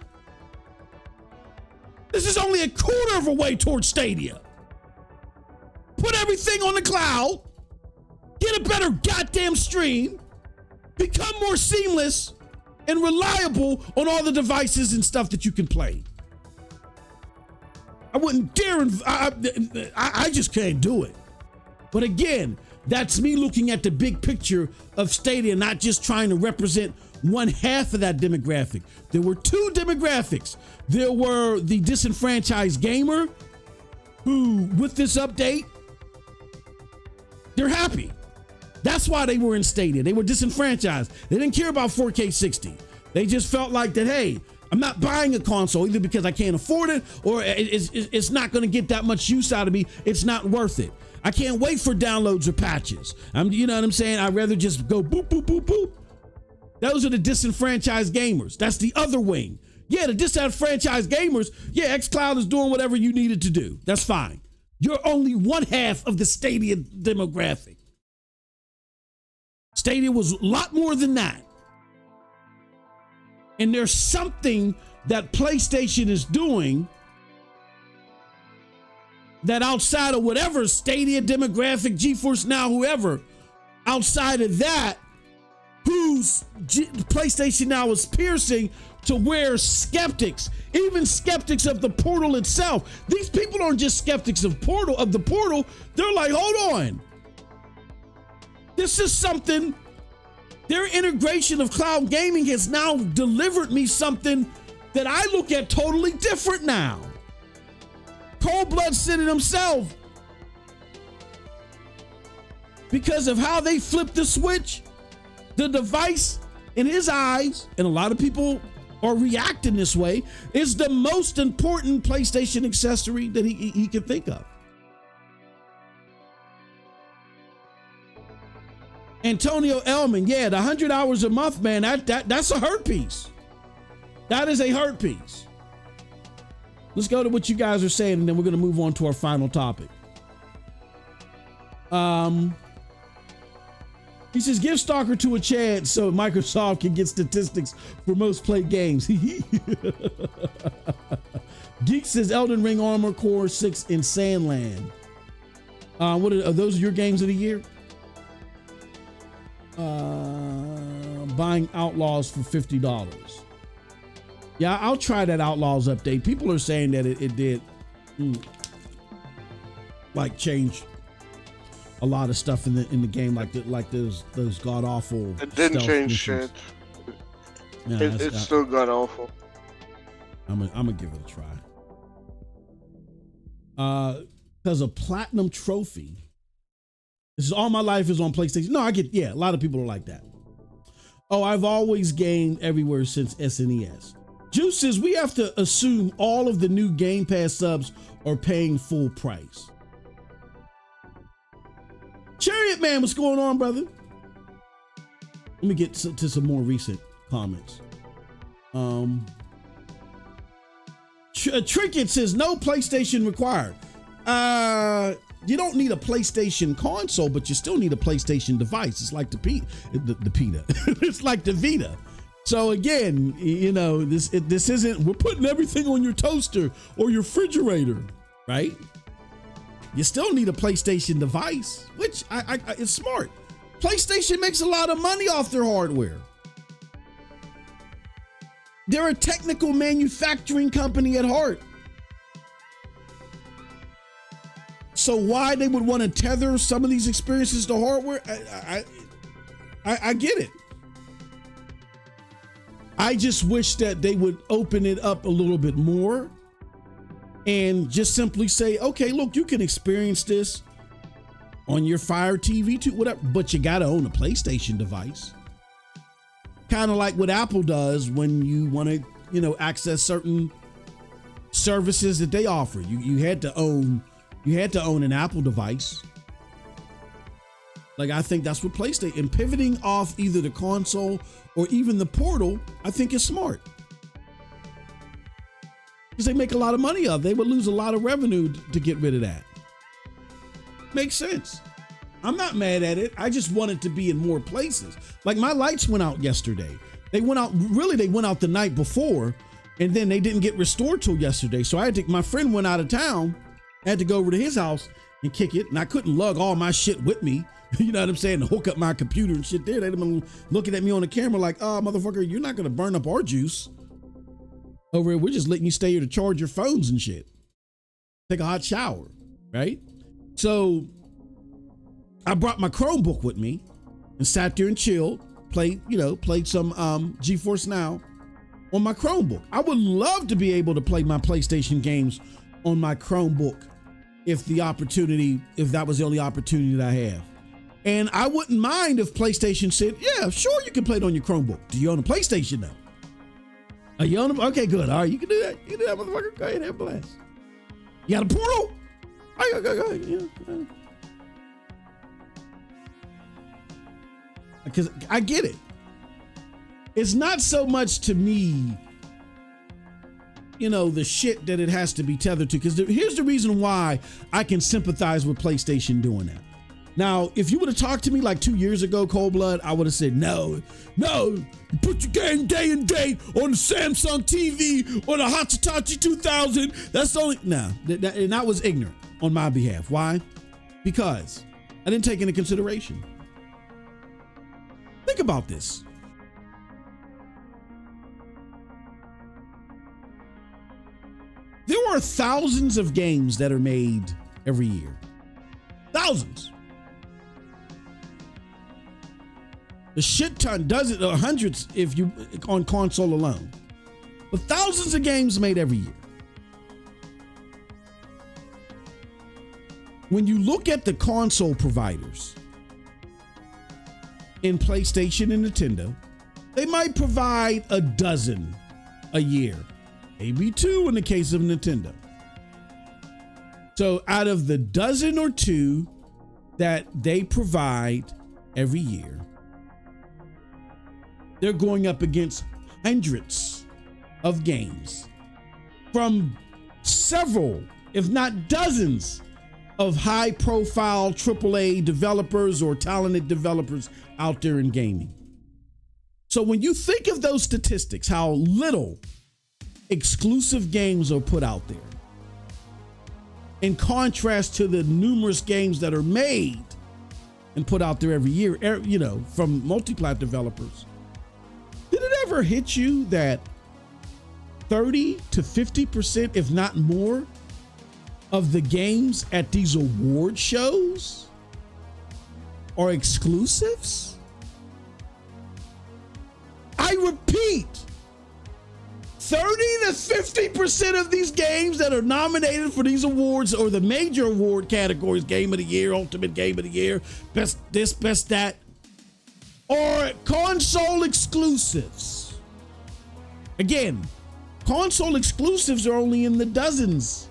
Speaker 1: This is only a quarter of a way towards Stadia. Put everything on the cloud. Get a better goddamn stream. Become more seamless and reliable on all the devices and stuff that you can play. I wouldn't dare. I just can't do it. But again, that's me looking at the big picture of Stadia, not just trying to represent one half of that demographic. There were two demographics. There were the disenfranchised gamer who, with this update, they're happy. That's why they were in Stadia. They were disenfranchised. They didn't care about 4K 60. They just felt like that, hey, I'm not buying a console either because I can't afford it, or it's not going to get that much use out of me. It's not worth it. I can't wait for downloads or patches. You know what I'm saying? I'd rather just go boop, boop, boop, boop. Those are the disenfranchised gamers. That's the other wing. Yeah, the disenfranchised gamers, yeah, xCloud is doing whatever you needed to do. That's fine. You're only one half of the Stadia demographic. Stadia was a lot more than that. And there's something that PlayStation is doing that outside of whatever Stadia demographic, GeForce Now, whoever, outside of that, whose PlayStation Now is piercing to where skeptics, even skeptics of the portal itself, these people aren't just skeptics of the portal. They're like, hold on. This is something, their integration of cloud gaming has now delivered me something that I look at totally different now. Cold Blood said it himself. Because of how they flipped the switch, the device in his eyes, and a lot of people are reacting this way, is the most important PlayStation accessory that he can think of. Antonio Elman, yeah, the 100 hours a month, man, that's a hurt piece. That is a hurt piece. Let's go to what you guys are saying, and then we're going to move on to our final topic. He says, give Stalker to a chance so Microsoft can get statistics for most played games. Geek says Elden Ring, Armor Core 6, and Sandland. What are those your games of the year? Buying Outlaws for $50. Yeah, I'll try that Outlaws update. People are saying that it did like change a lot of stuff in the game, like those god awful.
Speaker 2: It didn't change shit.
Speaker 1: Yeah,
Speaker 2: it's still god awful.
Speaker 1: I'm gonna give it a try. Because a platinum trophy. This is all my life is on PlayStation. No, a lot of people are like that. Oh, I've always gamed everywhere since SNES. Juice says we have to assume all of the new Game Pass subs are paying full price. Chariot Man, what's going on, brother? Let me get to some more recent comments. Trinket says no PlayStation required. You don't need a PlayStation console, but you still need a PlayStation device. It's like the Vita. It's like the Vita. So again, this isn't, we're putting everything on your toaster or your refrigerator, right? You still need a PlayStation device, which it's smart. PlayStation makes a lot of money off their hardware. They're a technical manufacturing company at heart. So why they would want to tether some of these experiences to hardware, I get it. I just wish that they would open it up a little bit more and just simply say, okay, look, you can experience this on your Fire TV too, whatever, but you got to own a PlayStation device. Kind of like what Apple does when you want to, access certain services that they offer. You had to own an Apple device. Like, I think that's what PlayStation, and pivoting off either the console or even the portal, I think is smart. Because they make a lot of money of it. They would lose a lot of revenue to get rid of that. Makes sense. I'm not mad at it. I just want it to be in more places. Like, my lights went out yesterday. They went out the night before, and then they didn't get restored till yesterday. So my friend went out of town. I had to go over to his house and kick it, and I couldn't lug all my shit with me. You know what I'm saying? To hook up my computer and shit there. They'd have been looking at me on the camera like, oh, motherfucker, you're not going to burn up our juice. Over here, we're just letting you stay here to charge your phones and shit. Take a hot shower, right? So I brought my Chromebook with me and sat there and chilled, played some GeForce Now on my Chromebook. I would love to be able to play my PlayStation games on my Chromebook if that was the only opportunity that I have. And I wouldn't mind if PlayStation said, yeah, sure, you can play it on your Chromebook. Do you own a PlayStation though? Are you on okay, good. All right, you can do that. You can do that, motherfucker. Go ahead, have a blast. You got a portal? All right, go ahead. Yeah. Because I get it. It's not so much to me, the shit that it has to be tethered to. Because here's the reason why I can sympathize with PlayStation doing that. Now, if you would have talked to me like 2 years ago, Cold Blood, I would have said, no, you put your game day and date on the Samsung TV or the Hitachi 2000. That's the only, and that was ignorant on my behalf. Why? Because I didn't take into consideration. Think about this. There are thousands of games that are made every year. Thousands. A shit ton, dozens or hundreds if you on console alone. But thousands of games made every year. When you look at the console providers in PlayStation and Nintendo, they might provide a dozen a year, maybe two in the case of Nintendo. So out of the dozen or two that they provide every year. They're going up against hundreds of games from several, if not dozens, of high-profile AAA developers or talented developers out there in gaming. So when you think of those statistics, how little exclusive games are put out there, in contrast to the numerous games that are made and put out there every year, you know, from multi-plat developers, did it ever hit you that 30 to 50%, if not more, of the games at these award shows are exclusives? I repeat, 30 to 50% of these games that are nominated for these awards or the major award categories, Game of the Year, Ultimate Game of the Year, Best this, Best that, are console exclusives. Again, console exclusives are only in the dozens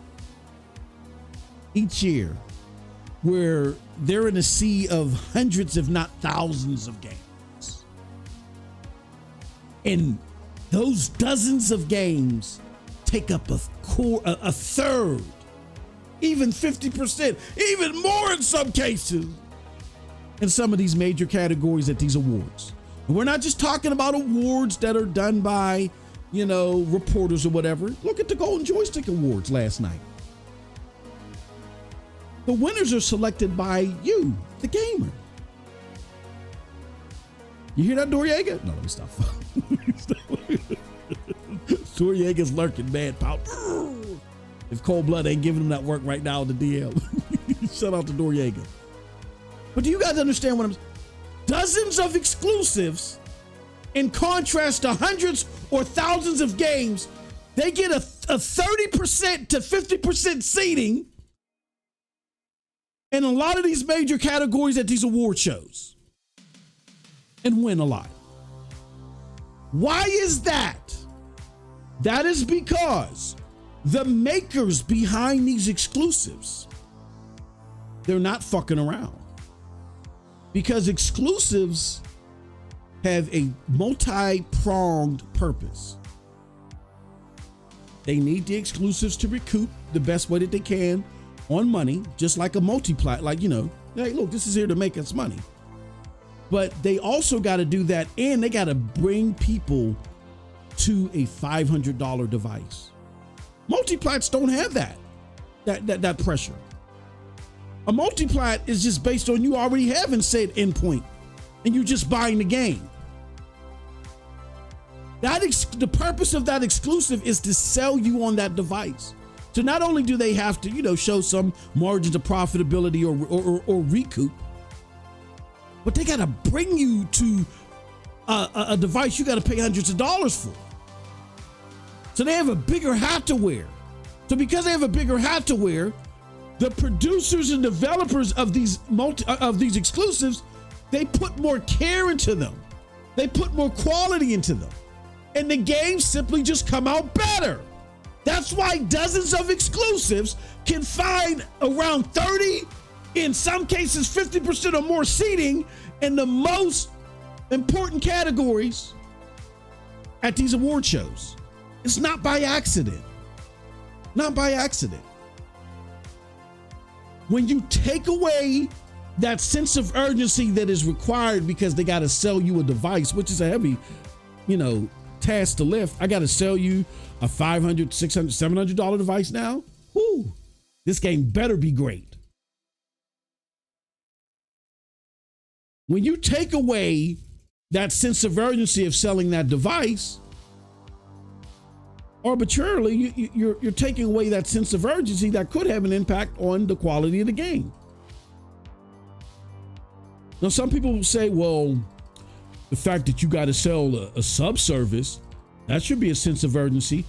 Speaker 1: each year, where they're in a sea of hundreds, if not thousands of games. And those dozens of games take up a third, even 50%, even more in some cases, in some of these major categories at these awards. And we're not just talking about awards that are done by, you know, reporters or whatever. Look at the Golden Joystick Awards last night. The winners are selected by you, the gamer. You hear that, Noriega? No, let me stop. Noriega's lurking, man. If Cold Blood ain't giving him that work right now in the DM. Shout out to Noriega. But do you guys understand what I'm saying? Dozens of exclusives in contrast to hundreds or thousands of games. They get a 30% to 50% seating in a lot of these major categories at these award shows and win a lot. Why is that? That is because the makers behind these exclusives, they're not fucking around. Because exclusives have a multi-pronged purpose. They need the exclusives to recoup the best way that they can on money, just like a multi-plat, like, you know, hey, look, this is here to make us money. But they also got to do that, and they got to bring people to a $500 device. Multi-plats don't have that pressure. A multi-plat is just based on you already having said endpoint, and you just buying the game. The purpose of that exclusive is to sell you on that device. So not only do they have to, you know, show some margins of profitability or recoup, but they got to bring you to a device you got to pay hundreds of dollars for. So they have a bigger hat to wear. So because they have a bigger hat to wear, the producers and developers of these exclusives, they put more care into them. They put more quality into them. And the games simply just come out better. That's why dozens of exclusives can find around 30, in some cases 50% or more seating in the most important categories at these award shows. It's not by accident. Not by accident. When you take away that sense of urgency that is required because they got to sell you a device, which is a heavy, you know, task to lift. I got to sell you a $500, $600, $700 device now. Whoo, this game better be great. When you take away that sense of urgency of selling that device, arbitrarily, you're taking away that sense of urgency that could have an impact on the quality of the game. Now, some people will say, well, the fact that you got to sell a sub-service, that should be a sense of urgency.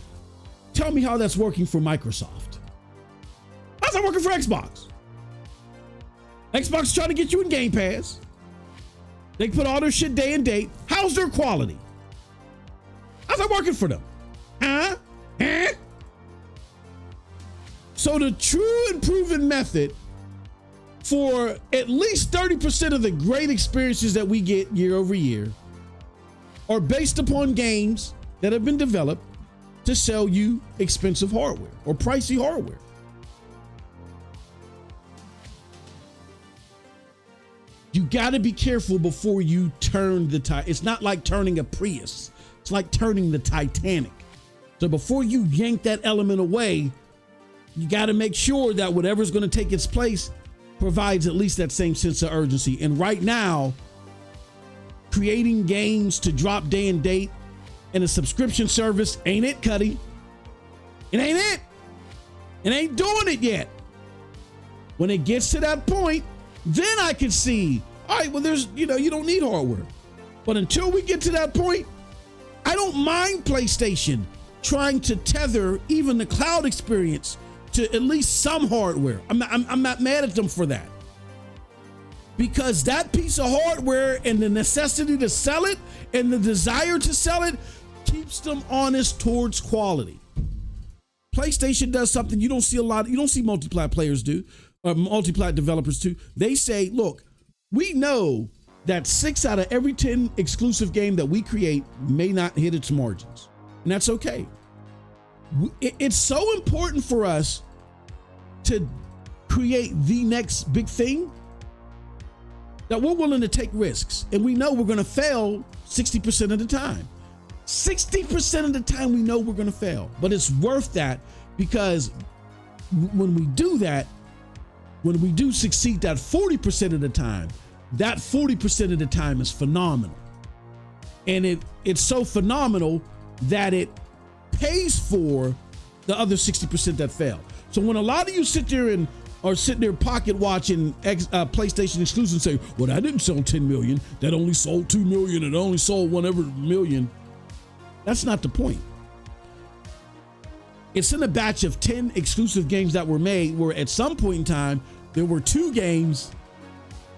Speaker 1: Tell me how that's working for Microsoft. How's that working for Xbox? Xbox is trying to get you in Gamepass. They put all their shit day and date. How's their quality? How's that working for them? Huh? So the true and proven method for at least 30% of the great experiences that we get year over year are based upon games that have been developed to sell you expensive hardware or pricey hardware. You got to be careful before you turn the tide. It's not like turning a Prius. It's like turning the Titanic. So before you yank that element away, you got to make sure that whatever's going to take its place provides at least that same sense of urgency. And right now, creating games to drop day and date and a subscription service ain't it, Cuddy. It ain't it. It ain't doing it yet. When it gets to that point, then I can see, all right, well, there's, you don't need hardware. But until we get to that point, I don't mind PlayStation trying to tether even the cloud experience to at least some hardware. I'm not mad at them for that. Because that piece of hardware and the necessity to sell it and the desire to sell it keeps them honest towards quality. PlayStation does something you don't see multi-plat players do, or multi-plat developers do. They say, look, we know that 6 out of every 10 exclusive game that we create may not hit its margins. And that's okay. It's so important for us to create the next big thing that we're willing to take risks. And we know we're going to fail 60% of the time. 60% of the time we know we're going to fail. But it's worth that, because when we do that, when we do succeed that 40% of the time, that 40% of the time is phenomenal. And it's so phenomenal that it pays for the other 60% that fail. So when a lot of you sit there and are sitting there pocket watching PlayStation exclusives and say, well, that didn't sell 10 million, that only sold 2 million, it only sold whatever million. That's not the point. It's in a batch of 10 exclusive games that were made where at some point in time, there were 2 games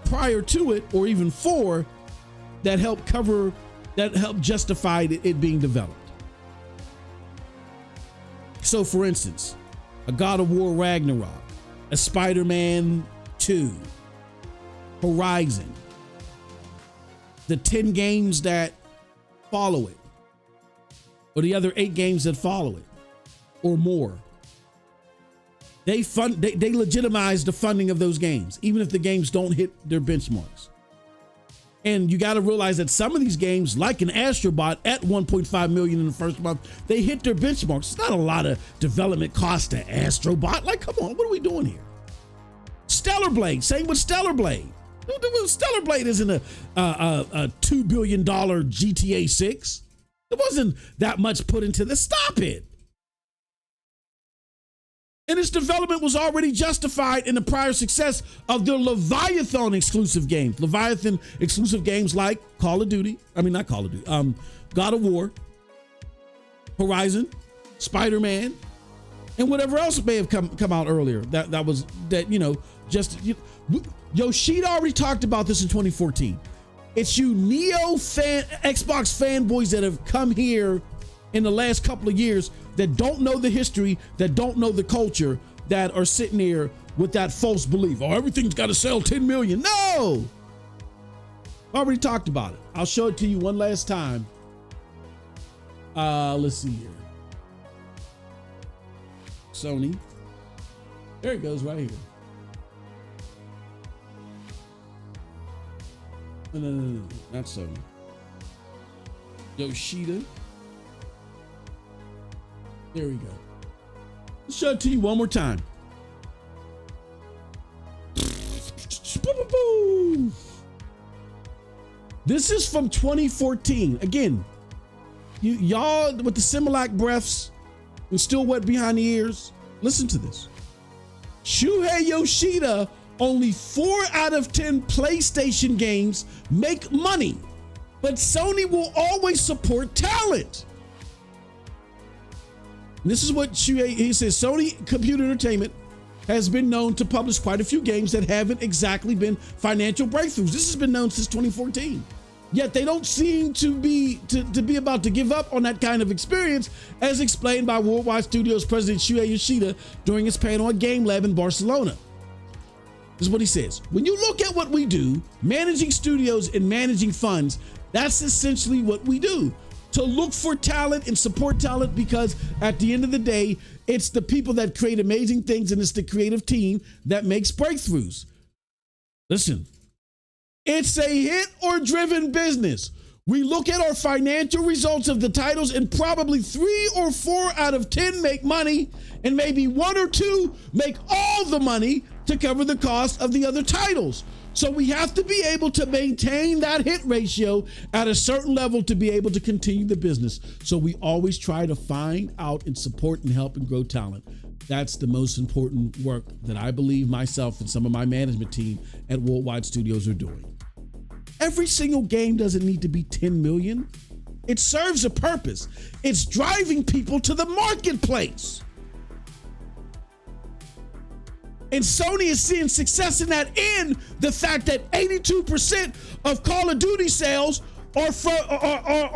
Speaker 1: prior to it, or even 4, that helped justify it being developed. So for instance, a God of War Ragnarok, a Spider-Man 2, Horizon, the 10 games that follow it, or the other 8 games that follow it, or more. They legitimize the funding of those games, even if the games don't hit their benchmarks. And you got to realize that some of these games, like an Astrobot at 1.5 million in the first month, they hit their benchmarks. It's not a lot of development cost to Astrobot. Like, come on, what are we doing here? Stellar Blade, same with Stellar Blade. Stellar Blade isn't a $2 billion GTA 6. It wasn't that much put into this. Stop it. And its development was already justified in the prior success of their Leviathan exclusive games. Leviathan exclusive games like God of War, Horizon, Spider-Man, and whatever else may have come out earlier. Yoshida already talked about this in 2014. It's you Xbox fanboys that have come here in the last couple of years that don't know the history, that don't know the culture, that are sitting here with that false belief. Oh, everything's got to sell 10 million. No! I already talked about it. I'll show it to you one last time. Let's see here. Sony. There it goes right here. No, not Sony. Yoshida. There we go. Let's show it to you one more time. This is from 2014. Again, y'all with the Similac breaths and still wet behind the ears, listen to this. Shuhei Yoshida, only 4 out of 10 PlayStation games make money, but Sony will always support talent. And this is what he says. Sony Computer Entertainment has been known to publish quite a few games that haven't exactly been financial breakthroughs. This has been known since 2014. Yet they don't seem to be about to give up on that kind of experience, as explained by Worldwide Studios president Shuhei Yoshida during his panel at Game Lab in Barcelona. This is what he says. When you look at what we do, managing studios and managing funds, that's essentially what we do. To look for talent and support talent, because at the end of the day, it's the people that create amazing things and it's the creative team that makes breakthroughs. Listen, it's a hit or driven business. We look at our financial results of the titles and probably 3 or 4 out of 10 make money and maybe 1 or 2 make all the money to cover the cost of the other titles. So we have to be able to maintain that hit ratio at a certain level to be able to continue the business. So we always try to find out and support and help and grow talent. That's the most important work that I believe myself and some of my management team at Worldwide Studios are doing. Every single game doesn't need to be 10 million. It serves a purpose. It's driving people to the marketplace. And Sony is seeing success in that, in the fact that 82% of Call of Duty sales are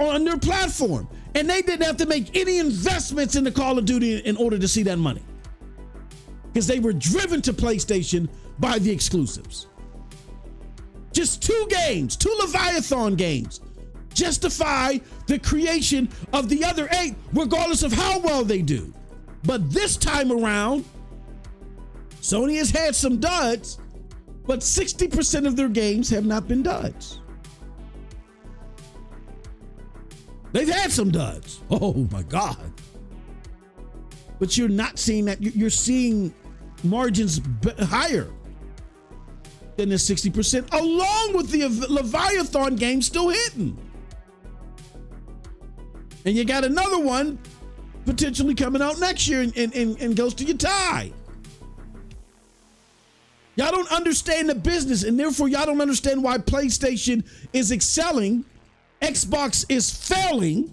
Speaker 1: on their platform. And they didn't have to make any investments in the Call of Duty in order to see that money, because they were driven to PlayStation by the exclusives. Just 2 games, 2 Leviathan games, justify the creation of the other 8, regardless of how well they do. But this time around, Sony has had some duds, but 60% of their games have not been duds. They've had some duds. Oh my God. But you're not seeing that. You're seeing margins higher than the 60%, along with the Leviathan game still hitting. And you got another one potentially coming out next year and goes to your tie. Y'all don't understand the business, and therefore y'all don't understand why PlayStation is excelling, Xbox is failing,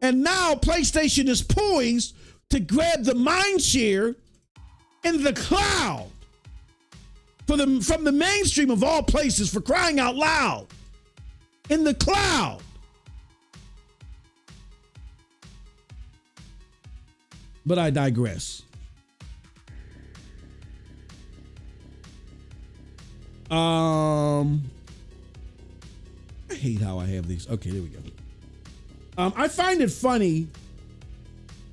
Speaker 1: and now PlayStation is poised to grab the mind share in the cloud from the mainstream of all places, for crying out loud, in the cloud. But I digress. I hate how I have these. Okay, there we go. I find it funny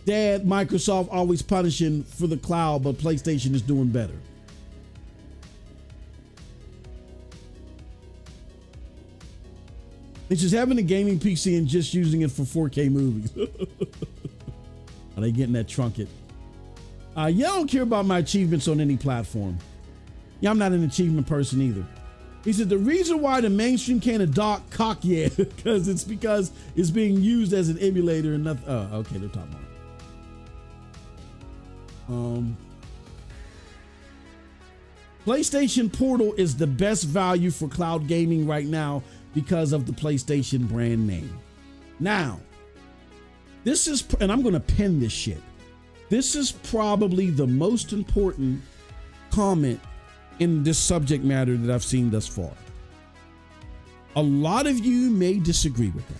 Speaker 1: that Microsoft always punishing for the cloud, but PlayStation is doing better. It's just having a gaming PC and just using it for 4K movies. Are they getting that trunket? Y'all don't care about my achievements on any platform. Yeah, I'm not an achievement person either. He said the reason why the mainstream can't adopt cock yet because it's being used as an emulator and nothing. Oh, okay, they're talking about. PlayStation Portal is the best value for cloud gaming right now because of the PlayStation brand name. Now, this is, and I'm going to pin this shit. This is probably the most important comment in this subject matter that I've seen thus far. A lot of you may disagree with that.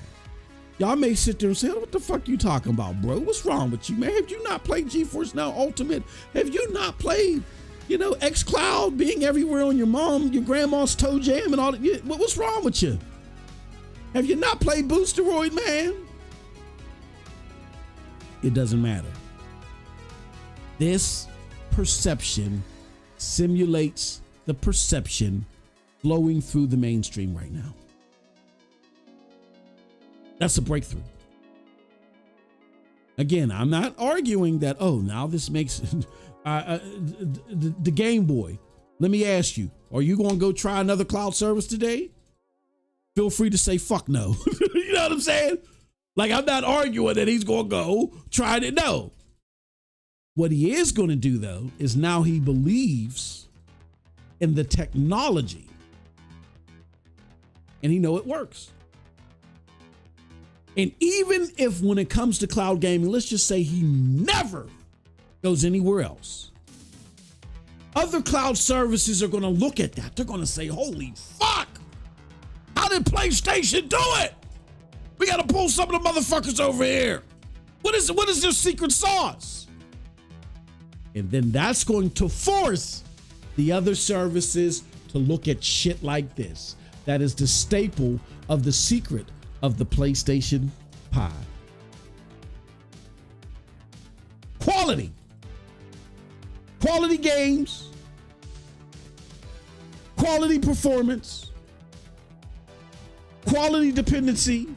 Speaker 1: Y'all may sit there and say, what the fuck you talking about, bro? What's wrong with you, man? Have you not played GeForce Now Ultimate? Have you not played, xCloud being everywhere on your grandma's toe jam and all that? What's wrong with you? Have you not played Boosteroid, man? It doesn't matter. This perception simulates the perception flowing through the mainstream right now. That's a breakthrough. Again, I'm not arguing that, now this makes the Game Boy. Let me ask you, are you going to go try another cloud service today? Feel free to say fuck no. You know what I'm saying? Like, I'm not arguing that he's going to go try it. No. What he is going to do, though, is now he believes in the technology. And he know it works. And even if when it comes to cloud gaming, let's just say he never goes anywhere else, other cloud services are going to look at that. They're going to say, holy fuck, how did PlayStation do it? We got to pull some of the motherfuckers over here. What is their secret sauce? And then that's going to force the other services to look at shit like this. That is the staple of the secret of the PlayStation pie. Quality. Quality games. Quality performance. Quality dependency.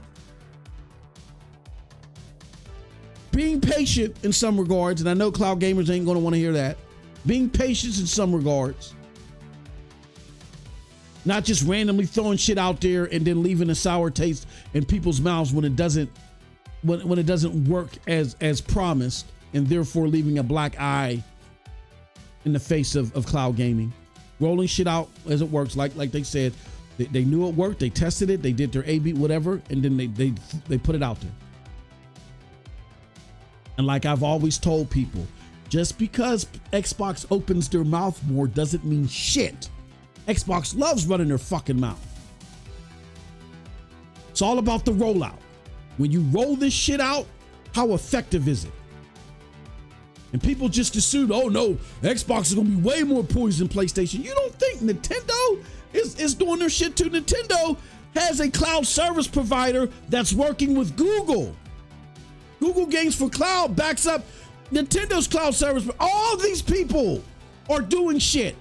Speaker 1: Being patient in some regards, and I know cloud gamers ain't going to want to hear that. Being patient in some regards. Not just randomly throwing shit out there and then leaving a sour taste in people's mouths when it doesn't work as promised, and therefore leaving a black eye in the face of cloud gaming. Rolling shit out as it works, like they said. They knew it worked, they tested it, they did their A/B whatever, and then they put it out there. And like I've always told people, just because Xbox opens their mouth more doesn't mean shit. Xbox loves running their fucking mouth. It's all about the rollout. When you roll this shit out, how effective is it? And people just assume, oh no, Xbox is gonna be way more poised than PlayStation. You don't think Nintendo is doing their shit too? Nintendo has a cloud service provider that's working with Google. Google Games for Cloud backs up Nintendo's cloud service. All these people are doing shit.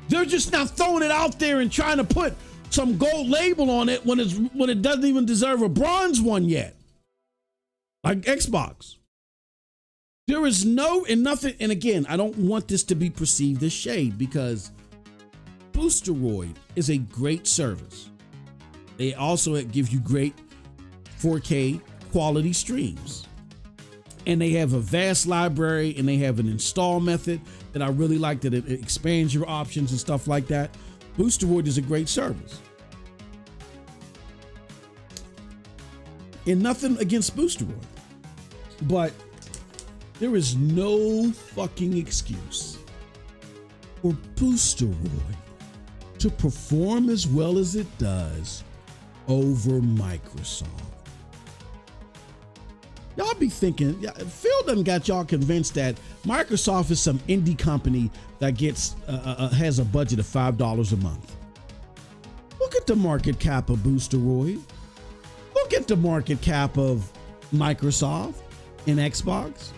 Speaker 1: They're just not throwing it out there and trying to put some gold label on it when it doesn't even deserve a bronze one yet. Like Xbox. There is nothing, and again, I don't want this to be perceived as shade because Boosteroid is a great service. They also give you great 4K quality streams. And they have a vast library, and they have an install method that I really like, that it expands your options and stuff like that. Boosteroid is a great service. And nothing against Boosteroid, but there is no fucking excuse for Boosteroid to perform as well as it does over Microsoft. Y'all be thinking, Phil done got y'all convinced that Microsoft is some indie company that gets has a budget of $5 a month. Look at the market cap of Boosteroid. Look at the market cap of Microsoft and Xbox.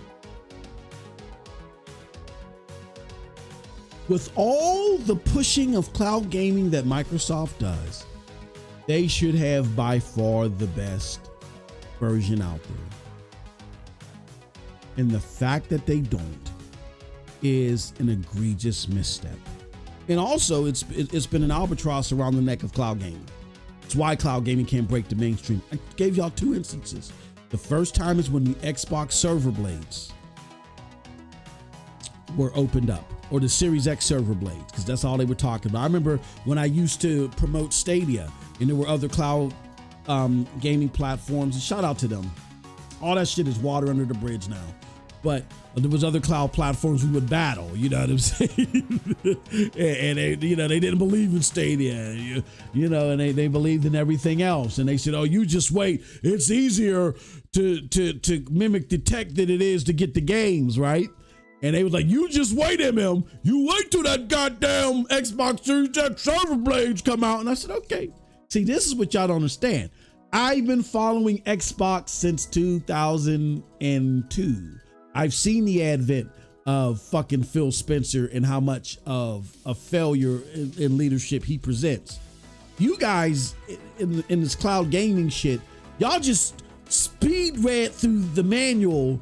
Speaker 1: With all the pushing of cloud gaming that Microsoft does, they should have by far the best version out there. And the fact that they don't is an egregious misstep. And also, it's been an albatross around the neck of cloud gaming. It's why cloud gaming can't break the mainstream. I gave y'all two instances. The first time is when the Xbox server blades were opened up, or the Series X server blades, because that's all they were talking about. I remember when I used to promote Stadia, and there were other cloud gaming platforms, and shout out to them. All that shit is water under the bridge now. But there was other cloud platforms we would battle, you know what I'm saying? And they, they didn't believe in Stadia, and they believed in everything else. And they said, oh, you just wait. It's easier to mimic the tech than it is to get the games, right? And they was like, you just wait, MM. You wait till that goddamn Xbox Series X server blades come out. And I said, okay. See, this is what y'all don't understand. I've been following Xbox since 2002. I've seen the advent of fucking Phil Spencer and how much of a failure in leadership he presents. You guys in this cloud gaming shit, y'all just speed read through the manual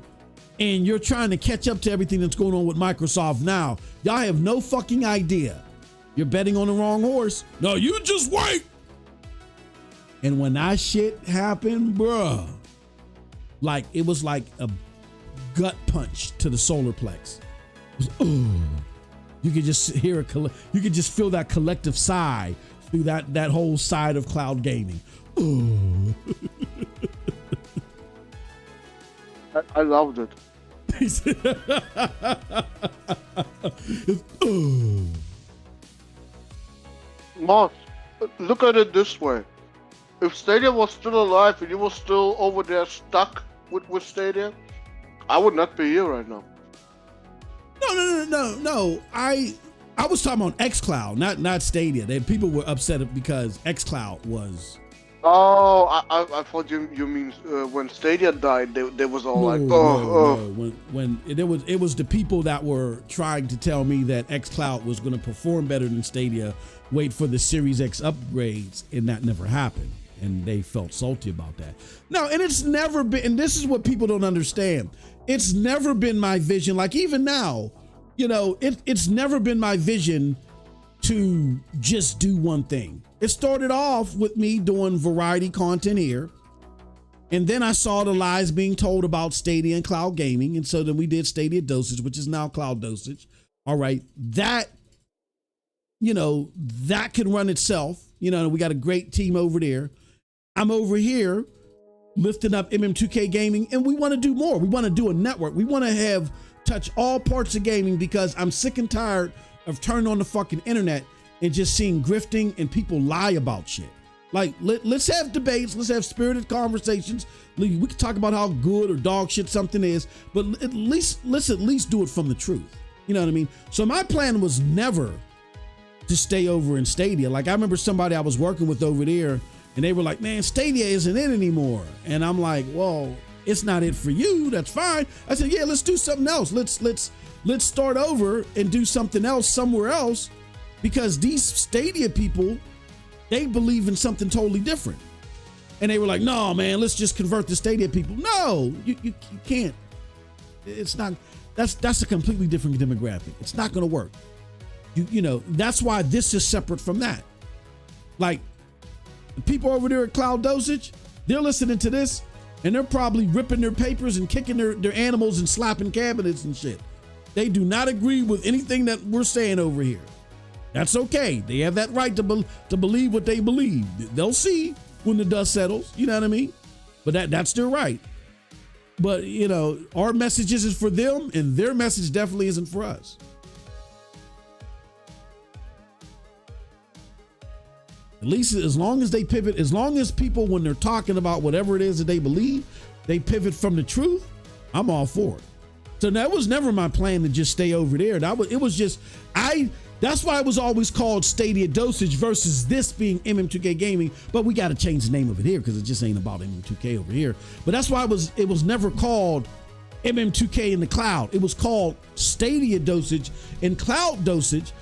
Speaker 1: and you're trying to catch up to everything that's going on with Microsoft now. Y'all have no fucking idea. You're betting on the wrong horse. No, you just wait. And when that shit happened, bruh, like it was like a gut punch to the solar plex. It was, you could just hear you could just feel that collective sigh through that whole side of cloud gaming.
Speaker 2: I loved it. Moss, look at it this way. If Stadia was still alive and you were still over there stuck with Stadia, I would not be here right now.
Speaker 1: No. I was talking about xCloud, not Stadia. People were upset because xCloud was.
Speaker 2: Oh, I thought you mean when Stadia died, they was all
Speaker 1: No. When it was the people that were trying to tell me that xCloud was going to perform better than Stadia. Wait for the Series X upgrades, and that never happened, and they felt salty about that. No, and it's never been. And this is what people don't understand. It's never been my vision. Like even now, you know, it's never been my vision to just do one thing. It started off with me doing variety content here. And then I saw the lies being told about Stadia and cloud gaming. And so then we did Stadia Dosage, which is now Cloud Dosage. All right. That, you know, that can run itself. You know, we got a great team over there. I'm over here lifting up MM2K Gaming, and we want to do more. We want to do a network. We want to have touch all parts of gaming because I'm sick and tired of turning on the fucking internet and just seeing grifting and people lie about shit. Like, let's have debates. Let's have spirited conversations. We can talk about how good or dog shit something is, but let's at least do it from the truth. You know what I mean? So my plan was never to stay over in Stadia. Like, I remember somebody I was working with over there, and they were like, man, Stadia isn't it anymore. And I'm like, well, it's not it for you. That's fine. I said, yeah, let's do something else. Let's start over and do something else somewhere else, because these Stadia people, they believe in something totally different. And they were like, no, man, let's just convert the Stadia people. No, you can't. It's not. That's a completely different demographic. It's not going to work. You know, that's why this is separate from that. Like, the people over there at Cloud Dosage, they're listening to this, and they're probably ripping their papers and kicking their animals and slapping cabinets and shit. They do not agree with anything that we're saying over here. That's okay. They have that right to believe what they believe. They'll see when the dust settles. You know what I mean? But that's their right. But, you know, our message is for them, and their message definitely isn't for us. At least as long as they pivot, as long as people, when they're talking about whatever it is that they believe, they pivot from the truth, I'm all for it. So that was never my plan to just stay over there. That's why it was always called Stadia Dosage versus this being MM2K Gaming. But we got to change the name of it here because it just ain't about MM2K over here. But that's why it was never called MM2K in the cloud. It was called Stadia Dosage and Cloud Dosage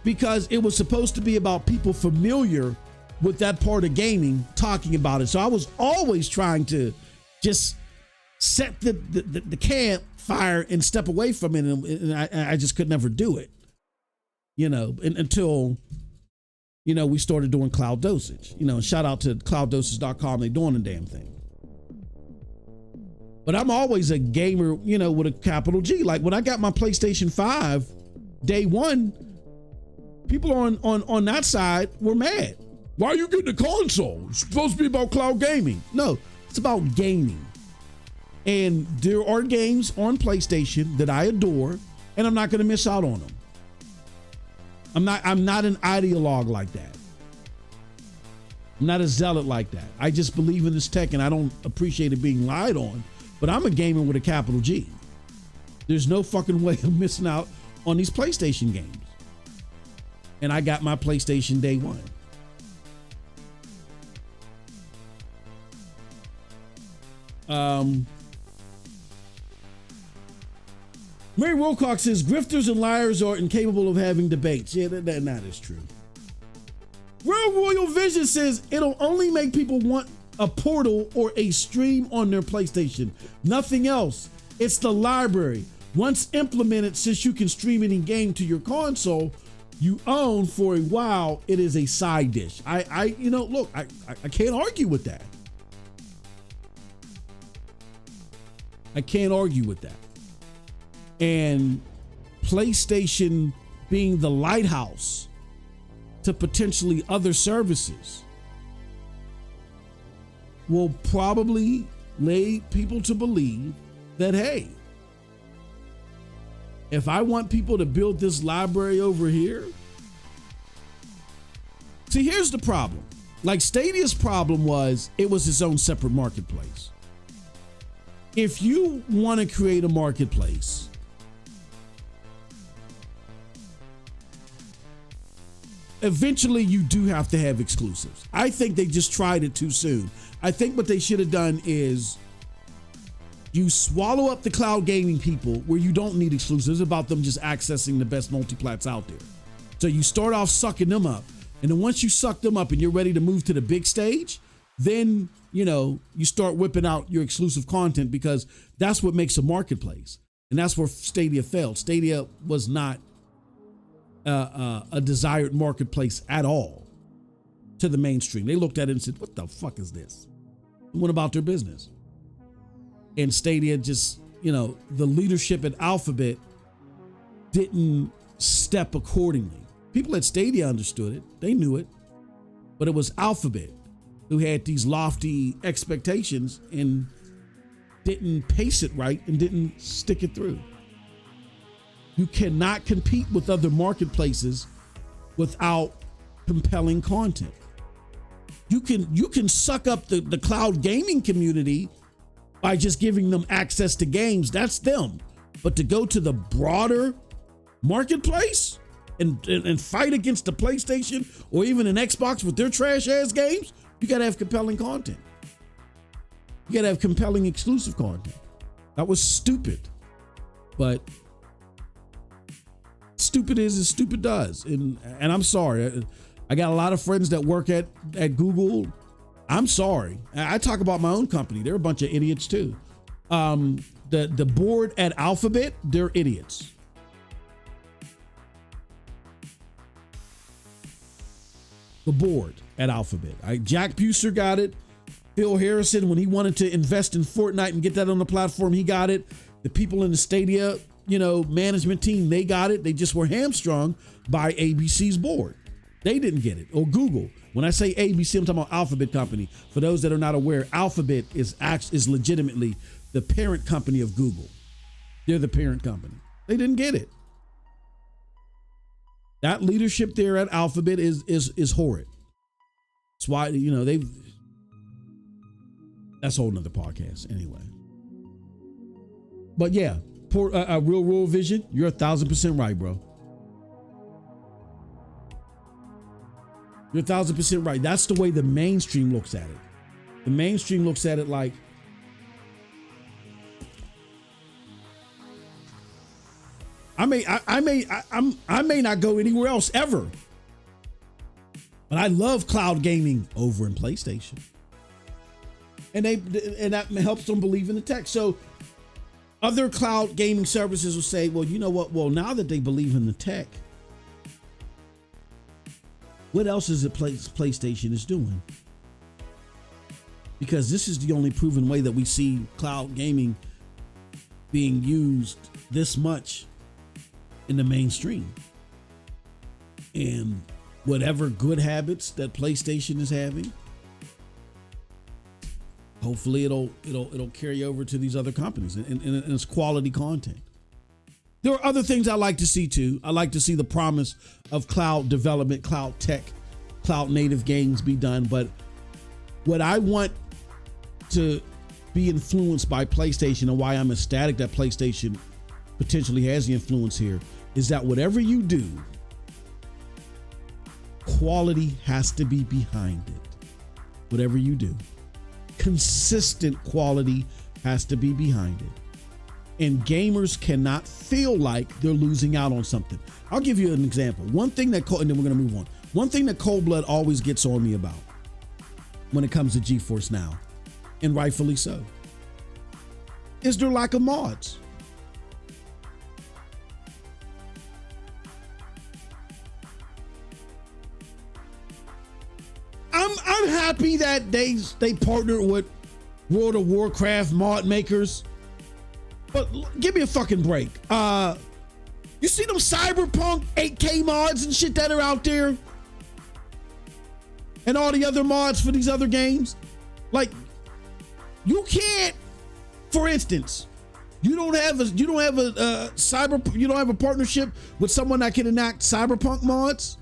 Speaker 1: because it was supposed to be about people familiar with that part of gaming talking about it. So I was always trying to just set the campfire and step away from it, and I just could never do it, you know, until, you know, we started doing Cloud Dosage, you know, and shout out to clouddosage.com. They doing the damn thing. But I'm always a gamer, you know, with a capital G. Like when I got my PlayStation 5 day one, people on that side were mad. Why are you getting a console? It's supposed to be about cloud gaming. No, it's about gaming. And there are games on PlayStation that I adore, and I'm not going to miss out on them. I'm not an ideologue like that. I'm not a zealot like that. I just believe in this tech, and I don't appreciate it being lied on. But I'm a gamer with a capital G. There's no fucking way of missing out on these PlayStation games. And I got my PlayStation day one. Mary Wilcox says grifters and liars are incapable of having debates. Yeah, that is true. Real Royal Vision says it'll only make people want a portal or a stream on their PlayStation. Nothing else. It's the library. Once implemented, since you can stream any game to your console you own for a while, it is a side dish. I can't argue with that. I can't argue with that. And PlayStation being the lighthouse to potentially other services will probably lead people to believe that, hey, if I want people to build this library over here. See, here's the problem. Like Stadia's problem was it was its own separate marketplace. If you want to create a marketplace, eventually you do have to have exclusives. I think they just tried it too soon. I think what they should have done is you swallow up the cloud gaming people where you don't need exclusives. It's about them just accessing the best multiplats out there. So you start off sucking them up. And then once you suck them up and you're ready to move to the big stage, then, you start whipping out your exclusive content, because that's what makes a marketplace. And that's where Stadia failed. Stadia was not a desired marketplace at all to the mainstream. They looked at it and said, what the fuck is this? And went about their business. And Stadia just, the leadership at Alphabet didn't step accordingly. People at Stadia understood it. They knew it. But it was Alphabet who had these lofty expectations and didn't pace it right and didn't stick it through. You cannot compete with other marketplaces without compelling content. You can suck up the cloud gaming community by just giving them access to games. That's them. But to go to the broader marketplace and fight against the PlayStation or even an Xbox with their trash ass games, you gotta have compelling content. You gotta have compelling exclusive content. That was stupid. But stupid is as stupid does. And I'm sorry. I got a lot of friends that work at Google. I'm sorry. I talk about my own company. They're a bunch of idiots too. The board at Alphabet, they're idiots. The board at Alphabet. Jack Buser got it. Phil Harrison, when he wanted to invest in Fortnite and get that on the platform, he got it. The people in the Stadia, management team, they got it. They just were hamstrung by ABC's board. They didn't get it. Or Google. When I say ABC, I'm talking about Alphabet Company. For those that are not aware, Alphabet is legitimately the parent company of Google. They're the parent company. They didn't get it. That leadership there at Alphabet is horrid. That's why, that's a whole nother podcast anyway. But yeah, Real World Vision, you're 1,000% right, bro. You're 1,000% right. That's the way the mainstream looks at it. The mainstream looks at it like, I may not go anywhere else ever, but I love cloud gaming over in PlayStation, and that helps them believe in the tech. So other cloud gaming services will say, well, you know what? Well, now that they believe in the tech, what else is it PlayStation is doing? Because this is the only proven way that we see cloud gaming being used this much in the mainstream. And whatever good habits that PlayStation is having, hopefully it'll carry over to these other companies and it's quality content. There are other things I like to see too. I like to see the promise of cloud development, cloud tech, cloud native games be done. But what I want to be influenced by PlayStation, and why I'm ecstatic that PlayStation potentially has the influence here, is that whatever you do, quality has to be behind it. Whatever you do, consistent quality has to be behind it. And gamers cannot feel like they're losing out on something. I'll give you an example. One thing that, and then we're going to move on. One thing that Cold Blood always gets on me about when it comes to GeForce Now, and rightfully so, is their lack of mods. I'm happy that they partnered with World of Warcraft mod makers, but give me a fucking break. You see them Cyberpunk 8K mods and shit that are out there, and all the other mods for these other games? Like, you can't, for instance, you don't have a partnership with someone that can enact Cyberpunk mods,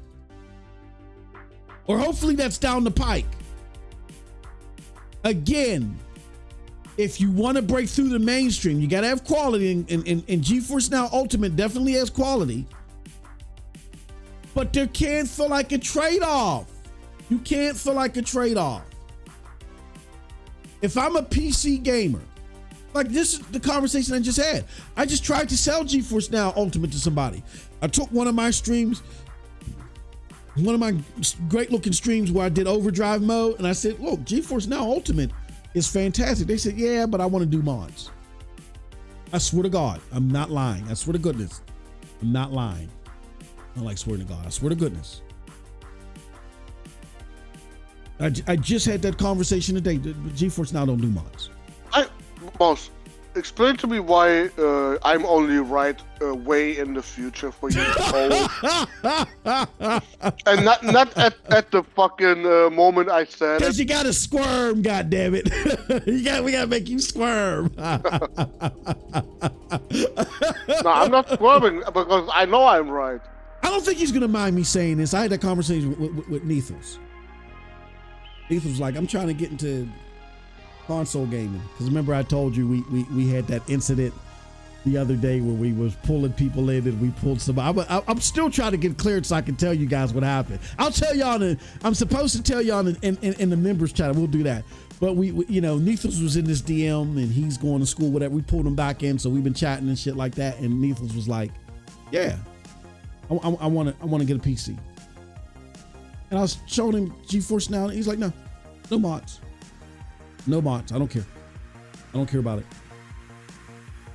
Speaker 1: or hopefully that's down the pike. Again, if you want to break through the mainstream, you got to have quality, and GeForce Now Ultimate definitely has quality. But there can't feel like a trade-off. You can't feel like a trade-off. If I'm a PC gamer, like this is the conversation I just had. I just tried to sell GeForce Now Ultimate to somebody. I took one of my streams, one of my great looking streams where I did overdrive mode, and I said, look, GeForce Now Ultimate is fantastic. They said, yeah, but I want to do mods. I swear to God, I'm not lying. I swear to goodness, I'm not lying. I don't like swearing to God. I swear to goodness. I just had that conversation today. GeForce Now don't do mods.
Speaker 2: Boss, explain to me why I'm only right way in the future for you. And not at the fucking moment I said.
Speaker 1: Because you gotta squirm, goddammit. We gotta make you squirm.
Speaker 2: No, I'm not squirming because I know I'm right.
Speaker 1: I don't think he's gonna mind me saying this. I had that conversation with Nethos. Nethos was like, I'm trying to get into console gaming. Because remember I told you we had that incident the other day where we was pulling people in and we pulled somebody. I'm still trying to get cleared so I can tell you guys what happened. I'll tell y'all I'm supposed to tell y'all in the members chat. We'll do that. But we you know, Nethos was in this DM and he's going to school, whatever. We pulled him back in, so we've been chatting and shit like that. And Nethos was like, yeah, I want to get a PC. And I was showing him GeForce Now, and he's like, no mods. No mods. I don't care. I don't care about it.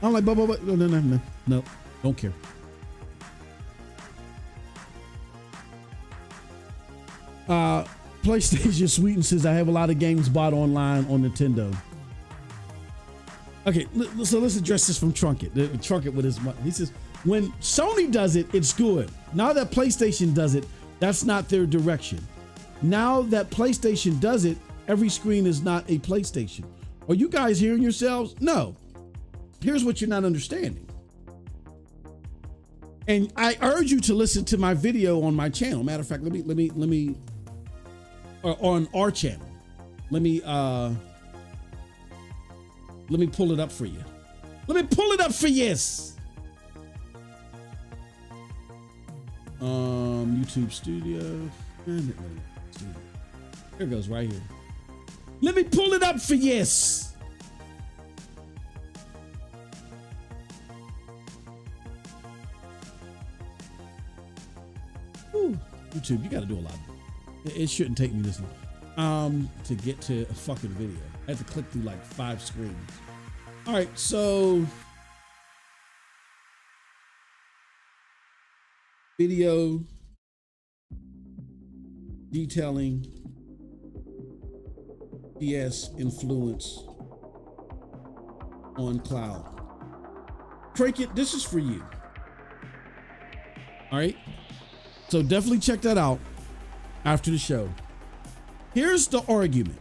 Speaker 1: I'm like, but no, don't care. PlayStation Sweeten says, I have a lot of games bought online on Nintendo. Okay, so let's address this from Trunket. Trunket with his money. He says, when Sony does it, it's good. Now that PlayStation does it, that's not their direction. Now that PlayStation does it, every screen is not a PlayStation. Are you guys hearing yourselves? No. Here's what you're not understanding. And I urge you to listen to my video on my channel. Matter of fact, let me on our channel. Let me pull it up for you. Let me pull it up for yes. YouTube Studio. Here it goes right here. Let me pull it up for yes. Ooh, YouTube, you got to do a lot. It shouldn't take me this long to get to a fucking video. I had to click through like 5 screens. All right, so video detailing PS influence on cloud. Cricket, this is for you. All right. So definitely check that out after the show. Here's the argument.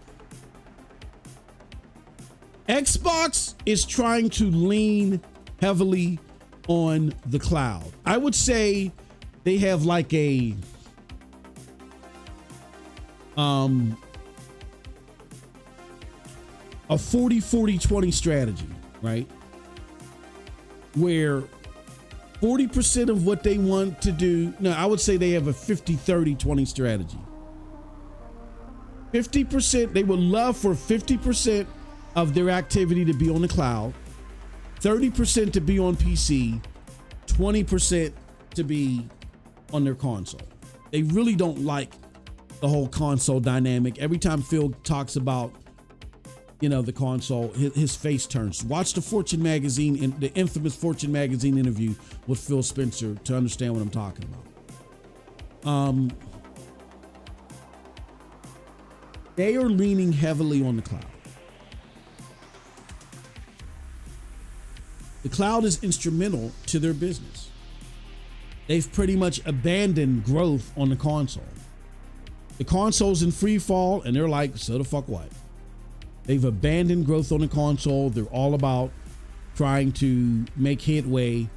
Speaker 1: Xbox is trying to lean heavily on the cloud. I would say they have like a 40-40-20 strategy, right? Where 40% of what they want to do, no, I would say they have a 50-30-20 strategy. 50%, they would love for 50% of their activity to be on the cloud, 30% to be on PC, 20% to be on their console. They really don't like the whole console dynamic. Every time Phil talks about, you know, the console, his face turns. Watch the Fortune magazine, in the infamous Fortune magazine interview with Phil Spencer to understand what I'm talking about. They are leaning heavily on the cloud. The cloud is instrumental to their business. They've pretty much abandoned growth on the console. The console's in free fall, and they're like, so the fuck what? They've abandoned growth on the console. They're all about trying to make headway,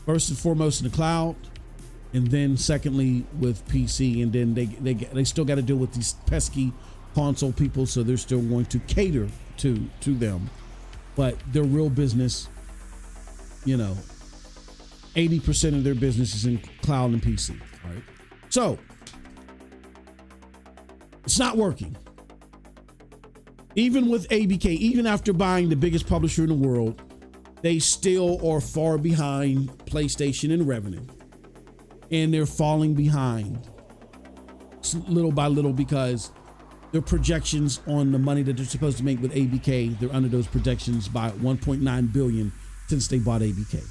Speaker 1: first and foremost in the cloud, and then secondly with PC. And then they still got to deal with these pesky console people, so they're still going to cater to them. But their real business, you know, 80% of their business is in cloud and PC, right? So it's not working. Even with ABK, even after buying the biggest publisher in the world, they still are far behind PlayStation in revenue. And they're falling behind little by little because their projections on the money that they're supposed to make with ABK, they're under those projections by 1.9 billion since they bought ABK.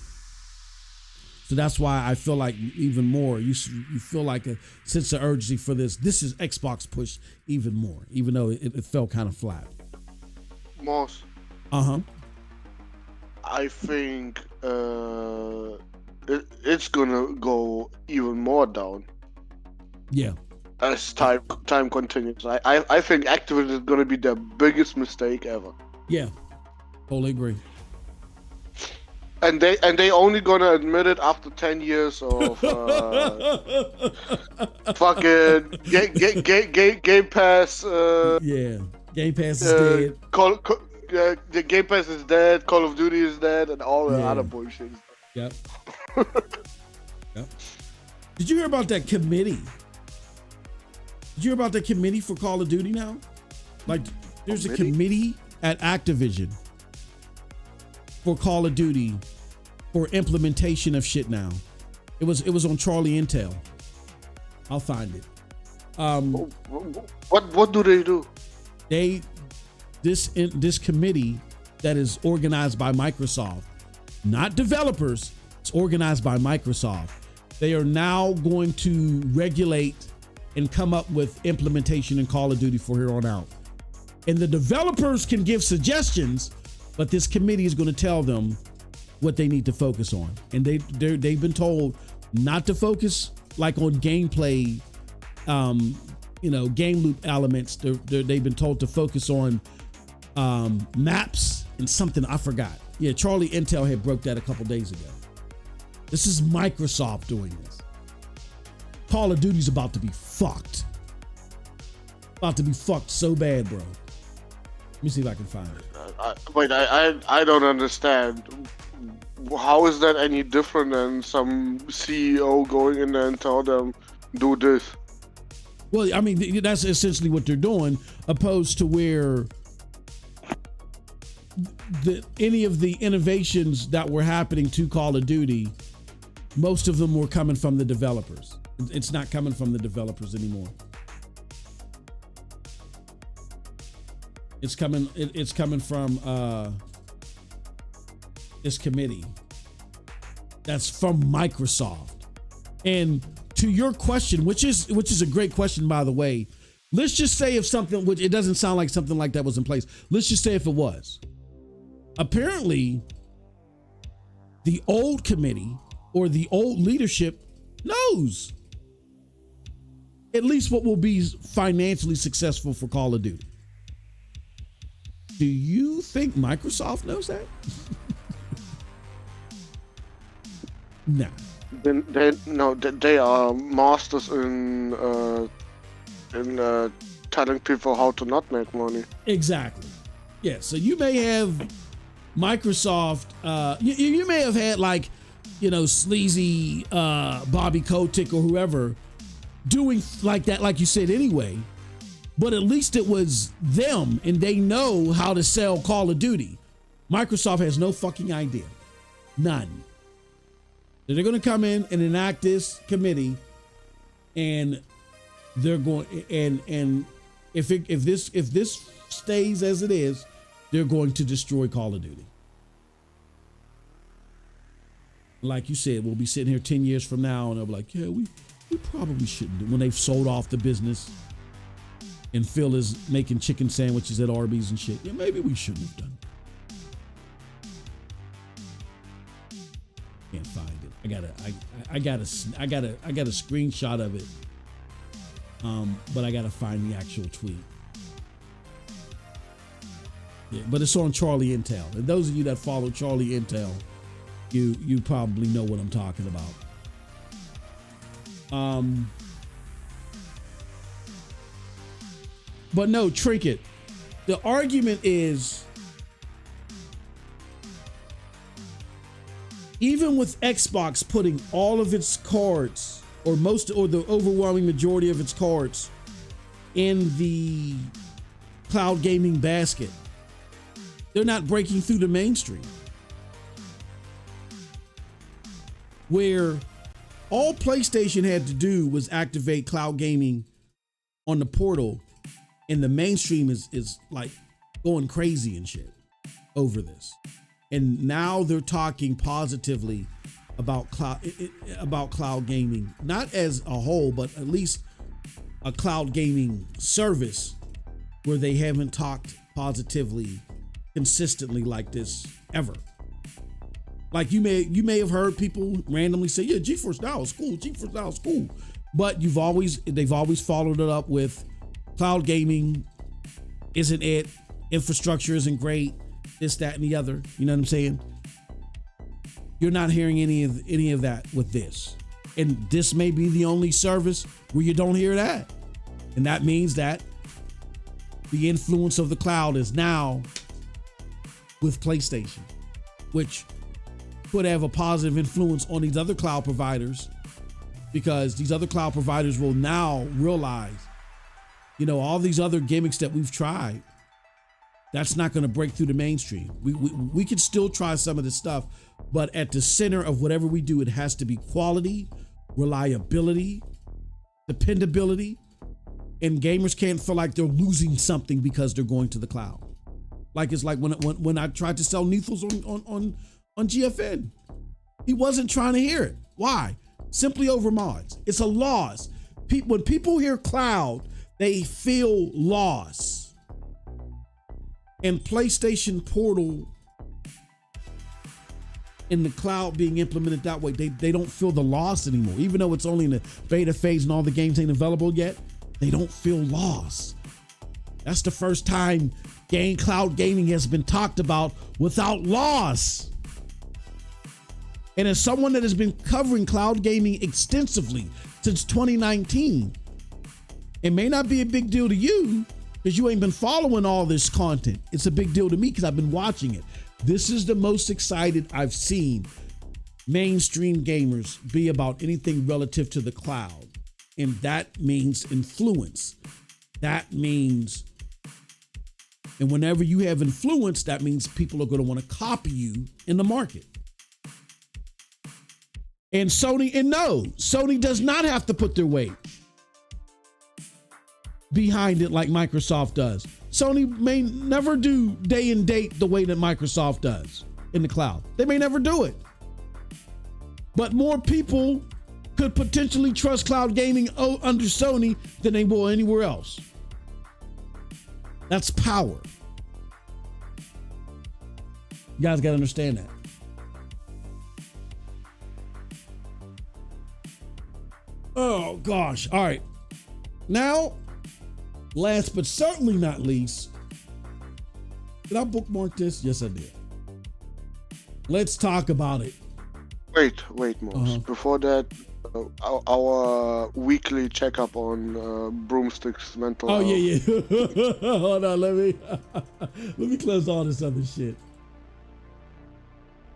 Speaker 1: So that's why I feel like even more, you feel like a sense of urgency for this. This is Xbox push even more, even though it fell kind of flat.
Speaker 2: Moss. I think it's gonna go even more down.
Speaker 1: Yeah.
Speaker 2: As time continues, I think Activision is gonna be their biggest mistake ever.
Speaker 1: Yeah, totally agree.
Speaker 2: And they only gonna admit it after 10 years of fucking Game Pass.
Speaker 1: Yeah, Game Pass is dead.
Speaker 2: The Game Pass is dead. Call of Duty is dead, and all the other bullshit.
Speaker 1: Yep. Yep. Did you hear about that committee? Did you hear about the committee for Call of Duty now? Like, there's a committee at Activision for Call of Duty for implementation of shit now. It was on Charlie Intel. I'll find it.
Speaker 2: What do they do?
Speaker 1: This committee that is organized by Microsoft, not developers, it's organized by Microsoft. They are now going to regulate and come up with implementation in Call of Duty for here on out. And the developers can give suggestions, but this committee is going to tell them what they need to focus on. And they've been told not to focus like on gameplay, game loop elements. They've been told to focus on maps and something I forgot. Yeah, Charlie Intel had broke that a couple days ago. This is Microsoft doing this. Call of Duty's about to be fucked. About to be fucked so bad, bro. Let me see if I can find it.
Speaker 2: I don't understand. How is that any different than some CEO going in there and tell them, do this?
Speaker 1: Well, I mean, that's essentially what they're doing, opposed to where any of the innovations that were happening to Call of Duty, most of them were coming from the developers. It's not coming from the developers anymore. It's coming from this committee that's from Microsoft. And to your question, which is a great question, by the way, let's just say if something, which it doesn't sound like something like that was in place. Let's just say if it was. Apparently, the old committee or the old leadership knows at least what will be financially successful for Call of Duty. Do you think Microsoft knows that? No.
Speaker 2: They are masters in telling people how to not make money.
Speaker 1: Exactly. Yeah. So you may have Microsoft. You may have had sleazy Bobby Kotick or whoever doing like that, like you said anyway. But at least it was them, and they know how to sell Call of Duty. Microsoft has no fucking idea. None. They're going to come in and enact this committee, and they're going and if this stays as it is, they're going to destroy Call of Duty. Like you said, we'll be sitting here 10 years from now, and they'll be like, yeah, we probably shouldn't do, when they've sold off the business. And Phil is making chicken sandwiches at Arby's and shit. Yeah, maybe we shouldn't have done. Can't find it. I got a screenshot of it. But I gotta find the actual tweet. Yeah, but it's on Charlie Intel. And those of you that follow Charlie Intel, you probably know what I'm talking about. But no, Trinket, the argument is, even with Xbox putting all of its cards or the overwhelming majority of its cards in the cloud gaming basket. They're not breaking through the mainstream. Where all PlayStation had to do was activate cloud gaming on the portal, and the mainstream is like going crazy and shit over this. And now they're talking positively about cloud gaming, not as a whole, but at least a cloud gaming service where they haven't talked positively consistently like this ever. Like you may have heard people randomly say, yeah, GeForce Now is cool, GeForce Now is cool. But they've always followed it up with cloud gaming isn't it, infrastructure isn't great, this, that, and the other. You know what I'm saying? You're not hearing any of that with this. And this may be the only service where you don't hear that. And that means that the influence of the cloud is now with PlayStation, which could have a positive influence on these other cloud providers, because these other cloud providers will now realize, you know, all these other gimmicks that we've tried, that's not going to break through the mainstream. We can still try some of this stuff, but at the center of whatever we do, it has to be quality, reliability, dependability, and gamers can't feel like they're losing something because they're going to the cloud. Like it's like when I tried to sell Neethles on GFN, he wasn't trying to hear it. Why? Simply over mods. It's a loss. When people hear cloud, they feel loss. And PlayStation Portal in the cloud being implemented that way, they don't feel the loss anymore. Even though it's only in the beta phase and all the games ain't available yet, they don't feel loss. That's the first time cloud gaming has been talked about without loss. And as someone that has been covering cloud gaming extensively since 2019, it may not be a big deal to you because you ain't been following all this content. It's a big deal to me because I've been watching it. This is the most excited I've seen mainstream gamers be about anything relative to the cloud. And that means influence. That means, and whenever you have influence, that means people are going to want to copy you in the market. And Sony does not have to put their weight behind it like Microsoft does. Sony may never do day and date the way that Microsoft does in the cloud. They may never do it. But more people could potentially trust cloud gaming under Sony than they will anywhere else. That's power. You guys got to understand that. Oh, gosh. All right. Now, last but certainly not least, did I bookmark this? Yes, I did. Let's talk about it.
Speaker 2: Wait, Moss. Before that, our weekly checkup on Broomstick's mental health.
Speaker 1: Oh, yeah. Hold on, let me close all this other shit.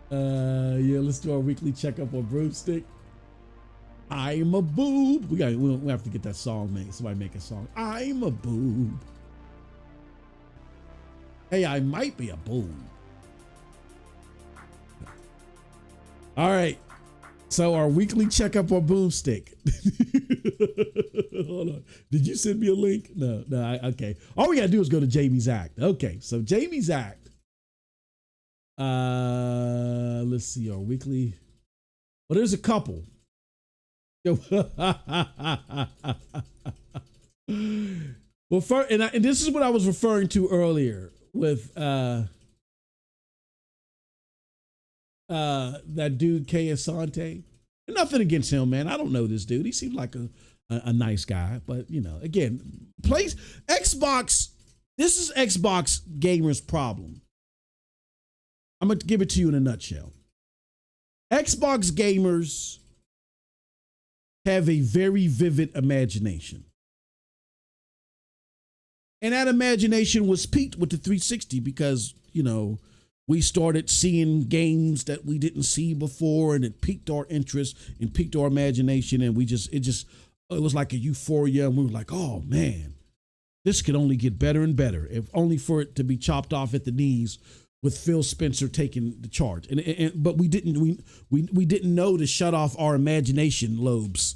Speaker 1: Yeah, let's do our weekly checkup on Broomstick. I'm a boob. We have to get that song made. Somebody make a song. I'm a boob. Hey, I might be a boob. All right. So our weekly checkup on Boomstick. Hold on. Did you send me a link? No. Okay. All we gotta do is go to Jamie's Act. Okay. So Jamie's Act. Let's see our weekly. Well, there's a couple. Well, first, and this is what I was referring to earlier with that dude K Asante. Nothing against him, man. I don't know this dude. He seems like a nice guy, but you know, again, Xbox. This is Xbox gamers' problem. I'm gonna give it to you in a nutshell. Xbox gamers have a very vivid imagination. And that imagination was piqued with the 360 because, you know, we started seeing games that we didn't see before, and it piqued our interest and piqued our imagination, and it was like a euphoria, and we were like, oh man, this could only get better and better, if only for it to be chopped off at the knees with Phil Spencer taking the charge. But we didn't know to shut off our imagination lobes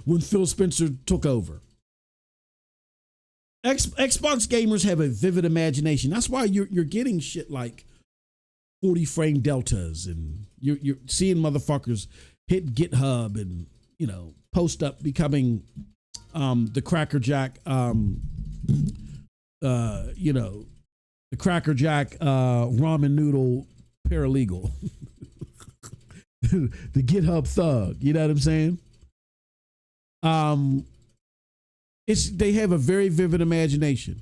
Speaker 1: when Phil Spencer took over. Xbox gamers have a vivid imagination. That's why you're getting shit like 40 frame deltas, and you're seeing motherfuckers hit GitHub and, you know, post up becoming the Cracker Jack, you know, the Cracker Jack ramen noodle paralegal, the GitHub thug. You know what I'm saying? They have a very vivid imagination.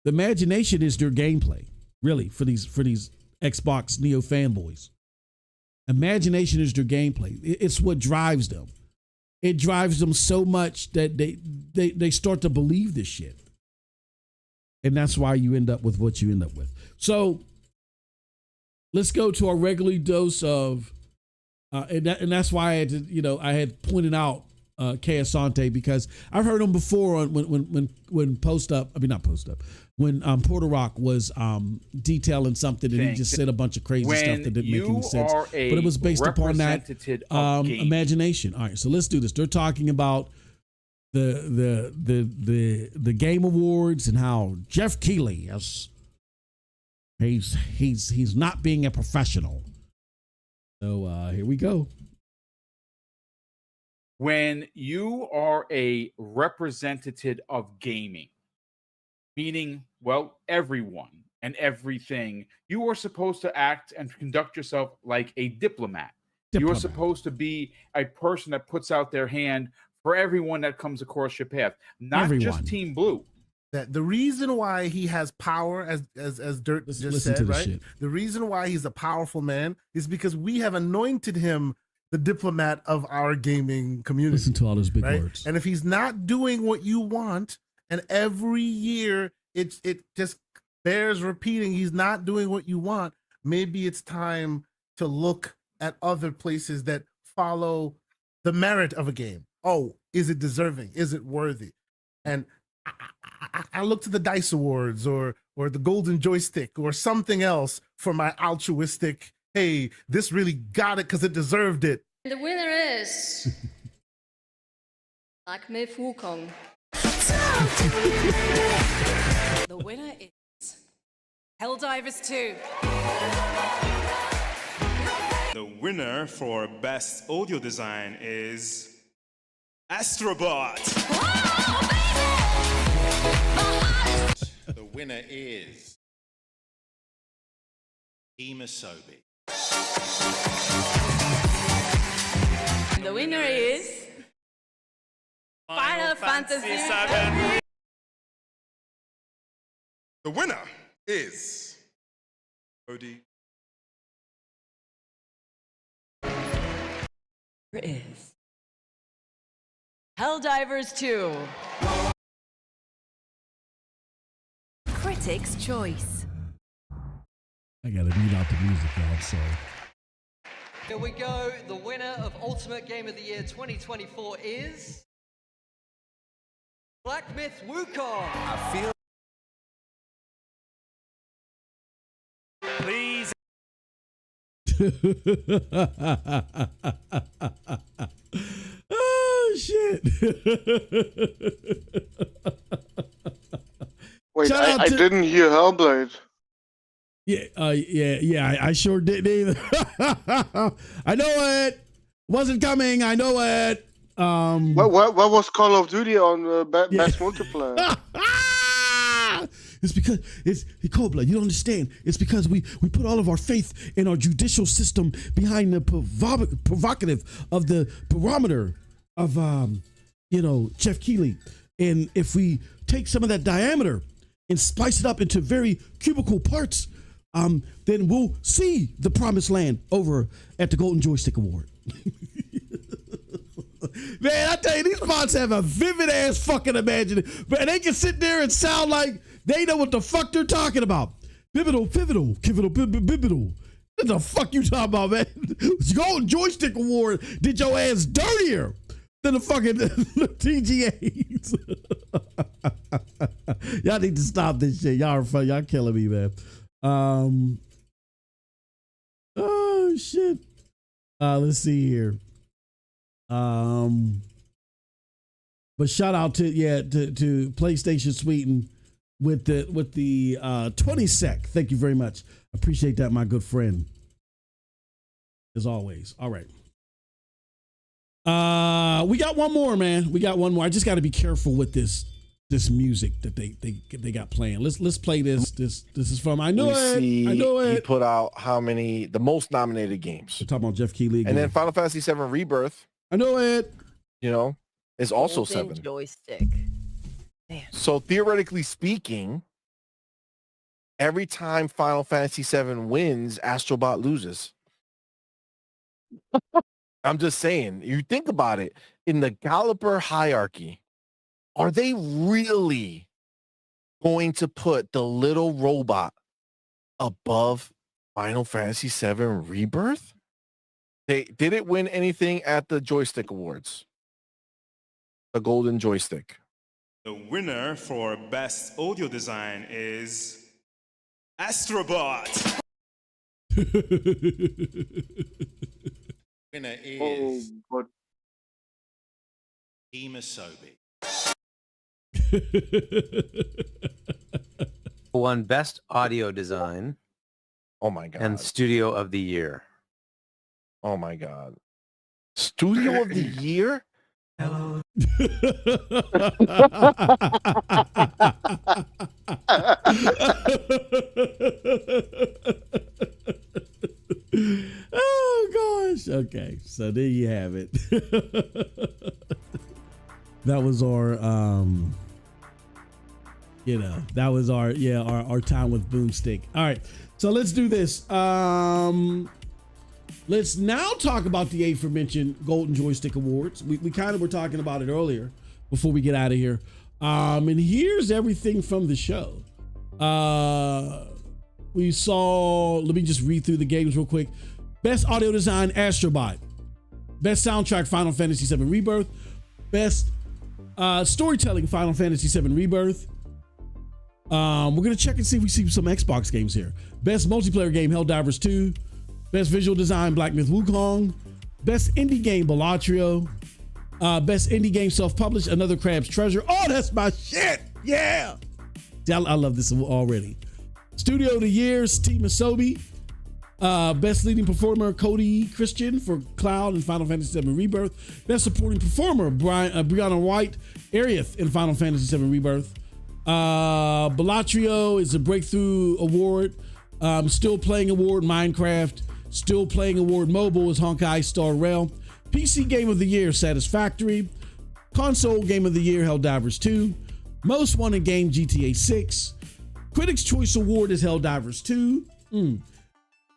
Speaker 1: The imagination is their gameplay, really, for these Xbox Neo fanboys. Imagination is their gameplay. It's what drives them. It drives them so much that they start to believe this shit. And that's why you end up with what you end up with. So let's go to our regular dose of, and that's why I had pointed out K Asante, because I've heard him before when when Porter Rock was detailing something, and he just said a bunch of crazy stuff that didn't make any sense. But it was based upon that imagination. All right, so let's do this. They're talking about the Game Awards and how Jeff Keighley he's not being a professional. So here we go.
Speaker 3: When you are a representative of gaming, meaning, well, everyone and everything, you are supposed to act and conduct yourself like a diplomat. You are supposed to be a person that puts out their hand for everyone that comes across your path, not just Team Blue.
Speaker 4: That the reason why he has power, as Dirt just said, right? Shit. The reason why he's a powerful man is because we have anointed him the diplomat of our gaming community.
Speaker 1: Listen to all those big words.
Speaker 4: And if he's not doing what you want, and every year it just bears repeating, he's not doing what you want, maybe it's time to look at other places that follow the merit of a game. Oh, is it deserving? Is it worthy? And I look to the DICE Awards or the Golden Joystick or something else for my altruistic, hey, this really got it because it deserved it.
Speaker 5: The winner is Black Myth Wukong.
Speaker 6: The winner is Helldivers 2.
Speaker 7: The winner for Best Audio Design is Astrobot.
Speaker 8: The winner is Imasobi.
Speaker 6: The winner is Final Fantasy VII.
Speaker 7: The winner is Odie.
Speaker 6: Is Helldivers 2. Critics' choice.
Speaker 1: I gotta mute out the music, y'all. Sorry.
Speaker 9: Here we go. The winner of Ultimate Game of the Year 2024 is Black Myth Wukong.
Speaker 8: I feel.
Speaker 7: Please.
Speaker 1: Oh shit.
Speaker 2: Wait, I didn't hear Hellblade.
Speaker 1: Yeah, I sure didn't either. I know it wasn't coming. I know it.
Speaker 2: What was Call of Duty on Best Multiplayer?
Speaker 1: It's because it's Cold Blood. You don't understand. It's because we put all of our faith in our judicial system behind the provocative of the barometer of Jeff Keighley. And if we take some of that diameter and splice it up into very cubical parts, then we'll see the promised land over at the Golden Joystick Award. Man, I tell you, these bots have a vivid ass fucking imagination. But they can sit there and sound like they know what the fuck they're talking about. Pivotal, pivotal. What the fuck you talking about, man? Golden Joystick Award did your ass dirtier than the fucking TGAs. Y'all need to stop this shit. Y'all are fun. Y'all killing me, man. Oh shit. Let's see here. But shout out to PlayStation Sweden with the 20 sec. Thank you very much. Appreciate that, my good friend. As always. All right. We got one more, man. We got one more. I just got to be careful with this music that they got playing. Let's play this. This is from I know it.
Speaker 10: He put out the most nominated games.
Speaker 1: We're talking about Jeff Keighley again.
Speaker 10: And then Final Fantasy VII Rebirth.
Speaker 1: I know it.
Speaker 10: You know, is also
Speaker 6: Golden
Speaker 10: 7.
Speaker 6: Joystick. Man.
Speaker 10: So theoretically speaking, every time Final Fantasy VII wins, Astrobot loses. I'm just saying, you think about it, in the Galloper hierarchy, are they really going to put the little robot above Final Fantasy VII Rebirth? Did it win anything at the Joystick Awards? The Golden Joystick.
Speaker 7: The winner for Best Audio Design is Astrobot.
Speaker 8: Winner is
Speaker 2: but
Speaker 8: Imasobi.
Speaker 11: Won Best Audio Design.
Speaker 10: Oh my God.
Speaker 11: And Studio of the Year.
Speaker 10: Oh my God. Studio of the Year?
Speaker 1: Hello. Oh gosh. Okay. So there you have it. That was our that was our time with Boomstick. All right. So let's do this. Let's now talk about the aforementioned Golden Joystick Awards. We kind of were talking about it earlier before we get out of here. And here's everything from the show. We saw, let me just read through the games real quick. Best Audio Design, Astrobot. Best Soundtrack, Final Fantasy VII Rebirth. Best Storytelling, Final Fantasy VII Rebirth. We're going to check and see if we see some Xbox games here. Best Multiplayer Game, Helldivers 2. Best Visual Design, Black Myth Wukong. Best Indie Game, Balatrio. Best Indie Game Self-Published, Another Crab's Treasure. Oh, that's my shit. Yeah. I love this already. Studio of the Year, Team Asobi. Best Leading Performer, Cody Christian for Cloud in Final Fantasy VII Rebirth. Best Supporting Performer, Brianna White, Aerith in Final Fantasy VII Rebirth. Balatrio is a Breakthrough Award. Still Playing Award, Minecraft. Still Playing Award, Mobile is Honkai Star Rail. PC Game of the Year, Satisfactory. Console Game of the Year, Helldivers 2. Most Wanted Game, GTA 6. Critics' Choice Award is Helldivers 2.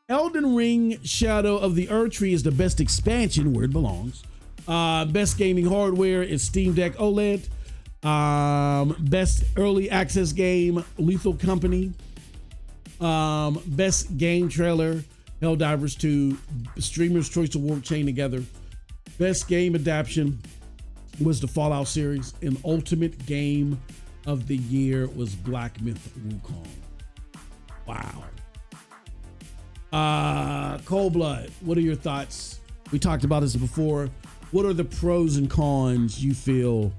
Speaker 1: Elden Ring, Shadow of the Erdtree is the best expansion, where it belongs. Best Gaming Hardware is Steam Deck OLED. Best Early Access Game, Lethal Company. Best Game Trailer, Helldivers 2. Streamer's Choice Award, Chain Together. Best Game Adaptation was the Fallout series, and Ultimate Game of the Year was Black Myth Wukong. Wow. Cold Blood, what are your thoughts? We talked about this before. What are the pros and cons you feel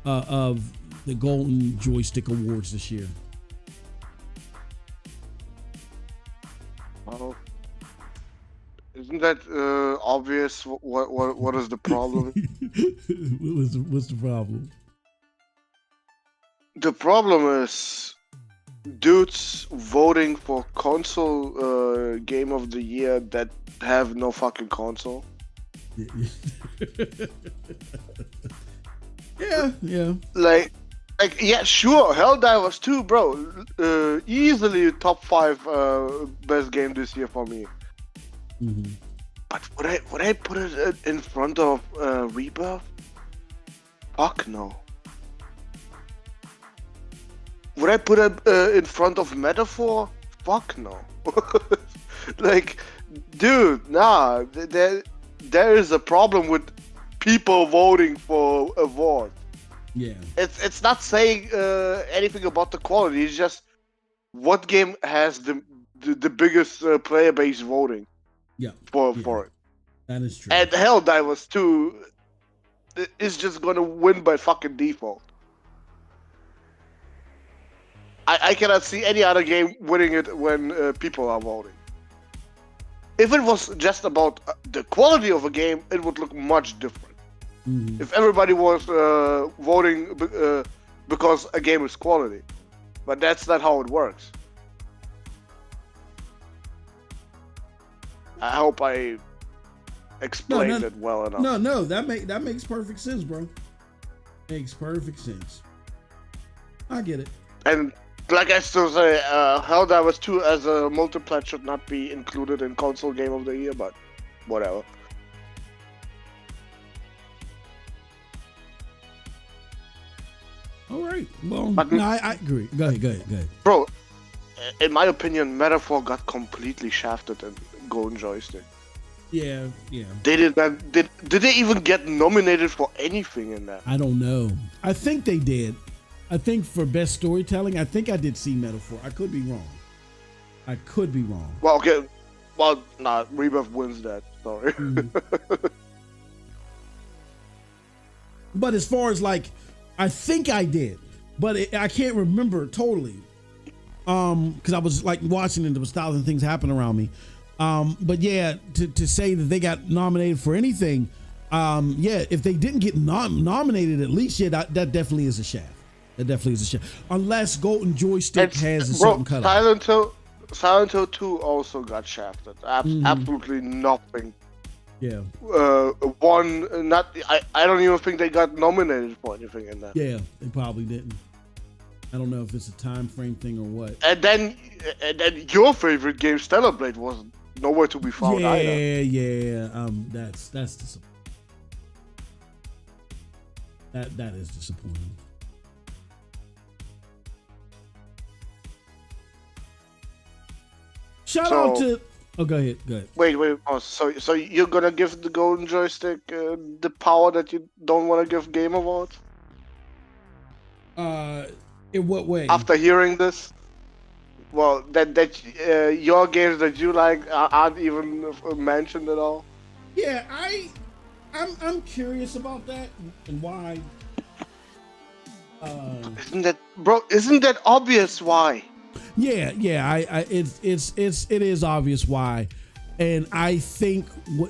Speaker 1: of the Golden Joystick Awards this year?
Speaker 2: well, isn't that obvious? What is the problem?
Speaker 1: What's the problem?
Speaker 2: The problem is dudes voting for console game of the year that have no fucking console.
Speaker 1: Yeah.
Speaker 2: Like yeah, sure, Helldivers 2, bro. Easily top 5 best game this year for me.
Speaker 1: Mm-hmm.
Speaker 2: But would I put it in front of Rebirth? Fuck no. Would I put it in front of Metaphor? fuck no. Like, dude, nah. There is a problem with people voting for awards.
Speaker 1: Yeah.
Speaker 2: It's not saying anything about the quality. It's just what game has the biggest player base voting.
Speaker 1: Yeah.
Speaker 2: For it.
Speaker 1: That is true.
Speaker 2: And Helldivers 2 is just gonna win by fucking default. I cannot see any other game winning it when people are voting. If it was just about the quality of a game, it would look much different.
Speaker 1: Mhm.
Speaker 2: If everybody was voting because a game is quality. But that's not how it works. I hope I explained it well enough.
Speaker 1: No, that makes perfect sense, bro. Makes perfect sense. I get it.
Speaker 2: And like I still say, Helldivers 2 as a multiplayer should not be included in console game of the year, but whatever.
Speaker 1: All right. Well,
Speaker 2: But-
Speaker 1: no, I agree. Go ahead.
Speaker 2: Bro, in my opinion, Metaphor got completely shafted in Golden Joystick.
Speaker 1: Yeah.
Speaker 2: They did they even get nominated for anything in that?
Speaker 1: I don't know. I think they did. I think for best storytelling, I think I did see Metaphor. I could be wrong.
Speaker 2: Well, okay. Well, nah, Rebirth wins that. Sorry.
Speaker 1: But as far as like, I think I did, but I can't remember totally. Because I was like watching and there was 1,000 things happening around me. But yeah, to say that they got nominated for anything, yeah, if they didn't get nominated, at least that definitely is a shaft. That definitely is a shaft. Unless Golden Joystick has a certain cutoff.
Speaker 2: Silent Hill 2 also got shafted. Absolutely nothing.
Speaker 1: Yeah.
Speaker 2: One, not. I don't even think they got nominated for anything in that.
Speaker 1: Yeah, they probably didn't. I don't know if it's a time frame thing or what.
Speaker 2: And then your favorite game, Stellar Blade, was nowhere to be found either.
Speaker 1: Yeah. That's disappointing. That is disappointing. Shout out to. Oh, go ahead.
Speaker 2: Wait. Oh, so you're gonna give the Golden Joystick the power that you don't want to give Game Awards?
Speaker 1: In what way?
Speaker 2: After hearing this, well, that your games that you like aren't even mentioned at all.
Speaker 1: Yeah, I'm curious about that and why.
Speaker 2: Isn't that obvious? Why?
Speaker 1: Yeah, it is obvious why, and I think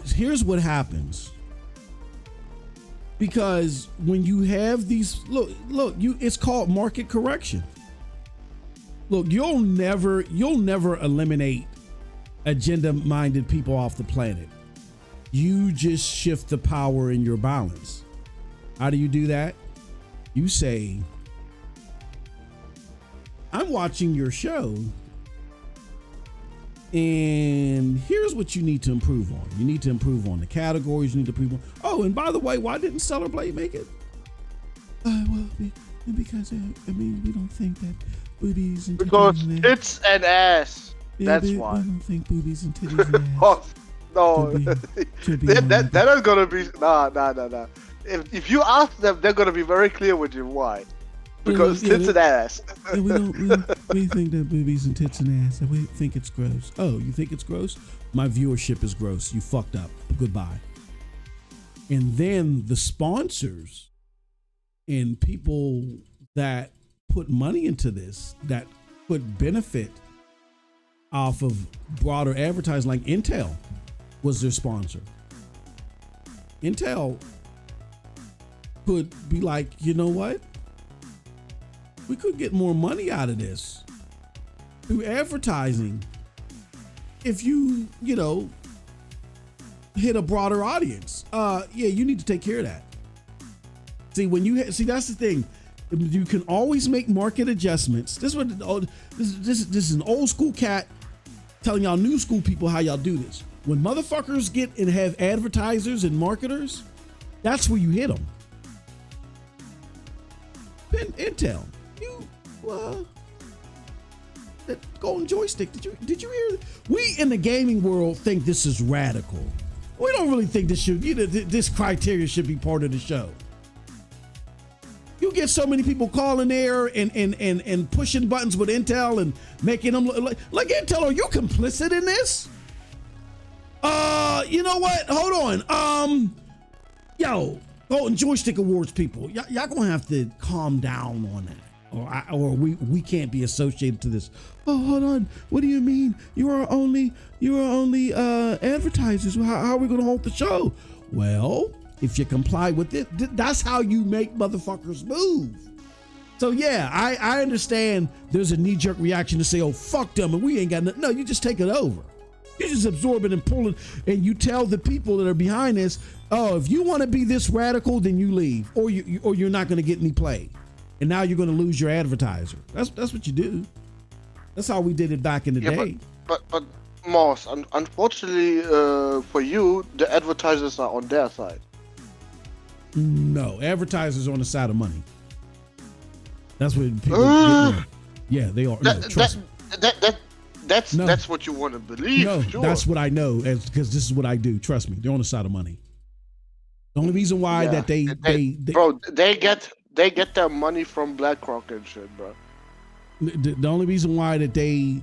Speaker 1: here's what happens. Because when you have these, it's called market correction. Look, you'll never eliminate agenda-minded people off the planet. You just shift the power in your balance. How do you do that? You say, I'm watching your show, and here's what you need to improve on. You need to improve on the categories. You need to improve on. Oh, and by the way, why didn't Stellar Blade make it? Well, because we don't think that boobies and titties
Speaker 2: Because
Speaker 1: and
Speaker 2: it's an ass. That's why.
Speaker 1: We don't think boobies and titties and ass.
Speaker 2: Oh, no,
Speaker 1: should be
Speaker 2: that is gonna be nah. If you ask them, they're gonna be very clear with you why. Because it's an ass.
Speaker 1: We think that boobies and tits and ass, and we think it's gross. Oh, you think it's gross? My viewership is gross. You fucked up. Goodbye. And then the sponsors and people that put money into this, that could benefit off of broader advertising, like Intel was their sponsor. Intel could be like, you know what? We could get more money out of this through advertising if you hit a broader audience. Yeah, you need to take care of that. See, that's the thing. You can always make market adjustments. This is an old school cat telling y'all new school people how y'all do this. When motherfuckers get and have advertisers and marketers, that's where you hit them. Intel, that golden joystick. Did you hear? We in the gaming world think this is radical. We don't really think this should, this criteria should be part of the show. You get so many people calling there and pushing buttons with Intel and making them like Intel. Are you complicit in this? You know what? Hold on. Yo, Golden Joystick Awards people, y'all gonna have to calm down on that, or we can't be associated to this. Oh, hold on. What do you mean? You are only advertisers. How are we gonna hold the show? Well, if you comply with it, that's how you make motherfuckers move. So yeah, I understand there's a knee-jerk reaction to say, oh, fuck them, and we ain't got nothing. No, you just take it over. You just absorb it and pull it, and you tell the people that are behind this, oh, if you want to be this radical, then you leave, or you're not going to get any play, and now you're going to lose your advertiser. That's what you do. That's how we did it back in the day.
Speaker 2: But Moss, unfortunately for you, the advertisers are on their side.
Speaker 1: No, advertisers on the side of money. That's what people. Yeah, they are.
Speaker 2: That's what you want to believe.
Speaker 1: No,
Speaker 2: sure.
Speaker 1: That's what I know, because this is what I do. Trust me, they're on the side of money. The only reason why that they
Speaker 2: get their money from BlackRock and shit, bro.
Speaker 1: The only reason why that they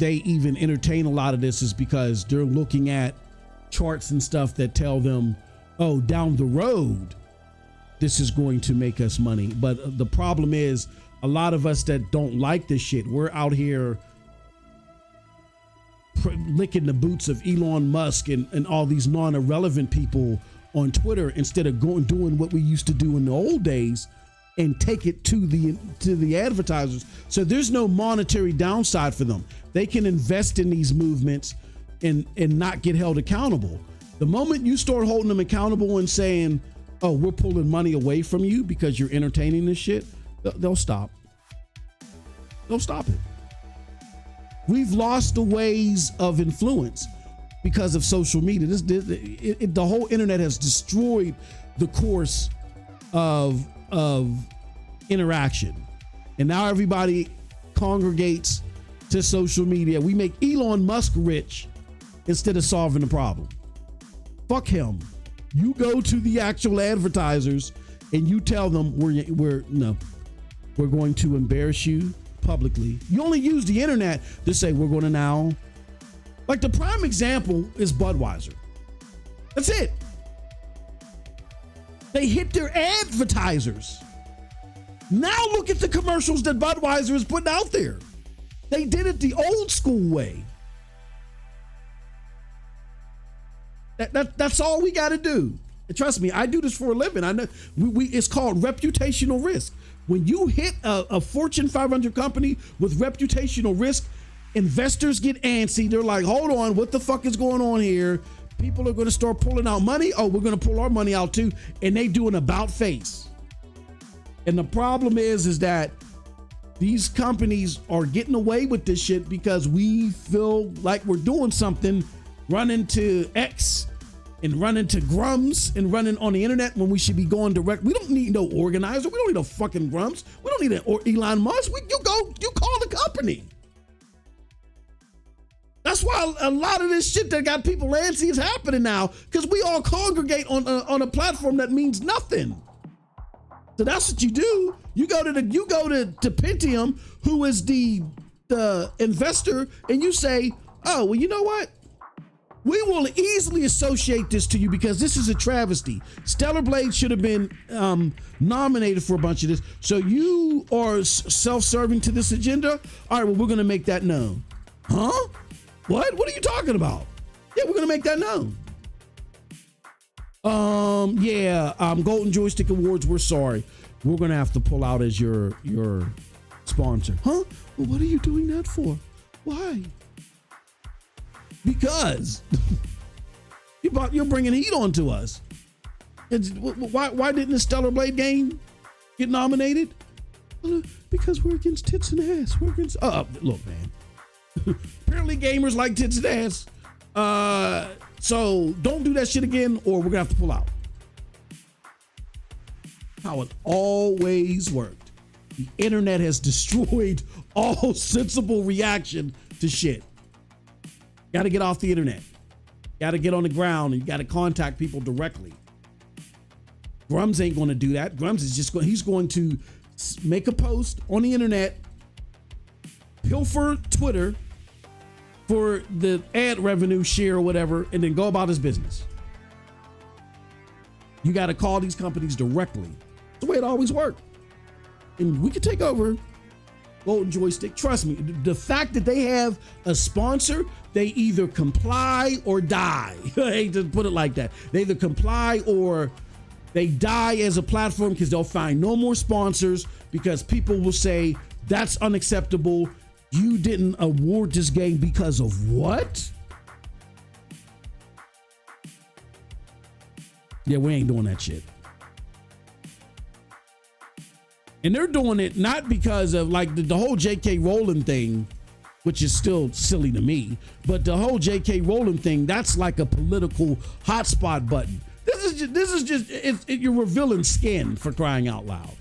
Speaker 1: even entertain a lot of this is because they're looking at charts and stuff that tell them, oh, down the road, this is going to make us money. But the problem is, a lot of us that don't like this shit, we're out here licking the boots of Elon Musk and all these non-irrelevant people on Twitter instead of doing what we used to do in the old days and take it to the advertisers. So there's no monetary downside for them. They can invest in these movements and not get held accountable. The moment you start holding them accountable and saying, oh, we're pulling money away from you because you're entertaining this shit, they'll stop. They'll stop it. We've lost the ways of influence because of social media. The whole internet has destroyed the course of interaction. And now everybody congregates to social media. We make Elon Musk rich instead of solving the problem. Fuck him. You go to the actual advertisers and you tell them we're going to embarrass you publicly. You only use the internet to say we're going to now. Like the prime example is Budweiser. That's it. They hit their advertisers. Now look at the commercials that Budweiser is putting out there. They did it the old school way. That's all we got to do. And trust me, I do this for a living. I know it's called reputational risk. When you hit a Fortune 500 company with reputational risk, investors get antsy. They're like, hold on, what the fuck is going on here? People are going to start pulling out money. Oh, we're going to pull our money out too. And they do an about face. And the problem is that these companies are getting away with this shit because we feel like we're doing something, running to X and running to Grums and running on the internet when we should be going direct. We don't need no organizer. We don't need a fucking Grums. We don't need an Elon Musk. You call the company. That's why a lot of this shit that got people antsy is happening now, because we all congregate on a platform that means nothing. So that's what you do. You go to Pentium, who is the investor, and you say, oh, well, you know what? We will easily associate this to you because this is a travesty. Stellar Blade should have been nominated for a bunch of this. So you are self-serving to this agenda? All right, well, we're going to make that known. Huh? What? What are you talking about? Yeah, we're going to make that known. Golden Joystick Awards, we're sorry. We're going to have to pull out as your sponsor. Huh? Well, what are you doing that for? Why? Because you're bringing heat onto us. Why didn't the Stellar Blade game get nominated? Because we're against tits and ass. We're against. Look, man. Apparently, gamers like tits and ass. So don't do that shit again, or we're gonna have to pull out. How it always worked. The internet has destroyed all sensible reaction to shit. Got to get off the internet. Got to get on the ground, and you got to contact people directly. Grums ain't going to do that. Grums is just he's going to make a post on the internet, pilfer Twitter for the ad revenue share or whatever, and then go about his business. You got to call these companies directly. That's the way it always worked. And we can take over Golden Joystick. Trust me, the fact that they have a sponsor, they either comply or die. I hate to put it like that. They either comply or they die as a platform because they'll find no more sponsors because people will say, that's unacceptable. You didn't award this game because of what? Yeah, we ain't doing that shit. And they're doing it not because of like the whole J.K. Rowling thing, which is still silly to me, but the whole J.K. Rowling thing, that's like a political hotspot button. This is just you're revealing skin, for crying out loud.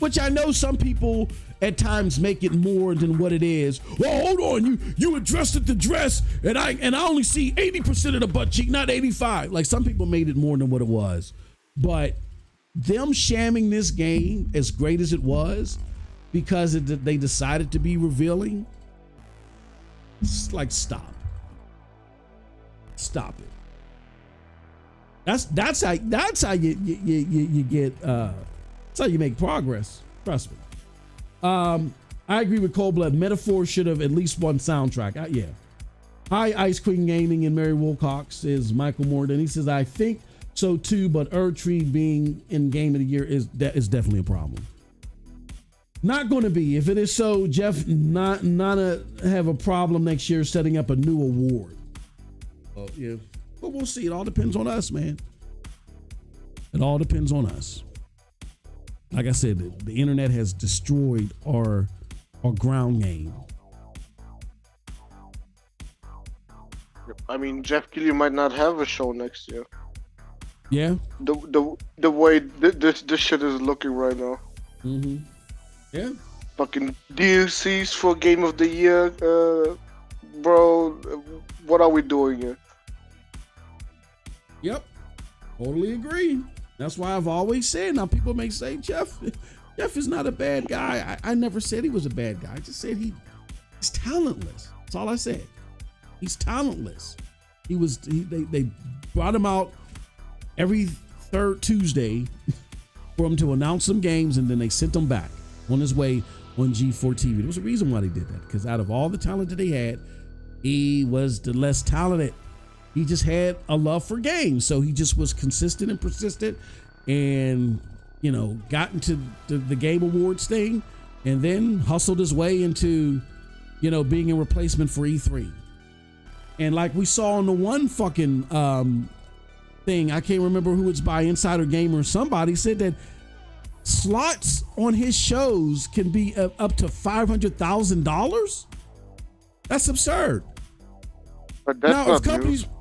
Speaker 1: Which I know some people at times make it more than what it is. Well, hold on, you addressed the dress, and I only see 80% of the butt cheek, not 85. Like some people made it more than what it was. But them shamming this game as great as it was because they decided to be revealing, it's like stop it. That's how you get that's how you make progress. Trust me. I agree with Cold Blood. Metaphor should have at least one soundtrack. Yeah. Hi, Ice Queen Gaming and Mary Wilcox is Michael Morden. He says, I think so too, but Erdtree being in Game of the Year is definitely a problem. Not going to be. If it is so, Jeff not have a problem next year setting up a new award. Oh yeah, but we'll see. It all depends on us, man. It all depends on us. Like I said, the internet has destroyed our ground game.
Speaker 2: I mean, Jeff Keighley might not have a show next year.
Speaker 1: Yeah.
Speaker 2: The way this shit is looking right now.
Speaker 1: Mm-hmm. Yeah.
Speaker 2: Fucking DLCs for Game of the Year, bro. What are we doing here?
Speaker 1: Yep. Totally agree. That's why I've always said. Now people may say Jeff is not a bad guy. I never said he was a bad guy. I just said he's talentless. That's all I said. He's talentless. They brought him out every third Tuesday for him to announce some games, and then they sent him back on his way on G4 TV. There was a reason why they did that, because out of all the talent that they had, he was the less talented. He just had a love for games, so he just was consistent and persistent, and got into the Game Awards thing, and then hustled his way into being a replacement for E3. And like we saw on the one fucking thing, I can't remember who it's by, Insider Gamer, somebody said that slots on his shows can be up to $500,000. That's absurd.
Speaker 2: But that's
Speaker 1: now,
Speaker 2: not
Speaker 1: if companies,
Speaker 2: news.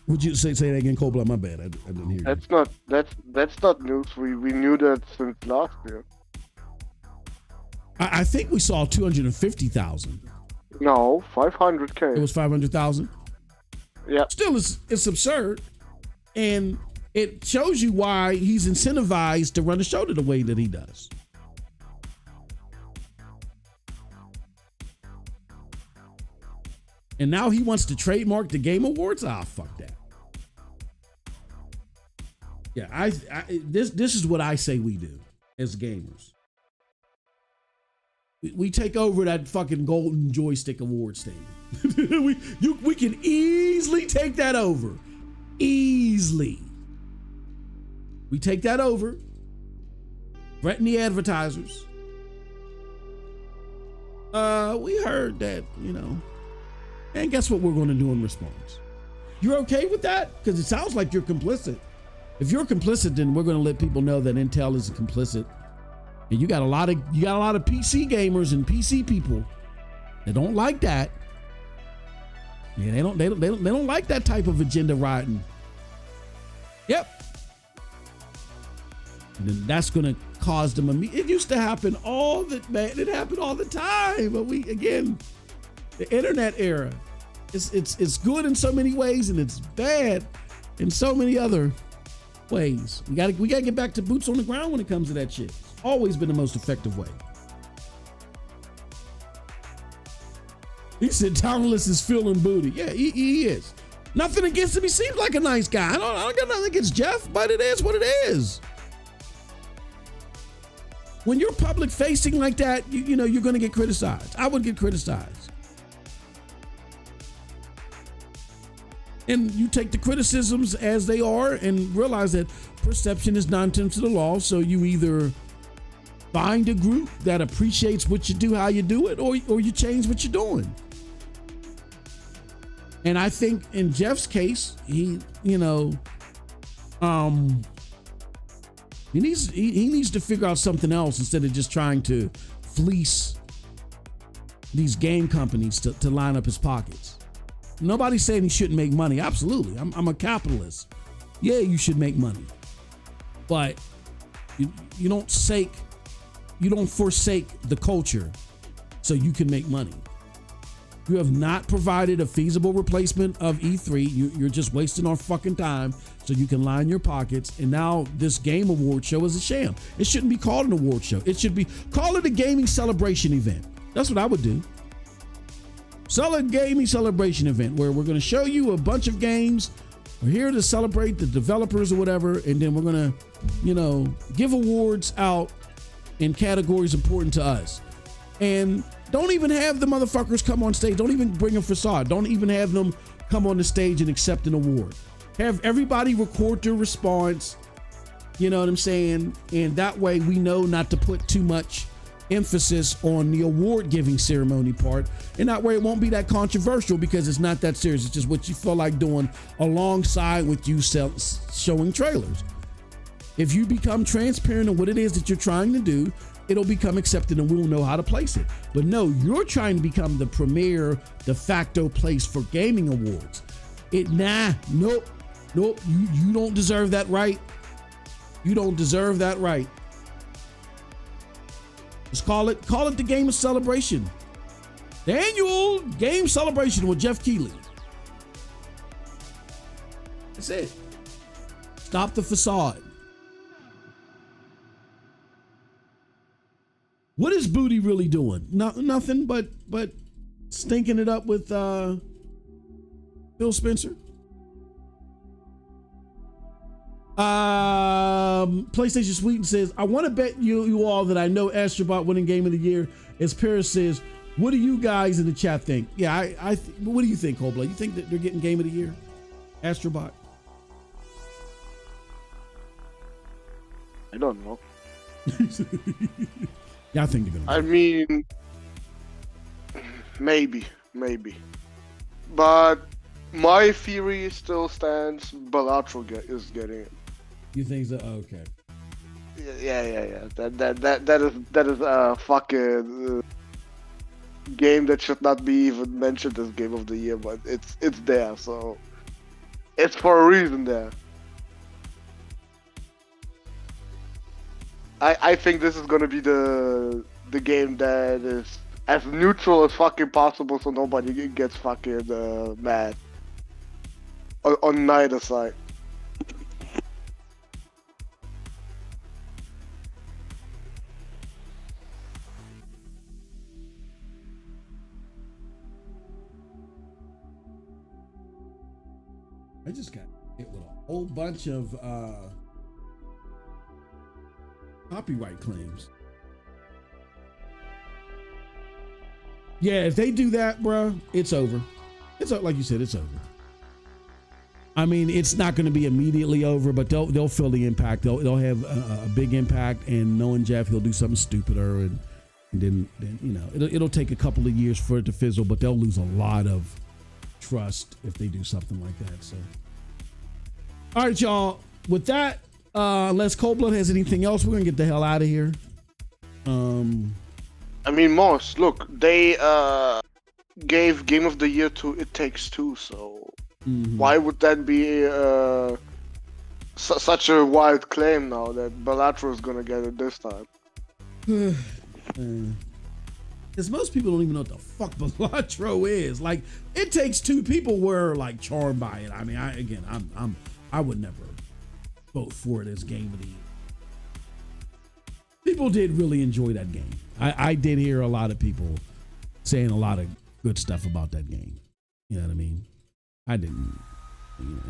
Speaker 1: Would you say that again, Cold Blood? My bad, I didn't hear you.
Speaker 2: That's not news. We knew that since last year.
Speaker 1: I think we saw 250,000.
Speaker 2: No, 500K.
Speaker 1: It was 500,000.
Speaker 2: Yeah.
Speaker 1: Still, it's absurd, and it shows you why he's incentivized to run a show the way that he does. And now he wants to trademark the Game Awards. Ah, fuck that. Yeah, this is what I say we do as gamers. We take over that fucking Golden Joystick Awards thing. we can easily take that over. Easily. We take that over. Threaten the advertisers. We heard that, and guess what we're going to do in response? You're okay with that? Because it sounds like you're complicit. If you're complicit, then we're going to let people know that Intel is complicit. And you got a lot of PC gamers and PC people that don't like that. Yeah, they don't like that type of agenda riding. Yep. And then that's going to cause them. It used to happen all the man. It happened all the time. But the internet era, it's good in so many ways and it's bad in so many other ways. We gotta get back to boots on the ground when it comes to that shit. It's always been the most effective way. He said talentless is feeling booty. Yeah, he is. Nothing against him. He seems like a nice guy. I don't got nothing against Jeff, but it is what it is. When you're public facing like that, you know, you're going to get criticized. I would get criticized. And you take the criticisms as they are and realize that perception is 9/10 of the law. So you either find a group that appreciates what you do, how you do it, or you change what you're doing. And I think in Jeff's case, he needs to figure out something else instead of just trying to fleece these game companies to line up his pockets. Nobody's saying he shouldn't make money. Absolutely. I'm a capitalist. Yeah, you should make money. But you don't forsake the culture so you can make money. You have not provided a feasible replacement of E3. You're just wasting our fucking time so you can line your pockets. And now this game award show is a sham. It shouldn't be called an award show. It should be, call it a gaming celebration event. That's what I would do. Sell a gaming celebration event where we're going to show you a bunch of games. We're here to celebrate the developers or whatever. And then we're going to, give awards out in categories important to us. And don't even have the motherfuckers come on stage. Don't even bring a facade. Don't even have them come on the stage and accept an award. Have everybody record their response. You know what I'm saying? And that way we know not to put too much emphasis on the award giving ceremony part. And that way it won't be that controversial because it's not that serious. It's just what you feel like doing alongside with you showing trailers. If you become transparent on what it is that you're trying to do, it'll become accepted and we'll know how to place it. But no, you're trying to become the premier de facto place for gaming awards. Nope. You don't deserve that right. You don't deserve that right. Just call it the Game of Celebration. The annual Game Celebration with Jeff Keighley. That's it. Stop the facade. What is Booty really doing? Nothing but stinking it up with Phil Spencer. PlayStation Sweden says, I want to bet you all that I know Astrobot winning Game of the Year. As Paris says, what do you guys in the chat think? Yeah, what do you think, Coldplay? You think that they're getting Game of the Year? Astrobot?
Speaker 2: I don't know.
Speaker 1: Yeah, I think they're gonna.
Speaker 2: I mean, maybe, but my theory still stands. Balatro is getting it.
Speaker 1: You think so? Oh, okay.
Speaker 2: Yeah. That is a fucking game that should not be even mentioned as Game of the Year, but it's there, so it's for a reason there. I think this is gonna be the game that is as neutral as fucking possible, so nobody gets fucking mad on neither side.
Speaker 1: I just got hit with a whole bunch of copyright claims. Yeah, if they do that, bro, it's over. It's like you said, it's over. I mean, it's not going to be immediately over, but they'll feel the impact. They'll have a big impact, and knowing Jeff, he'll do something stupider, and then it'll take a couple of years for it to fizzle, but they'll lose a lot of trust if they do something like that. So, all right, y'all. With that, unless Coldblood has anything else, we're gonna get the hell out of here.
Speaker 2: I mean, Moss, look, they gave Game of the Year to It Takes Two, so why would that be such a wild claim now that Balatro is gonna get it this time.
Speaker 1: Because most people don't even know what the fuck Balatro is. Like, it takes two people were like charmed by it. I mean, I would never vote for it as game of the year. People did really enjoy that game. I did hear a lot of people saying a lot of good stuff about that game. You know what I mean? I didn't. You know,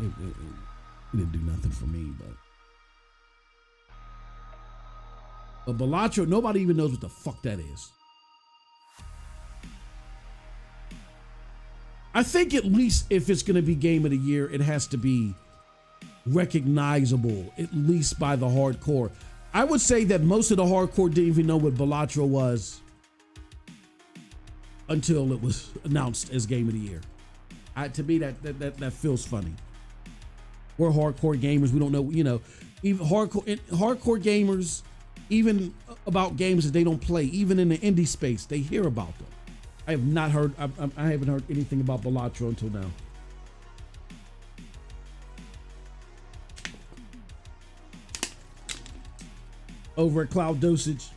Speaker 1: it didn't do nothing for me, but Balatro, nobody even knows what the fuck that is. I think at least if it's going to be game of the year, it has to be recognizable, at least by the hardcore. I would say that most of the hardcore didn't even know what Balatro was until it was announced as game of the year. To me, that feels funny. We're hardcore gamers. We don't know, you know, even hardcore gamers, even about games that they don't play, even in the indie space, they hear about them. I have not heard, I haven't heard anything about Balatro until now. Over at Cloud Dosage,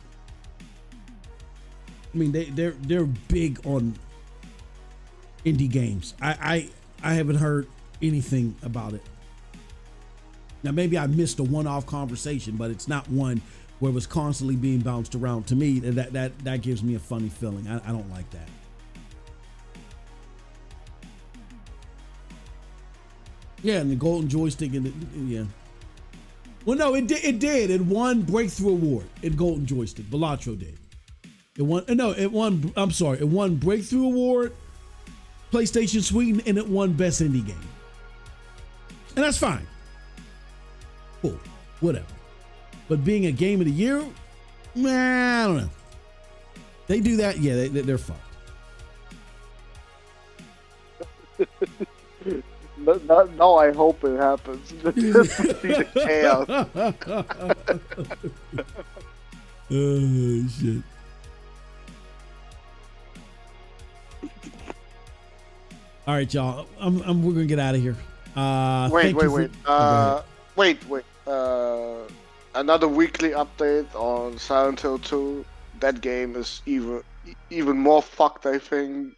Speaker 1: I mean, they're big on indie games. I haven't heard anything about it. Now, maybe I missed a one-off conversation, but it's not one where it was constantly being bounced around. To me, that gives me a funny feeling. I don't like that. Yeah, and the golden joystick and yeah. Well, no, it did. It won Breakthrough Award in Golden Joystick. Balatro did. It won. I'm sorry. It won Breakthrough Award, PlayStation Sweden, and it won Best Indie Game. And that's fine. Cool. Whatever. But being a game of the year, man, I don't know. They do that. Yeah, they're fucked.
Speaker 2: Now I hope it happens. Just to see the chaos.
Speaker 1: Oh shit. All right, y'all. We're gonna get out of here.
Speaker 2: Wait. Another weekly update on Silent Hill 2. That game is even more fucked, I think,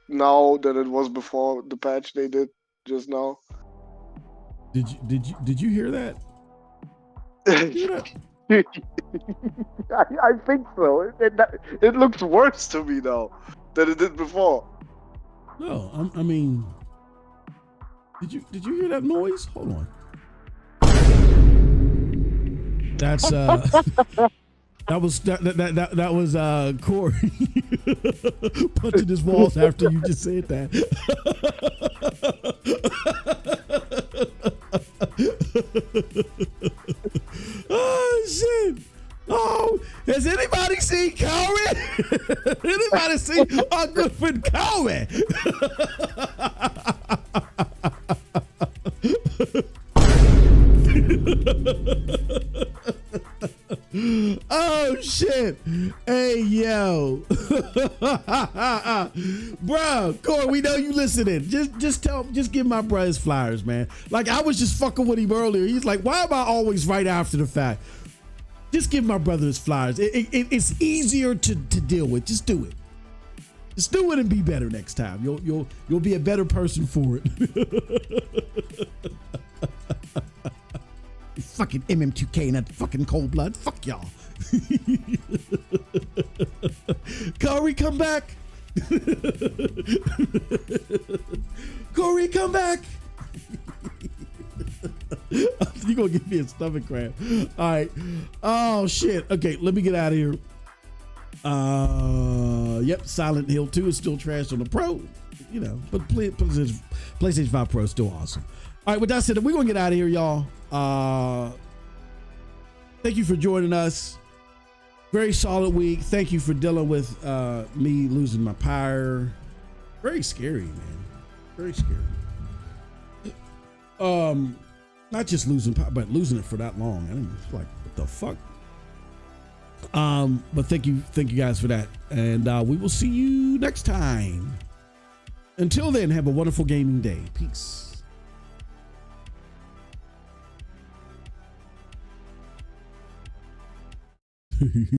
Speaker 2: now than it was before the patch they did just now.
Speaker 1: Did you hear that?
Speaker 2: I think so. It looks worse to me now than it did before.
Speaker 1: No, I mean, did you hear that noise? Hold on. That's that was Corey punching his walls after you just said that. Oh shit! Oh, has anybody seen Corey? Anybody seen our good friend Corey? Oh shit! Hey yo, bro, Corey, we know you listening. Just give my brother his flowers, man. Like, I was just fucking with him earlier. He's like, why am I always right after the fact? Just give my brother his flowers. It's easier to deal with. Just do it. Just do it and be better next time. You'll be a better person for it. Fucking MM2K and that fucking cold blood. Fuck y'all. Corey, come back. Corey, come back. You're gonna give me a stomach cramp. All right. Oh shit. Okay, let me get out of here. Yep, Silent Hill 2 is still trash on the Pro. You know, but PlayStation 5 Pro is still awesome. All right, with that said, we're gonna get out of here, y'all. Thank you for joining us. Very solid week. Thank you for dealing with me losing my power. Very scary, man. Very scary. Not just losing power, but losing it for that long. I mean, it's like, what the fuck? But thank you guys for that, and we will see you next time. Until then, have a wonderful gaming day. Peace.